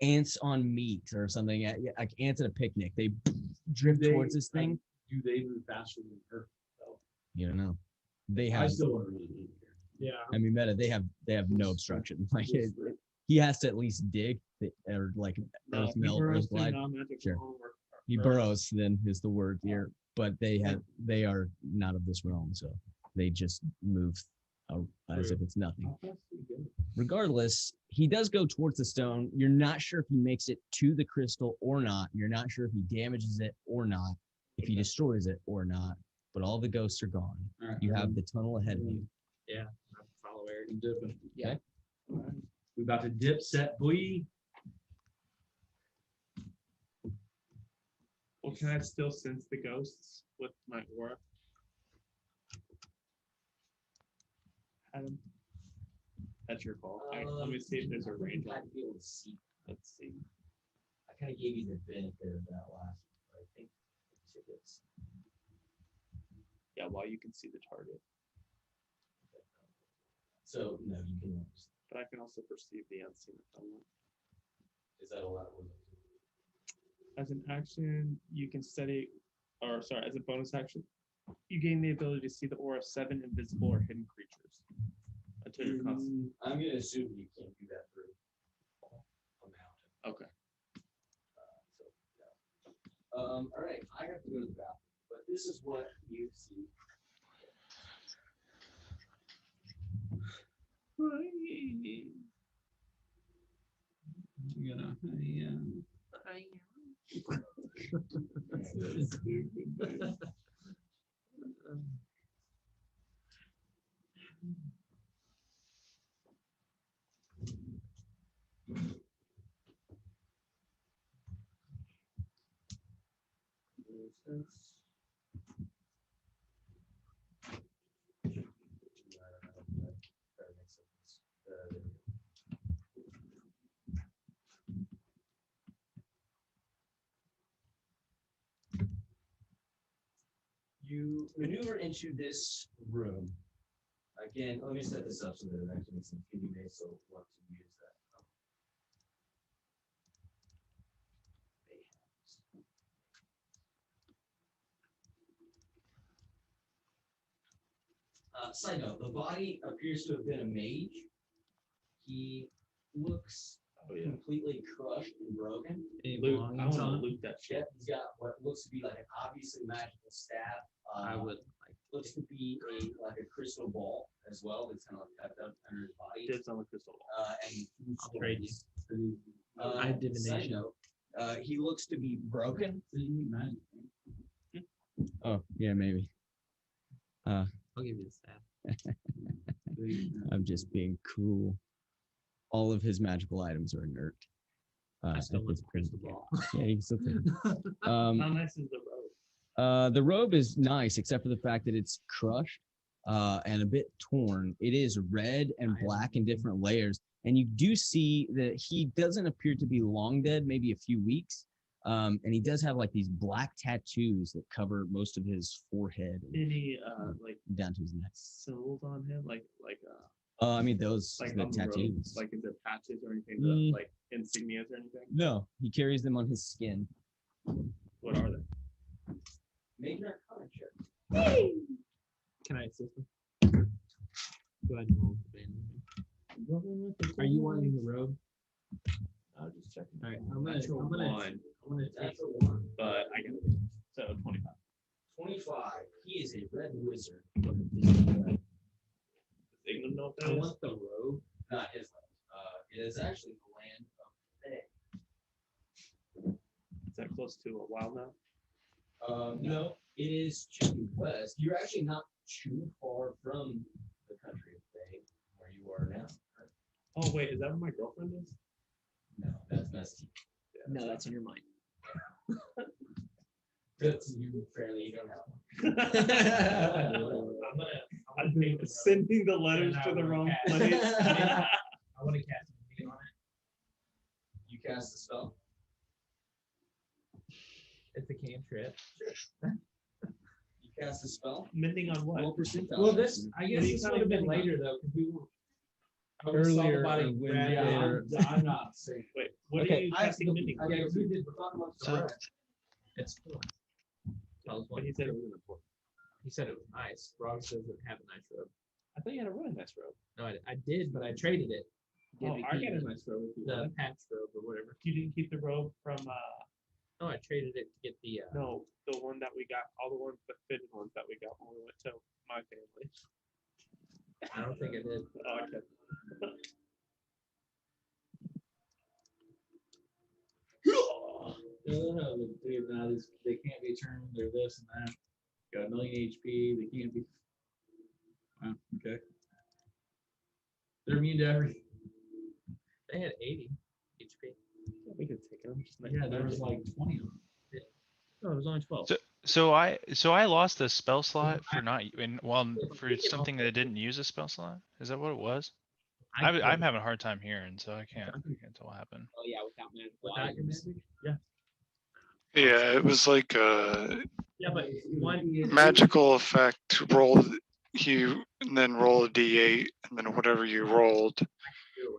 ants on meat or something, like ants at a picnic. They drift They- towards this thing. Do they move faster than Earth? though? You don't know. They I have. still want to really be here. Yeah. I mean, meta. They have no obstruction. Like he has to at least dig or like earth melt, earth glide. Sure. He burrows. Then is the word here. But they are not of this realm, so they just move as if it's nothing. Regardless, he does go towards the stone. You're not sure if he makes it to the crystal or not. You're not sure if he damages it or not, if he destroys it or not. But all the ghosts are gone. All right, You have the tunnel ahead of you. Yeah. Follow Eric. I'm dipping. Okay. All right. We about to dip set, boy. Well, can I still sense the ghosts with my aura? Adam, that's your call. Let me see if there's a range on. I'd be able to see. Let's see. I kind of gave you the benefit of that last, but I think it's Yeah, while you can see the target, so no, you can. but I can also perceive the unseen if I want. Is that allowed? As an action, you can study, or sorry, as a bonus action, you gain the ability to see the aura of 7 invisible or hidden creatures. Until you're constant. I'm gonna assume you can't do that through a mountain. Okay. All right, I have to go to the bathroom, but this is what you see. You gonna, You maneuver into this room. Again, let me set this up so that it actually makes sense. You may so want to use that. Side note, the body appears to have been a mage. He looks completely crushed and broken. Any Loot, I want belongings to on him? loot that shit. Yeah, he's got what looks to be like an obviously magical staff. I would like. Looks to be a crystal ball as well. That's kind of like tucked up under his body. Dibs on the crystal ball. And I'll trade you. I have side divination. note, he looks to be broken. Oh, yeah, maybe. I'll give you the staff. I'm just being cruel. All of his magical items are inert. I still at want this the crystal point. ball. Yeah, you can still take it. How nice is the road? The robe is nice, except for the fact that it's crushed and a bit torn. It is red and black in different layers. And you do see that he doesn't appear to be long dead, maybe a few weeks. And he does have like these black tattoos that cover most of his forehead and Any like down to his neck. symbols on him, like I mean, those like the on the road? tattoos. Like is there patches or anything? Mm. Like insignias or anything? No, he carries them on his skin. What are they? Make an arcana check. Can I assist him? Go ahead and roll the band. Are you wanting the robe? I'll just check. All right, I'm gonna take Natural one. but I get it. So 25. 25. He is a red wizard. Signum know what that I is? want the robe. Not his land. It is actually the land of Fae. Is that close to a wild now? No, it is to the west. You're actually not too far from are now. Oh wait, is that where my girlfriend is? No, that's best. No, that's in your mind. That's you fairly. You don't have I'm sending the letters to the wrong place. I want to cast a on it. You cast the spell. It's a cantrip. You cast the spell. Mending on what? Roll percentile. Well, this I guess What are you this would have been talking about? later though, because we were I always saw the Earlier, body when grab they it. were- I'm not safe. Wait, what Okay, are you casting mending on? Okay, we did. We're talking about So- the It's cool. Tell us But what he said it was important. he said it was nice. Rob doesn't have a nice robe. I thought you had a really nice robe. No, I did, but I traded it. Oh, Didn't I keep got a it. nice robe. If you The wanted. patch robe or whatever. You didn't keep the robe from No, I traded it to get the no, the one that we got, all the ones, the fitted ones that we got when we went to my family. I don't think I did. Oh, okay. Dude, now they can't be turned. They're this and that. Got a million HP. They can't be. Wow, okay. They're immune to everything. They had 80 HP. We could take them. Just make Yeah, them there was magic. like 20 of them. No, it was only 12. So I lost a spell slot for not for something that didn't use a spell slot. Is that what it was? I'm having a hard time hearing, so I can't tell what happened. Oh yeah, without magic. Without your magic? Yeah, it was like a Yeah, but one magical effect. Roll you and then roll a d8, and then whatever you rolled,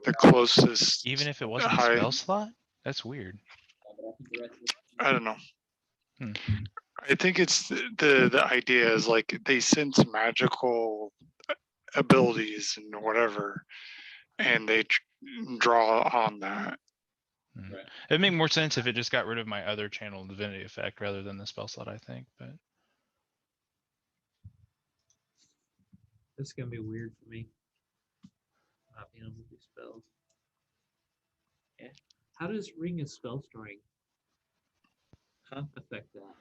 the closest. Even if it wasn't a high- spell slot? That's weird. I don't know. Hmm. I think it's the idea is like they sense magical abilities and whatever, and they draw on that. It'd make more sense if it just got rid of my other channel divinity effect rather than the spell slot, I think, but this is gonna be weird for me. Not being able to do spells. Yeah. How does ring of spell storing affect that?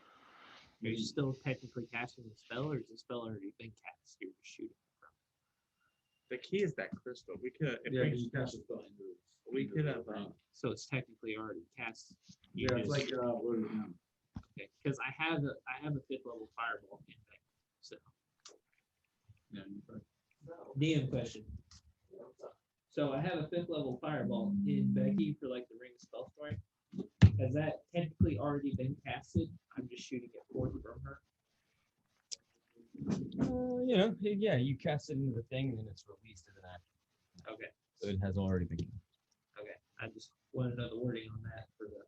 Are you still technically casting the spell, or is the spell already been cast? You're just shooting from. The key is that crystal. We could, if Yeah, we, you cast the spell. we could have. So it's technically already cast. You Yeah, it's just- like what is it now? okay, because I have a 5th level fireball in back. So Yeah, DM question. So I have a 5th level fireball in Becky for like the ring spell story. Has that technically already been casted? I'm just shooting it forth from her. Yeah, you cast it into the thing, and then it's released as an action. Okay. So it has already been. Okay. I just want to know the wording on that for the.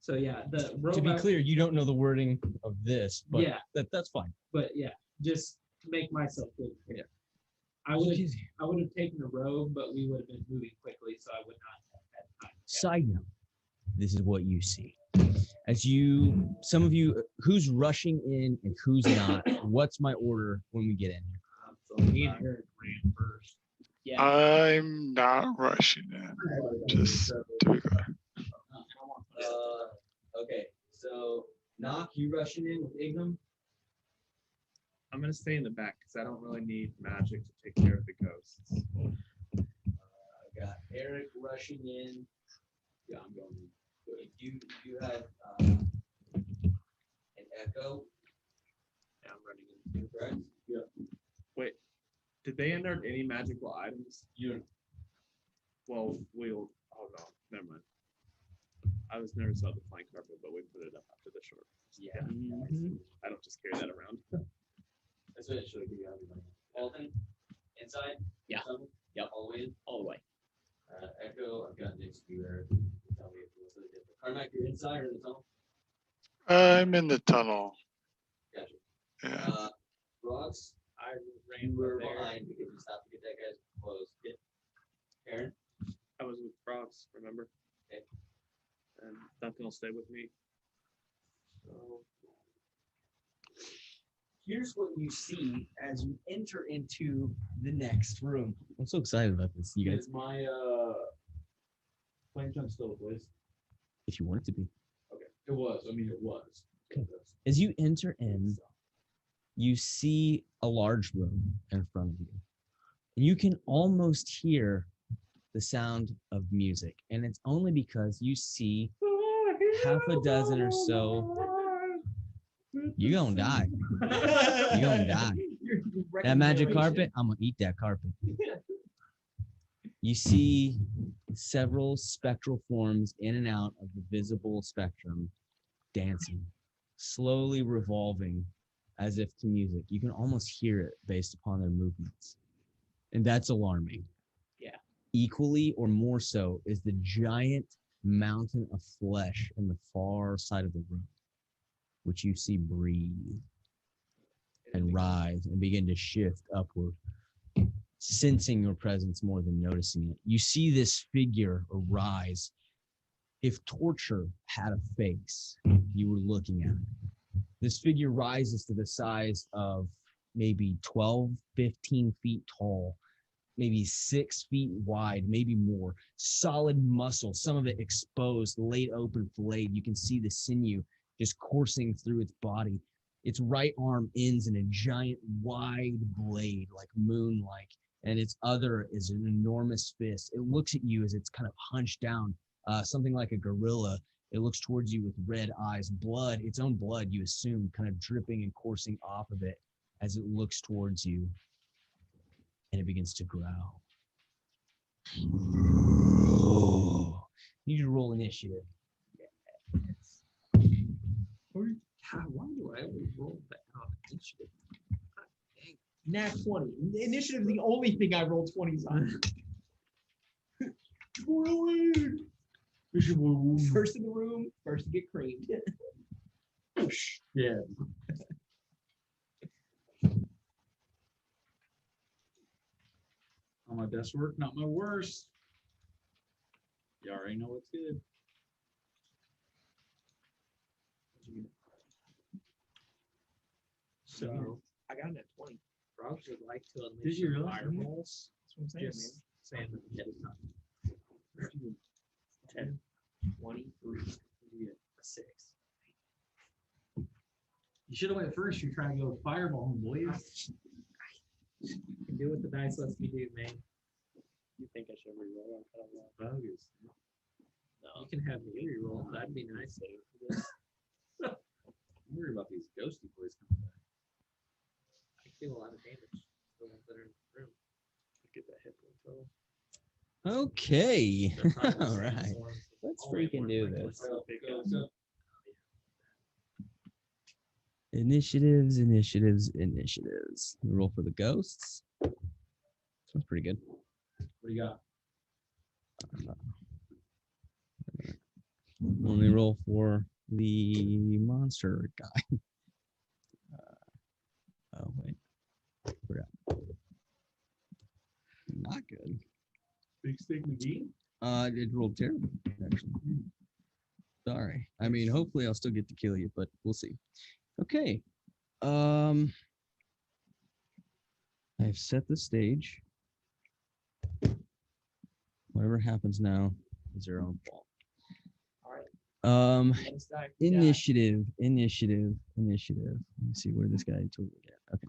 So yeah, the To robot. be clear, you don't know the wording of this, but Yeah. that's fine. But yeah, just to make myself clear. Yeah. I would have taken a robe, but we would have been moving quickly, so I would not have had time. Side note, this is what you see. As some of you, who's rushing in and who's not, what's my order when we get in here? So me and Eric ran first. Yeah. I'm not rushing in. Just to be clear. Okay, so Knock, you rushing in with Ignum? I'm gonna stay in the back because I don't really need magic to take care of the ghosts. I got Eric rushing in. Yeah, I'm going. You had an Echo. Yeah, I'm running in. Correct? Yeah. Wait, did they enter any magical items? You. Well, we'll. Oh no, never mind. I was nervous about the flying carpet, but we put it up after the short. Yeah. I don't just carry that around. That's what it should be. Elton, inside. Yeah. Tunnel? Yep. All the way in. All the way. Echo, I've got next to you there. Tell me if it was really different. Carmack, you're inside or the tunnel? I'm in the tunnel. Gotcha. Yeah. Ross, I you ran were there. behind because you stopped to get that guy's clothes. Aaron? I was with Frogs, remember? Okay. And Duncan will stay with me. So, Here's what you see as you enter into the next room. I'm so excited about this, you guys. is my flame chunk still a place? If you want it to be. Okay. It was. I mean, it was. Okay. As you enter in, you see a large room in front of you. And you can almost hear the sound of music. And it's only because you see half a dozen or so. You're gonna die. You're gonna die. That magic carpet, I'm gonna eat that carpet. You see several spectral forms in and out of the visible spectrum dancing, slowly revolving as if to music. You can almost hear it based upon their movements. And that's alarming. Yeah. Equally or more so is the giant mountain of flesh in the far side of the room, which you see breathe and rise and begin to shift upward, sensing your presence more than noticing it. You see this figure arise. If torture had a face, you were looking at it. This figure rises to the size of maybe 12, 15 feet tall, maybe 6 feet wide, maybe more. Solid muscle, some of it exposed, laid open, filleted. You can see the sinew just coursing through its body. Its right arm ends in a giant wide blade, like moon-like, and its other is an enormous fist. It looks at you as it's kind of hunched down, something like a gorilla. It looks towards you with red eyes, blood, its own blood, you assume, kind of dripping and coursing off of it as it looks towards you, and it begins to growl. You need to roll initiative. God, why do I always roll that on initiative? God dang. Nat 20. Initiative is the only thing I roll 20s on. First in the room, first to get creamed. Yeah. On my best work, not my worst. You already know what's good. So I got it at 20. Frogs would like to unleash Did you their really? fireballs. That's what I'm saying, Just saying that ahead of time. 10, 23. A 6. You should have went first. You're trying to go fireball, boys. You can do what the dice lets me do, man. You think I should reroll? Bogus. You can have me reroll. That'd be nice. I'm worried about these ghosty boys coming back. I feel a lot of damage. The ones that are in the room. Get that hit point total. Okay. They're probably the All same right. ones that Let's always freaking work do like this. this. Initiatives. We roll for the ghosts. Sounds pretty good. What do you got? Only roll for the monster guy. Oh wait, forgot. Not good. Big Stick McGee? It rolled terrible, actually. Sorry. I mean, hopefully I'll still get to kill you, but we'll see. Okay. I've set the stage. Whatever happens now is their own fault. All right. Initiative. Yeah. Let me see where this guy totally get. Okay.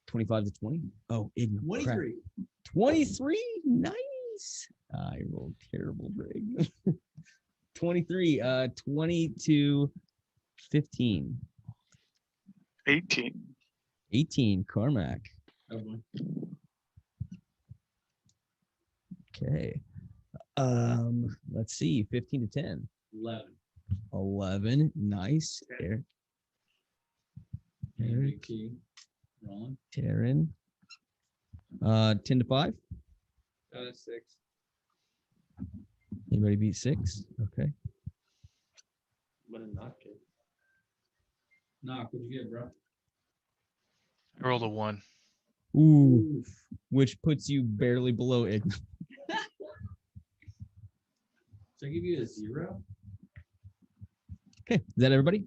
25 to 20. Oh, ignorant. 23. 23. Nice. I rolled terrible, Greg. 23. 20 to 15. 18. 18. Carmack. Oh, boy. Okay. Let's see. 15 to 10. 11. 11. Nice. Eric. Eric. Key. Rolling. Taryn. 10 to 5. 6. Anybody beat 6? Okay. I'm gonna knock it. Knock, what'd you get, bro? I rolled a 1. Ooh. Which puts you barely below ignorant. So I give you a 0? Okay. Is that everybody?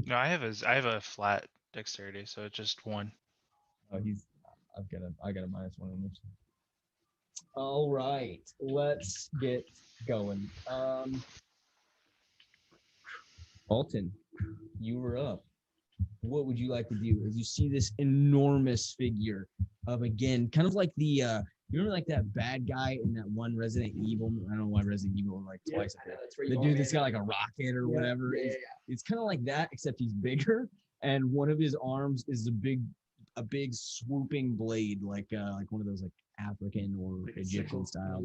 No, I have a flat dexterity, so it's just 1. Oh, I got a -1 on this. All right, let's get going. Alton, you were up. what would you like to do? As you see this enormous figure of, again, kind of like the you remember like that bad guy in that one Resident Evil? I don't know why Resident Evil like twice. I think. The dude that's got like a rocket or whatever. It's kind of like that, except he's bigger, and one of his arms is a big swooping blade, like one of those like African or Egyptian style.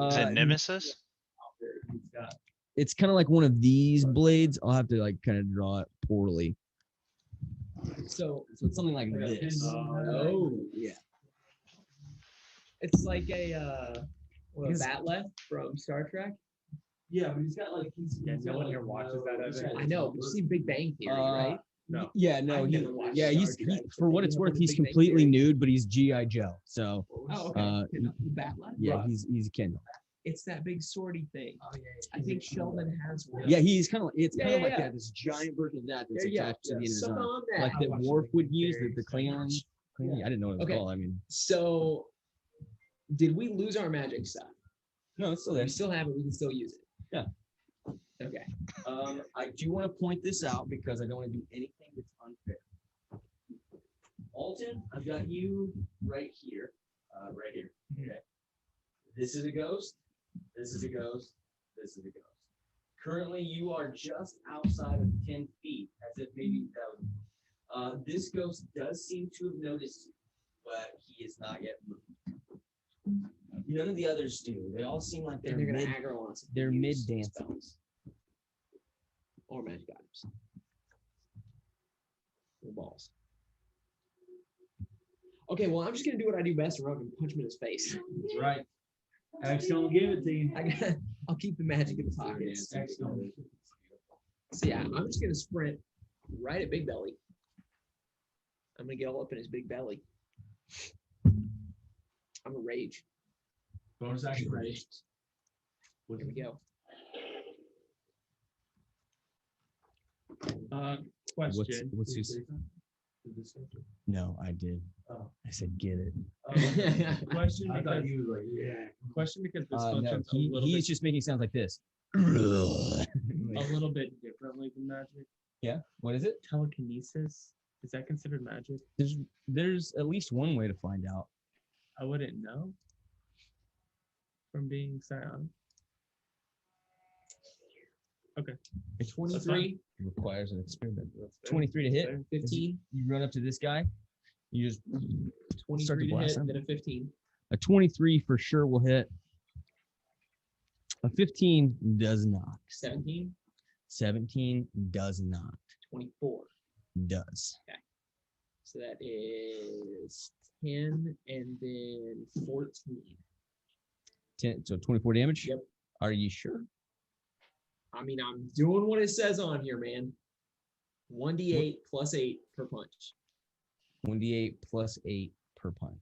Is it Nemesis? It's kind of like one of these blades. I'll have to like kind of draw it poorly. So it's something like this. Oh, yeah. It's like a Batleth from Star Trek. Yeah, but he's got like no one here watches that ever. I know, but you see Big Bang Theory, right? No. Yeah, no, I've never watched he's Star Trek, for but what they it's have worth, one he's Big Bang completely Theory. nude, but he's G.I. Joe. So Oh, okay. Batleth. yeah, he's a Kendall. It's that big swordy thing. I think Sheldon has one. Yeah, he's kind of it's kind of like Yeah. that. This giant version of that that's Yeah, attached to the end of his Something arm, on that. like that Worf would use, the Klingon. I didn't know what it was Okay. called. I mean, So, did we lose our magic stuff? no, it's still We there. still have it. We can still use it. Yeah. Okay. I do want to point this out because I don't want to do anything that's unfair. Alton, I've got you right here. Right here. Okay. This is a ghost. This is a ghost. This is a ghost. Currently, you are just outside of 10 feet, as if maybe that would. This ghost does seem to have noticed you, but he is not yet moved. None of the others do. They all seem like And they're they're gonna mid. aggro on us. if They're we mid use dancing. spells. Or magic items. Or balls. Okay, well, I'm just gonna do what I do best and run and punch him in his face. That's right. X gonna give it to you. I'll keep the magic in the pockets. X gonna. So yeah, I'm just gonna sprint right at Big Belly. I'm gonna get all up in his big belly. I'm a rage. Bonus action rage. Here we go. Question. What's his? No, I did. Oh. I said get it. Question I thought because he was like, yeah. question because this No, functions a little he's bit just making sounds like this. a little bit differently than magic. Yeah. What is it? Telekinesis, is that considered magic? There's at least one way to find out. I wouldn't know from being psionic. It's 23, It requires an experiment. 23 to hit. 15, You run up to this guy. You just 23 to blast hit, him. then a 15. a 23 for sure will hit. A 15 does not. 17, 17 does not. 24. Does. So that is 10 and then 14. 10, so 24 damage. Yep. Are you sure? I mean, I'm doing what it says on here, man. 1d8 plus 8 per punch. 1d8 plus 8 per punch.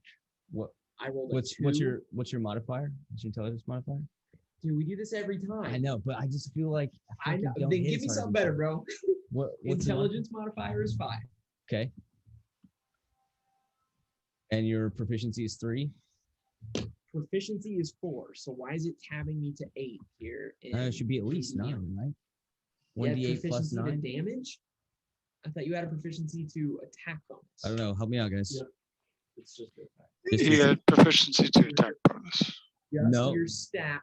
What? I rolled a What's 2. what's your modifier? What's your intelligence modifier? Dude, we do this every time. I know, but I just feel like I know. fucking don't Then hit give me as hard something as you better, do. bro. What's the Intelligence modifier is 5. Okay. And your proficiency is 3. Proficiency is 4. So why is it tabbing me to 8 here? It should be at least 9, right? You had 1d8 plus proficiency to 9. damage? I thought you had a proficiency to attack bonus. I don't know. Help me out, guys. Yeah. It's just a It's He just- had proficiency to attack bonus. Just No. your stat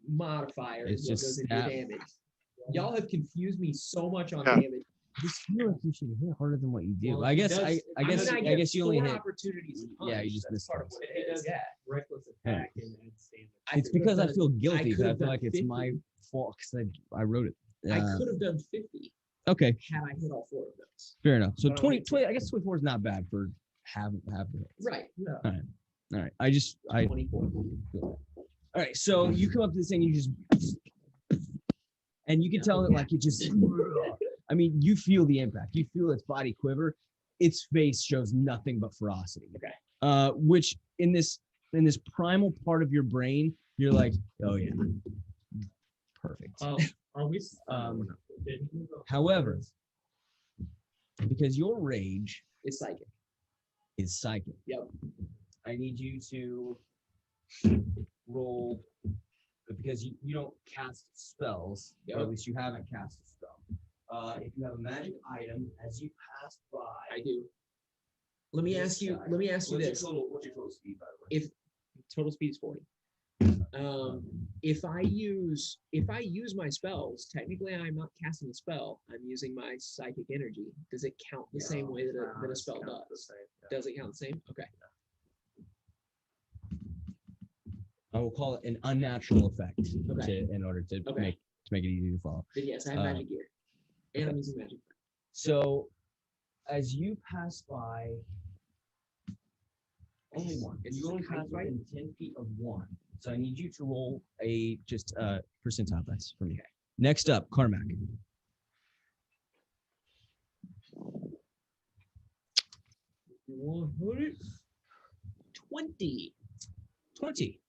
modifier It's is what just goes into your stat. damage. Y'all have confused me so much on Yeah. damage. I just feel like you should hit harder than what you do. Well, I he guess does- I guess mean, I guess you only get hit. 4 opportunities. to Yeah, you punch. just That's missed part of once. what it is. Yeah. reckless Yeah. attack and stand. It's could've because I done- feel guilty. 'Cause I could've feel done like it's 50. my fault because I wrote it. I could have done 50 Okay, had I hit all 4 of those. fair enough. So But I 20, went 20 I guess 24 is not bad for half the hits. Right. All right. I 24. all right. So you come up to this thing, you just, and you can tell that like it just. I mean, you feel the impact. You feel its body quiver. Its face shows nothing but ferocity. Okay. Which in this primal part of your brain, you're like, oh yeah, perfect. Are we? However, because your rage It's psychic. is psychic. Yep. I need you to roll because you don't cast spells, or Yep. at least you haven't cast a spell. if you have a magic item as you pass by. I do. Let me ask you. Let me ask you this. What's your total speed, by the way? If total speed is 40. If I use my spells, technically I'm not casting a spell. I'm using my psychic energy. Does it count the same way that a spell does? Does it count the same? Okay. I will call it an unnatural effect Okay. in order to Okay. make it easy to follow. Then yes, I have magic gear, and I'm using magic. So, as you pass by, only one. Is You this a only kite pass fight? within 10 feet of one. So I need you to roll a just percentile dice for me. Okay. Next up, Carmack. 20. 20.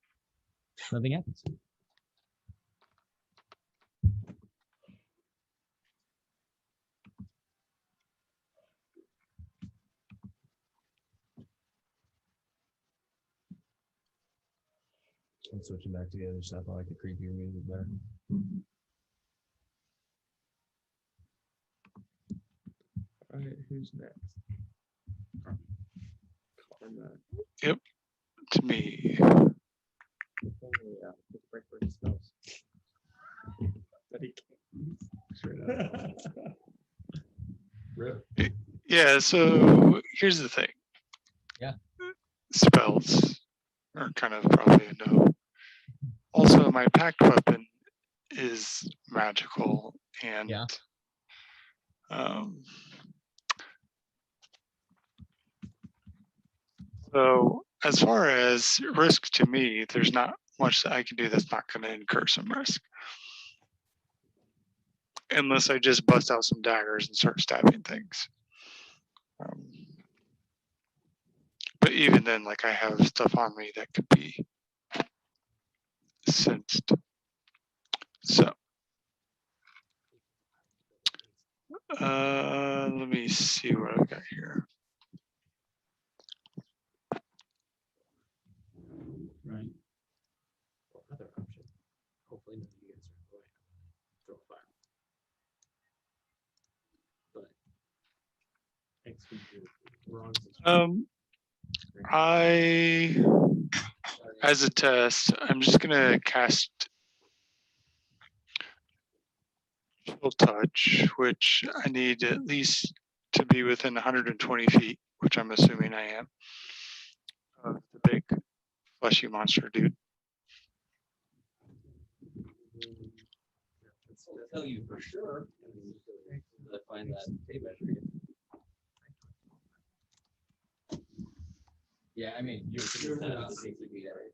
Nothing happens. I'm switching back to the other stuff. I like the creepier music better. All right, who's next? Carmack. To me. Only, just break for his spells. But he can't. Straight up. Rip. Yeah, so here's the thing. Yeah. Spells are kind of probably a no. Also, my packed weapon is magical and Yeah. So as far as risk to me, there's not much that I can do that's not going to incur some risk. Unless I just bust out some daggers and start stabbing things. But even then, like I have stuff on me that could be sensed. So, let me see what I've got here. Right. Other option. Hopefully none of you guys are going to throw fire. But thanks for As a test, I'm just gonna cast Chill Touch, which I need at least to be within 120 feet, which I'm assuming I am, of the big fleshy monster dude. I'll tell you for sure. I find that tape measure. Yeah, I mean, you're not safely be there.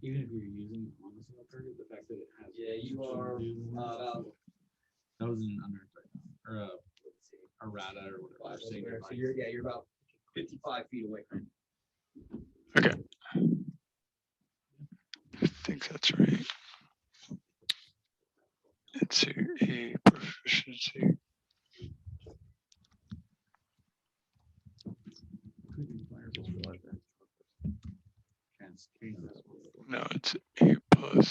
Even if you're using on the single target, the fact that it has. Yeah, you are about. That was an under or a errata or whatever. So you're about 55 feet away from. Okay. I think that's right. It's a proficiency. No, it's 8 plus.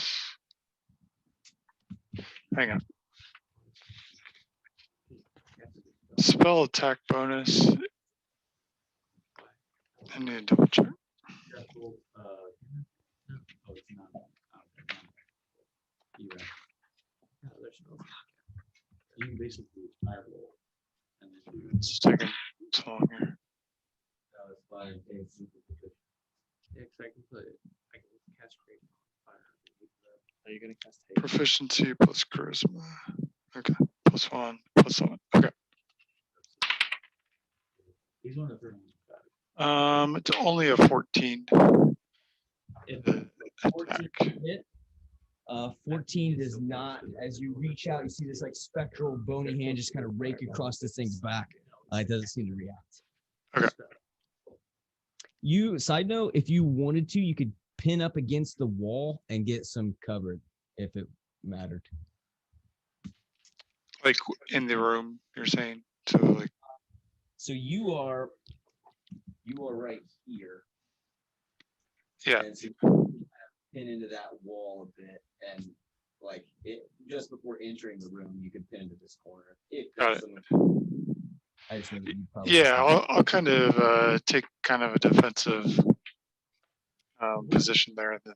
Hang on. Spell attack bonus. I need to double check. You can basically fireball and then do It's taking so long here. Yeah, 'cause I can cast great fire. Are you gonna cast haste? Proficiency plus charisma. Okay. +1, +1. Okay. He's one of the It's only a 14. Attack. 14 does not, as you reach out, you see this like spectral bony hand just kind of rake across this thing's back. It doesn't seem to react. Okay. Side note, if you wanted to, you could pin up against the wall and get some cover if it mattered. Like in the room, you're saying? So like. So you are right here. Yeah. And so you pin into that wall a bit, and like it just before entering the room, you could pin to this corner. If Got that's it. someone- I just know that you probably Yeah, I'll kind of take kind of a defensive position there. Then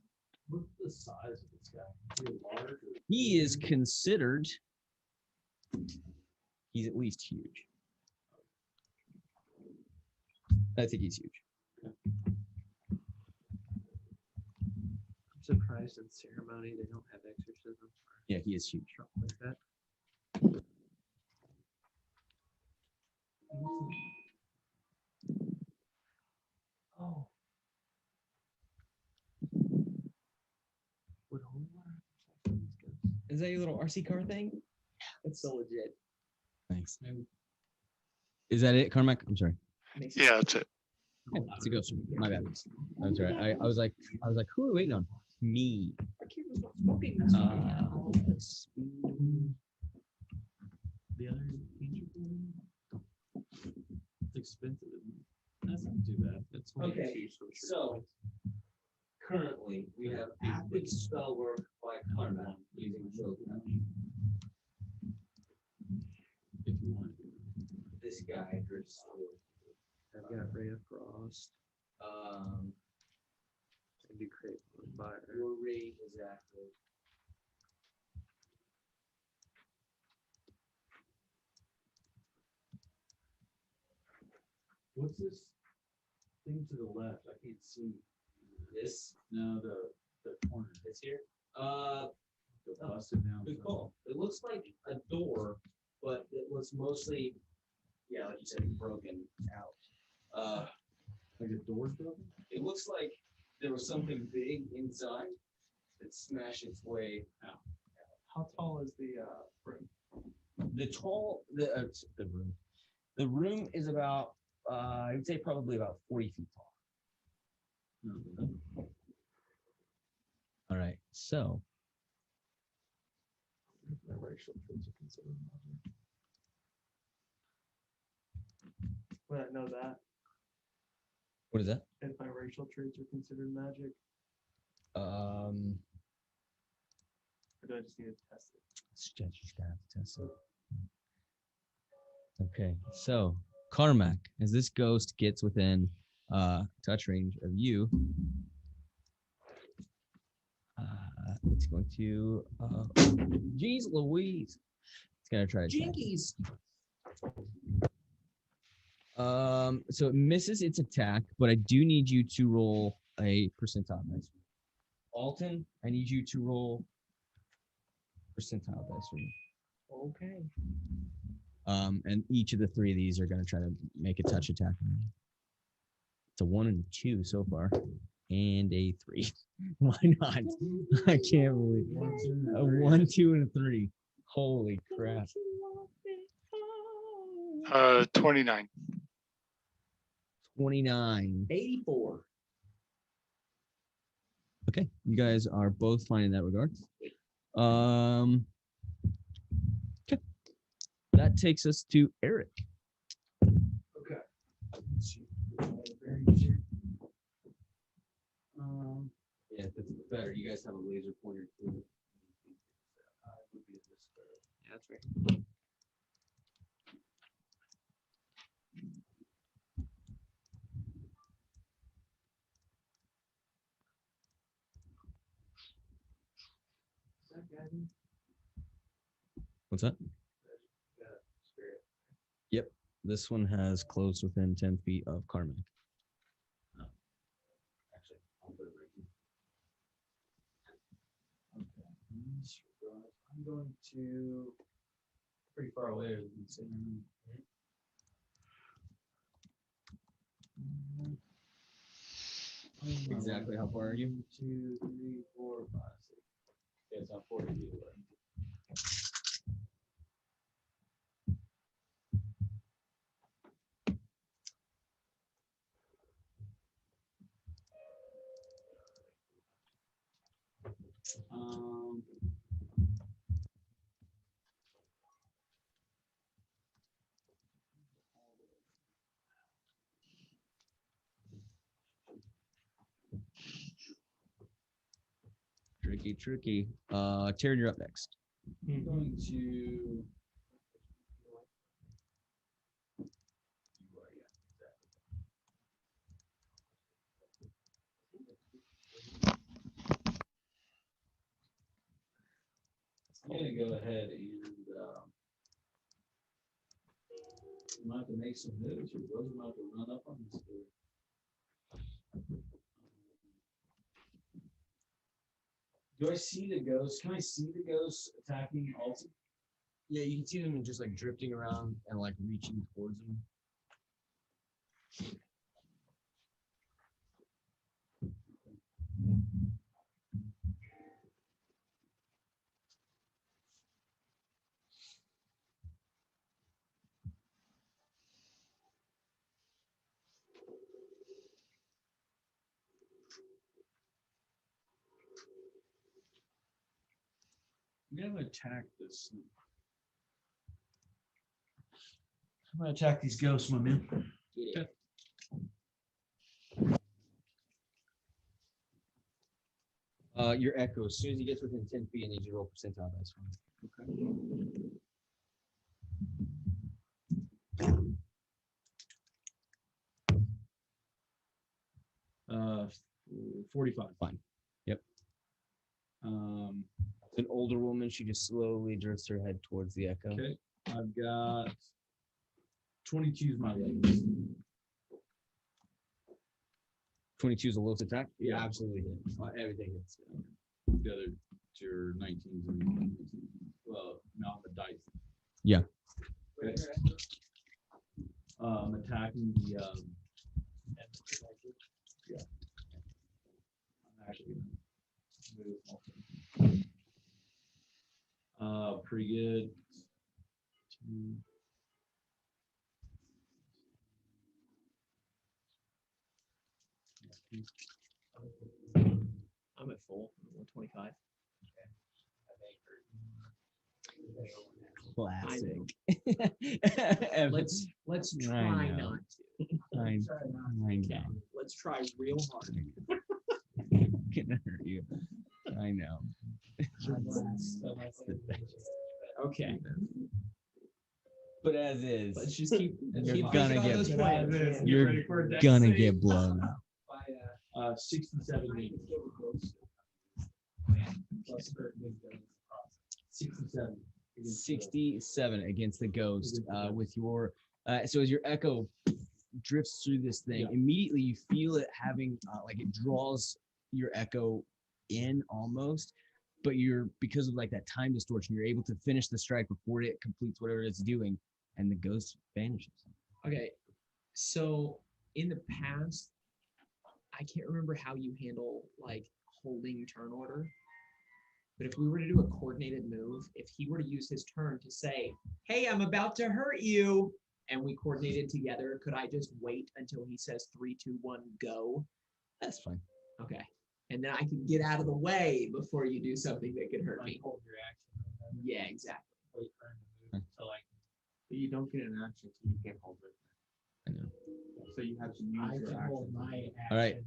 What's the size of this guy? Is he large or? he is considered. He's at least huge. I think he's huge. I'm surprised in ceremony they don't have exorcism Yeah, he is huge. or something like that. Oh. Would holy water Is that your little RC car thing? That's so legit. Thanks. Is that it, Carmack? I'm sorry. yeah, that's it. Okay, it's a ghost. My bad. I'm sorry. I was like, who are we waiting on? Me. Our kid was not smoking. That's Let's see. The other ancient building? It's expensive. Isn't it? That's not too bad. That's Okay, so currently we have active spell work by Karma using Shogun. If you want. This guy, Chris. I've got Ray of Frost. I do create one fire. Your rate is active. What's this thing to the left? I can't see. This, No, the corner. this here. The busted down. Good call. It looks like a door, but it looks mostly, yeah, like you said, broken out. Like a door's broken? It looks like there was something big inside that smashed its way out. How tall is the room? The room. The room is about, I would say probably about 40 feet tall. No. All right, so My racial traits are considered magic. Would I know that what is that? if my racial traits are considered magic? Or do I just need to test it? Just gotta have to test it. Okay, so Carmack, as this ghost gets within touch range of you, it's going to geez Louise. It's gonna try to attack. Jinkies. So it misses its attack, but I do need you to roll a percentile dice. Alton, I need you to roll percentile dice for me. Okay. And each of the three of these are going to try to make a touch attack. It's a 1 and a 2 so far, and a 3. Why not? I can't believe a 1, 2, and a 3. Holy crap! 29. 29. 84. Okay, you guys are both fine in that regard. Okay, that takes us to Eric. Okay. Yeah, that's better. You guys have a laser pointer too. Yeah, that's right. What's that? Yep, this one has closed within 10 feet of Carmack. Actually, I'll put it right here. Okay. I'm going to pretty far away. As you can see. Exactly how far are you? 1, 2, 3, 4, 5, 6. Yeah, it's not 40 feet away. Um, Tricky. Tyrion, you're up next. I'm going to. I'm gonna go ahead and I'm gonna have to make some moves here. Those are going to run up on this board. Do I see the ghost? Can I see the ghost attacking Alton? Yeah, you can see them just like drifting around and like reaching towards him. I'm gonna attack this. I'm gonna attack these ghosts, my man. Get it. Your echo, as soon as he gets within 10 feet, I need you to roll percentile dice for him. Okay. 45. Fine. Yep. Um, It's an older woman. She just slowly drifts her head towards the echo. okay. I've got 22 is my legs. 22 is a lowest attack? Yeah. Absolutely hit. Everything hits. The other two are 19s and 19s. Well, not the dice. Yeah. Okay. I'm attacking the yeah. I'm actually gonna move. Pretty good. I'm at full. 125. Classic. Let's I try know. not to. I know. Let's try real hard. Gonna hurt you. I know. Okay. But as is, Let's just keep. You're keep gonna thinking on get- those plans. you're gonna get blown. 67 meters. 67. 67 against the ghost with your so as your echo drifts through this thing, Yeah. immediately you feel it having like it draws your echo in almost, but you're because of like that time distortion, you're able to finish the strike before it completes whatever it's doing, and the ghost vanishes. Okay. So in the past, I can't remember how you handle like holding turn order. But if we were to do a coordinated move, if he were to use his turn to say, "Hey, I'm about to hurt you," and we coordinated together, could I just wait until he says 3, 2, 1, go? That's fine. Okay. And then I can get out of the way before you do something that could hurt me. Hold your action. Yeah, exactly. Wait for him to move. So like, But you don't get an action, so you can't hold it. I know. So you have to use I your can action. hold my action. All right.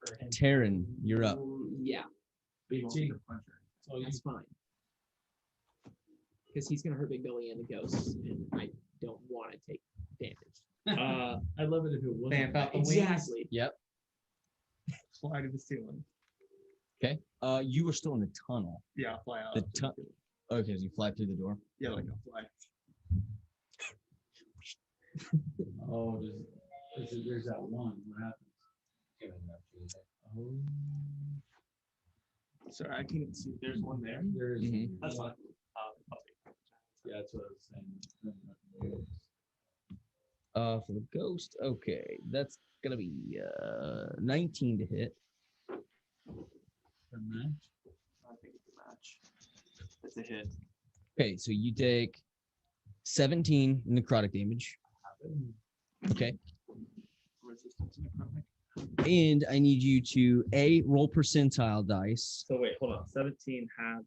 for him. Taryn, you're up. Yeah, But you won't get a puncher. so you that's fine. Because he's gonna hurt Big Billy and the ghosts, and I don't want to take damage. I'd love it if it wasn't. Vamp out the wings. Exactly. Yep. Fly to the ceiling. Okay. You are still in the tunnel. Yeah, fly out. The to tu- ceiling. Okay, so you fly through the door. Yeah, like a fly. Oh, there's that one. What happens? Oh, Sorry, I couldn't see. There's one there. there's. Mhm. That's fine. Yeah, that's what I was saying. For the ghost, okay, that's gonna be 19 to hit. For match. I think it's a match. It's a hit. Okay, so you take 17 necrotic damage. Okay, Resistance necrotic. and I need you to roll percentile dice. So wait, hold on. 17 half.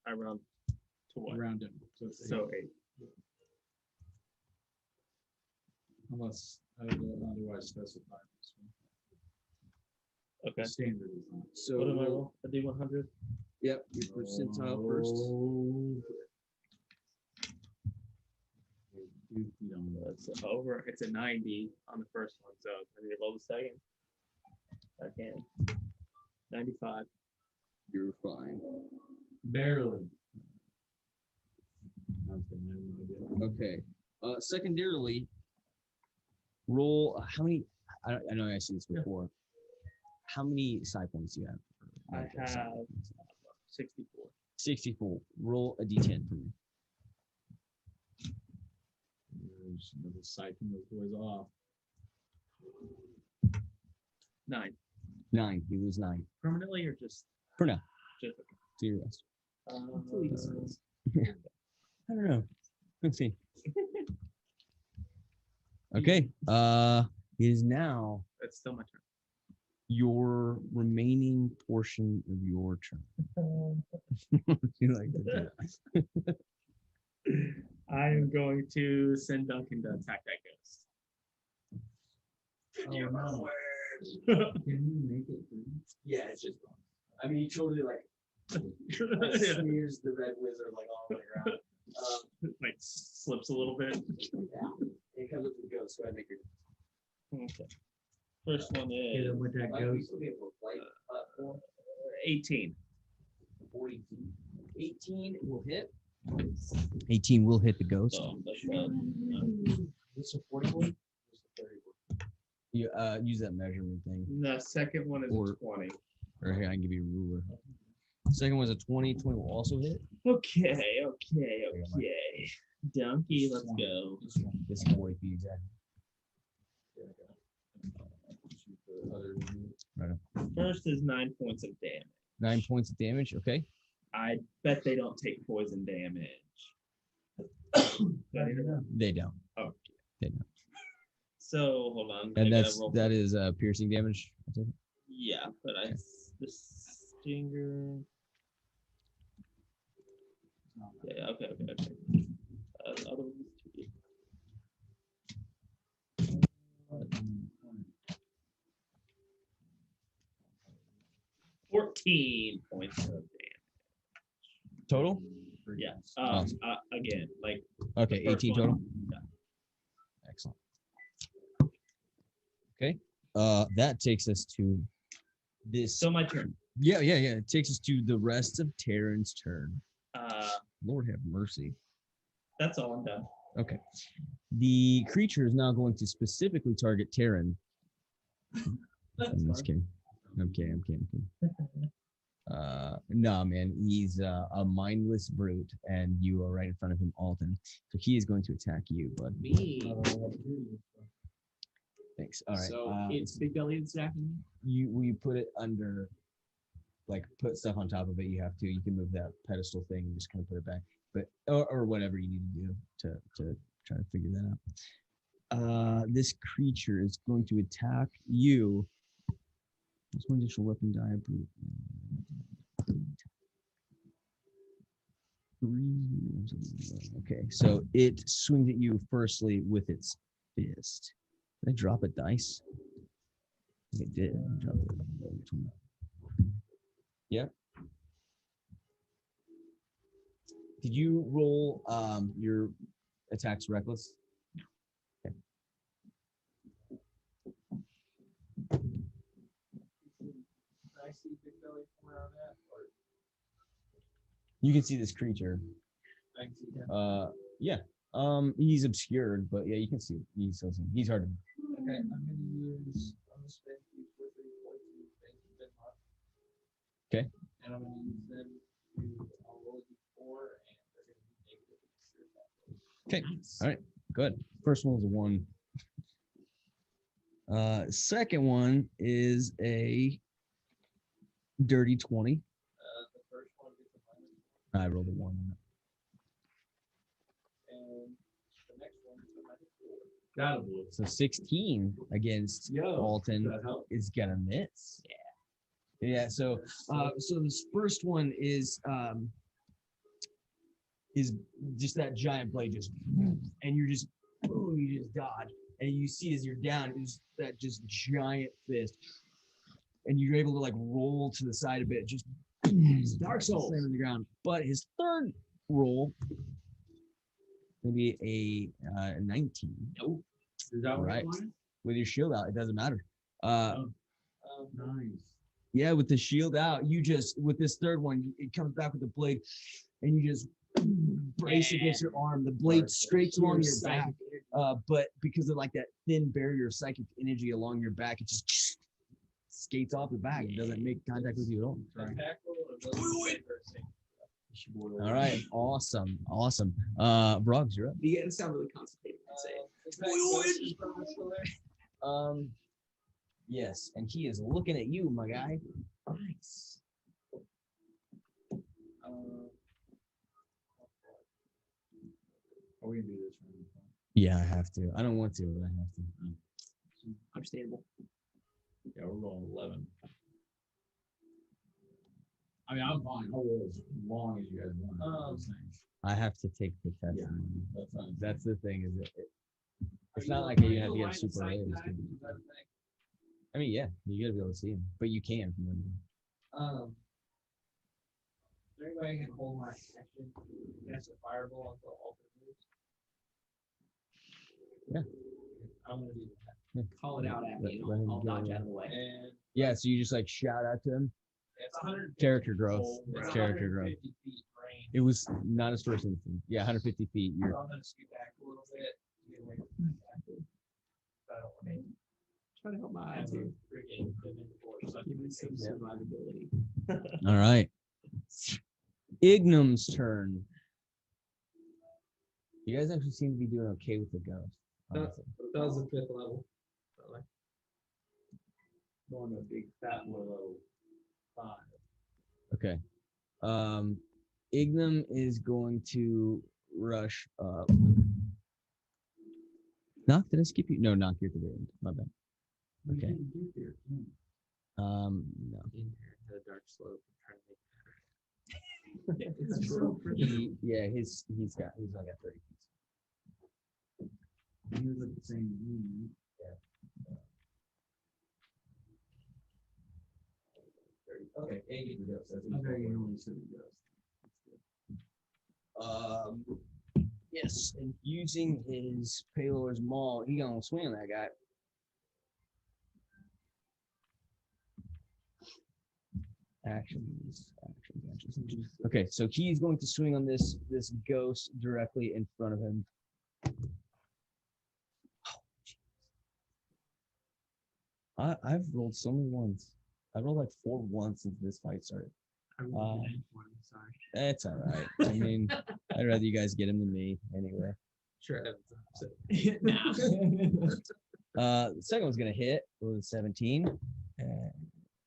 I round to what? Around him. So, it's So 8. unless otherwise specified. Okay. Standard is not. So What am I roll? A D100? Yep, your percentile first. Oh, 2 feet on the. It's over. It's a 90 on the first one, so can you roll the second? I can. 95. You're fine. Barely. Okay. Secondarily, roll how many? I know I asked you this before. How many side points do you have? I have 64. 64. Roll a d10 for me. There's another sight from those boys off. 9. 9. You lose 9 Permanently or just for now. just Do your rest. please. I don't know. Let's see. Okay. It is now It's still my turn. your remaining portion of your turn. You like to do that. I am going to send Duncan to attack that ghost. Oh, no. Can you make it? Yeah, it's just. I mean, he totally like Yeah. smears the red wizard like all over the ground. Like slips a little bit. Yeah. It comes with the ghost. Go ahead, make your. Okay. First one Hit is him with that Like, we ghost. still be able to play platform. 18. 40 feet. 18 will hit. 18 will hit the ghost. So that's about, This is a 41. This is a 31. You use that measurement thing. the second one is Or- 20. Or here, I can give you a ruler. Second one's a 20. 20 will also hit. Okay. Donkey, let's One. go. This is 40 feet exactly. First is 9 points of damage. 9 points of damage. Okay. I bet they don't take poison damage. They don't. Oh. They don't. So hold on. I And gotta that's roll that is piercing damage. I take it. Yeah, but I the stinger. Yeah, okay. The other one is 14 points of damage. Total. Yeah. Awesome. Again, like Okay, the first 18 one. total. Yeah. Excellent. Okay. That takes us to this. So my turn. Yeah. It takes us to the rest of Terran's turn. Lord have mercy. That's all I'm done. Okay. The creature is now going to specifically target Terran. I'm just kidding. I'm kidding. No, man, he's a mindless brute, and you are right in front of him, Alton. So he is going to attack you, bud. Me. Thanks. All right. So it's Big Belly that's attacking me. You put it under, like, put stuff on top of it. You have to. You can move that pedestal thing and just kind of put it back, but or whatever you need to do to try to figure that out. This creature is going to attack you. This one additional weapon die. Okay, so it swings at you firstly with its fist. Did I drop a dice? I think it did. I dropped it. Yeah. Did you roll your attacks reckless? Okay. I see Big Belly from around that. Or You can see this creature. I can see that. Yeah. He's obscured, but yeah, you can see. He's hard to. Okay, I'm gonna use. I'm gonna spend these wizard points to make them up. Okay. And I'm gonna use them to. I'll roll a d4 and they're gonna be negative. Okay. All right. Good. First one was a 1. Second one is a dirty 20. The first one gets a -1, I rolled a 1. and the next one is a -4. That'll do it. So 16 against Yo, Alton that helps. is gonna miss. Yeah. So this first one is just that giant blade, just, and you're just, boom, you just dodge, and you see as you're down, it's that just giant fist, and you're able to like roll to the side a bit, just Dark Souls. slam on the ground. But his third roll Maybe a 19. Nope. Is that what Right. you wanted? With your shield out, it doesn't matter. Nice. Yeah, with the shield out, you just with this third one, it comes back with the blade, and you just brace against your arm. The blade straight along your back. But because of like that thin barrier of psychic energy along your back, it just skates off the back. It doesn't make contact with you at all. All right, awesome. Brogs, you're up. You get to sound really constipated when you say it. Yes, and he is looking at you, my guy. Nice. Are we gonna do this round? Yeah, I have to. I don't want to, but I have to. Understandable. Yeah, we're rolling 11. I mean, I'm fine. I'll roll as long as you guys want. I have to take the test. Yeah, that's fine. That's the thing, is it's not like you have to get super late. I mean, yeah, you gotta be able to see him, but you can. From Is there any way I can hold my action against a fireball until all moves? Yeah. I'm gonna do Yeah. Call it out at me. Let him I'll go. dodge out of the way. that. And Yeah, so you just like shout out to him. it's 100 Character growth. It's Character growth. 150 feet range. It was not his first instinct. Yeah, 150 feet. So You're I'm gonna scoot back a little bit to get away from my attacker. So I don't want to Trying to help my eyes have here. a freaking force. Give me some survivability. all right. Ignum's turn. You guys actually seem to be doing okay with the ghost. honestly. That was the 5th level. So like, Going to a big fat willow 5. Okay. Ignum is going to rush up. Knock, did I skip you? No, knock, you're at the very end. My bad. Okay. No. in here, had a dark slope. I'm trying to make it better. It's true. Yeah, he's only got 30 feet. He was like the same. Okay, and get the ghost. That's Okay, you only said the ghost. Yes, and using his Palor's Maul, he gonna swing on that guy. Actions. Okay, so he's going to swing on this ghost directly in front of him. I've rolled so many ones. I've rolled like 4 once since this fight started. I rolled an one, sorry. That's all right. I mean, I'd rather you guys get him than me anyway. Sure, that's The second one's gonna hit with a 17.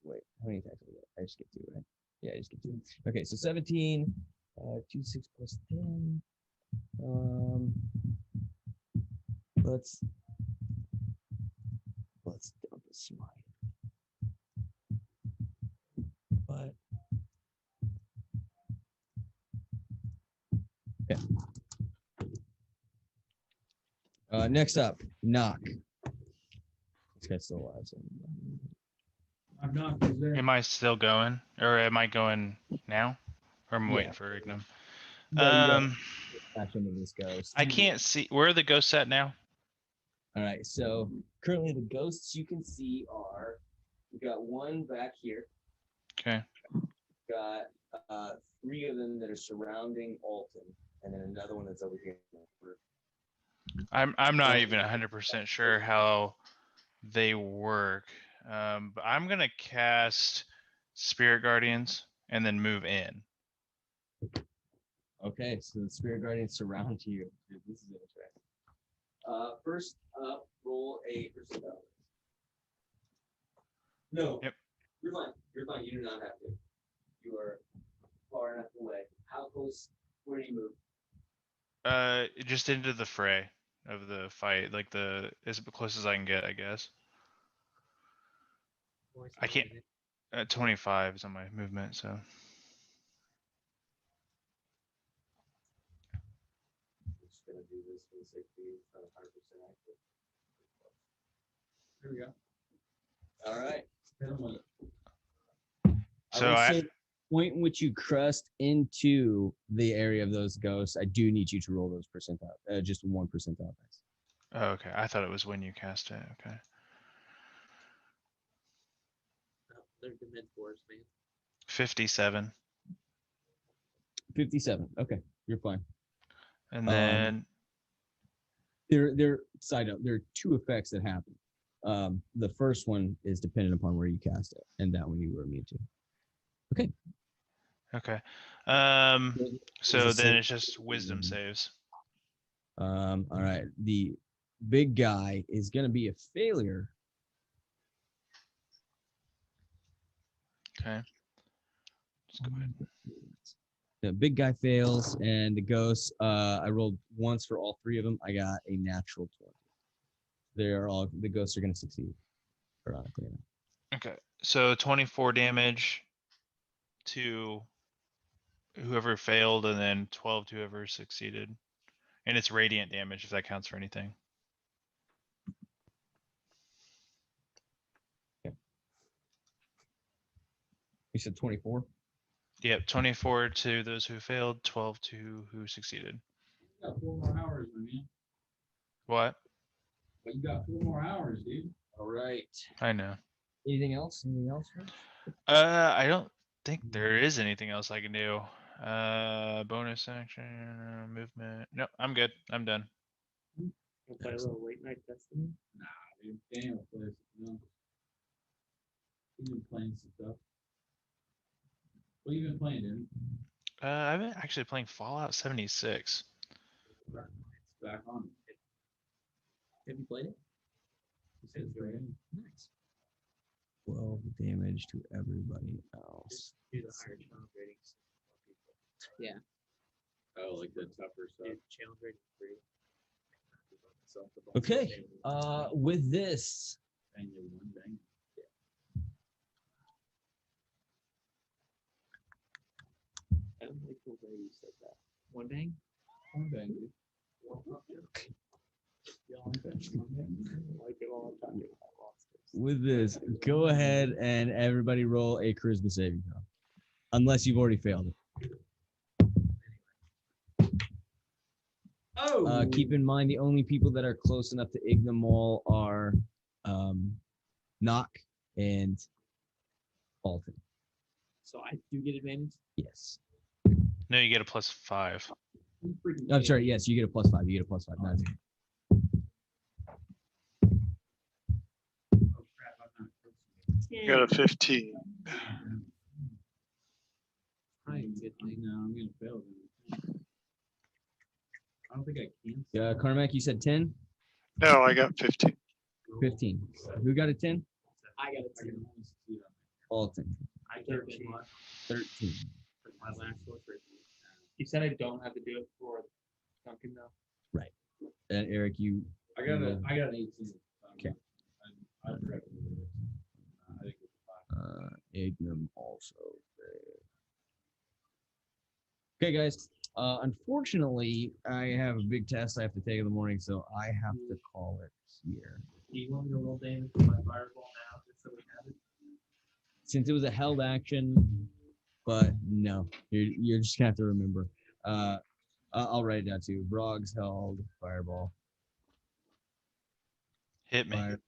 Wait, how many attacks do we get? I just get 2, right? Yeah, I just get 2. Okay, so 17, 2, 6 plus 10. Let's dump a smite. But okay. Next up, knock. This guy's still alive. So. I'm not there. Am I still going, or am I going now, or am I waiting for Ignum? Action of this ghost. I can't see. Where are the ghosts at now? All right, so currently the ghosts you can see are, we got one back here. Okay. Got 3 of them that are surrounding Alton, and then another one that's over here. I'm not even 100% sure how they work, but I'm gonna cast Spirit Guardians and then move in. Okay, so the spirit guardians surround you. Dude, this is interesting. First up, roll a percentile. No. Yep. You're fine. You're fine. You do not have to. You are far enough away. How close? Where do you move? Just into the fray of the fight, like as close as I can get, I guess. I can't. 25 is on my movement, so. Just gonna do this for the sake of being 100% accurate. There we go. All right. So I would say point in which you crust into the area of those ghosts, I do need you to roll those percentile, just 1 percentile dice. Oh, okay. I thought it was when you cast it. Okay. Oh, they're dementors, man. 57. 57. Okay, you're fine. And then There side note, there are 2 effects that happen. The first one is dependent upon where you cast it, and that one you were immune to. okay. Is So it then safe? it's just wisdom saves. All right. The big guy is going to be a failure. Okay. Just go ahead. The big guy fails, and the ghosts. I rolled once for all 3 of them. I got a natural 20. The ghosts are going to succeed. Ironically enough. Okay. So 24 damage to whoever failed, and then 12 to whoever succeeded. And it's radiant damage if that counts for anything. You said 24. Yep, 24 to those who failed, 12 to who succeeded. You got 4 more hours, my man. What? But you got 4 more hours, dude. All right. I know. Anything else? Anything else? I don't think there is anything else I can do. Bonus action, movement. No, I'm good. I'm done. We'll play a little late night Destiny. Nah, dude. Daniel plays. No. He's been playing some stuff. What you been playing, dude? I've been actually playing Fallout 76. It's back on. Have you played it? It's great. Nice. 12 damage to everybody else. Do the higher challenge ratings. Yeah. Oh, like the tougher stuff. Do challenge rating 3. Okay. With this, Bang you one bang. I don't like the way you said that. One bang? One bang, dude. Yeah, one bang. One bang. I like it all I'm talking about monsters. with this, go ahead and everybody roll a charisma saving throw, unless you've already failed it. Oh. Keep in mind the only people that are close enough to Ignamol are Knock and Alton. So I do get advantage? Yes. No, you get a +5. I'm sorry. Yes, you get a +5. You get a +5. Not zero. Oh crap! I'm not. Got a 15. I good thing. No, I'm gonna fail. Then. I don't think I can. Carmack, you said 10? No, I got 15. 15. Who got a 10? I got I a can 10. only succeed on Alton. I get 13. 13. my last one for you said I don't have to do it for Duncan though. And Eric, you. that. I got an 18. Okay. I'm correct. I think it's 5. Ignam also. Okay, guys. Unfortunately, I have a big test I have to take in the morning, so I have to call it here. Do you want me to roll damage for my fireball now, just so we have it? Since it was a held action, but no, you're just gonna have to remember. I'll write it down too. Brog's held fireball. Hit me. Fire,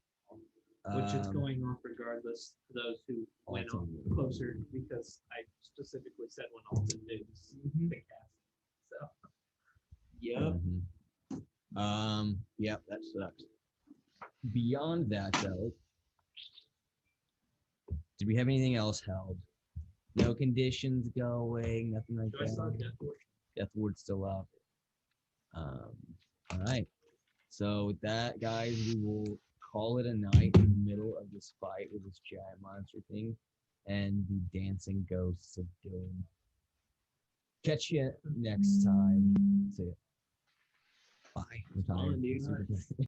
Which is um, going off regardless to those who went on Alton. closer, because I specifically said when Alton moves the cast. So Yep. Yep, that sucks. Beyond that, though, did we have anything else held? No conditions going, nothing like do I still have that. Death Ward? Death Ward's still up. All right. So with that, guys, we will call it a night in the middle of this fight with this giant monster thing and the dancing ghosts of doom. Catch you next time. See ya. Bye. I'm tired. dude. Super tired.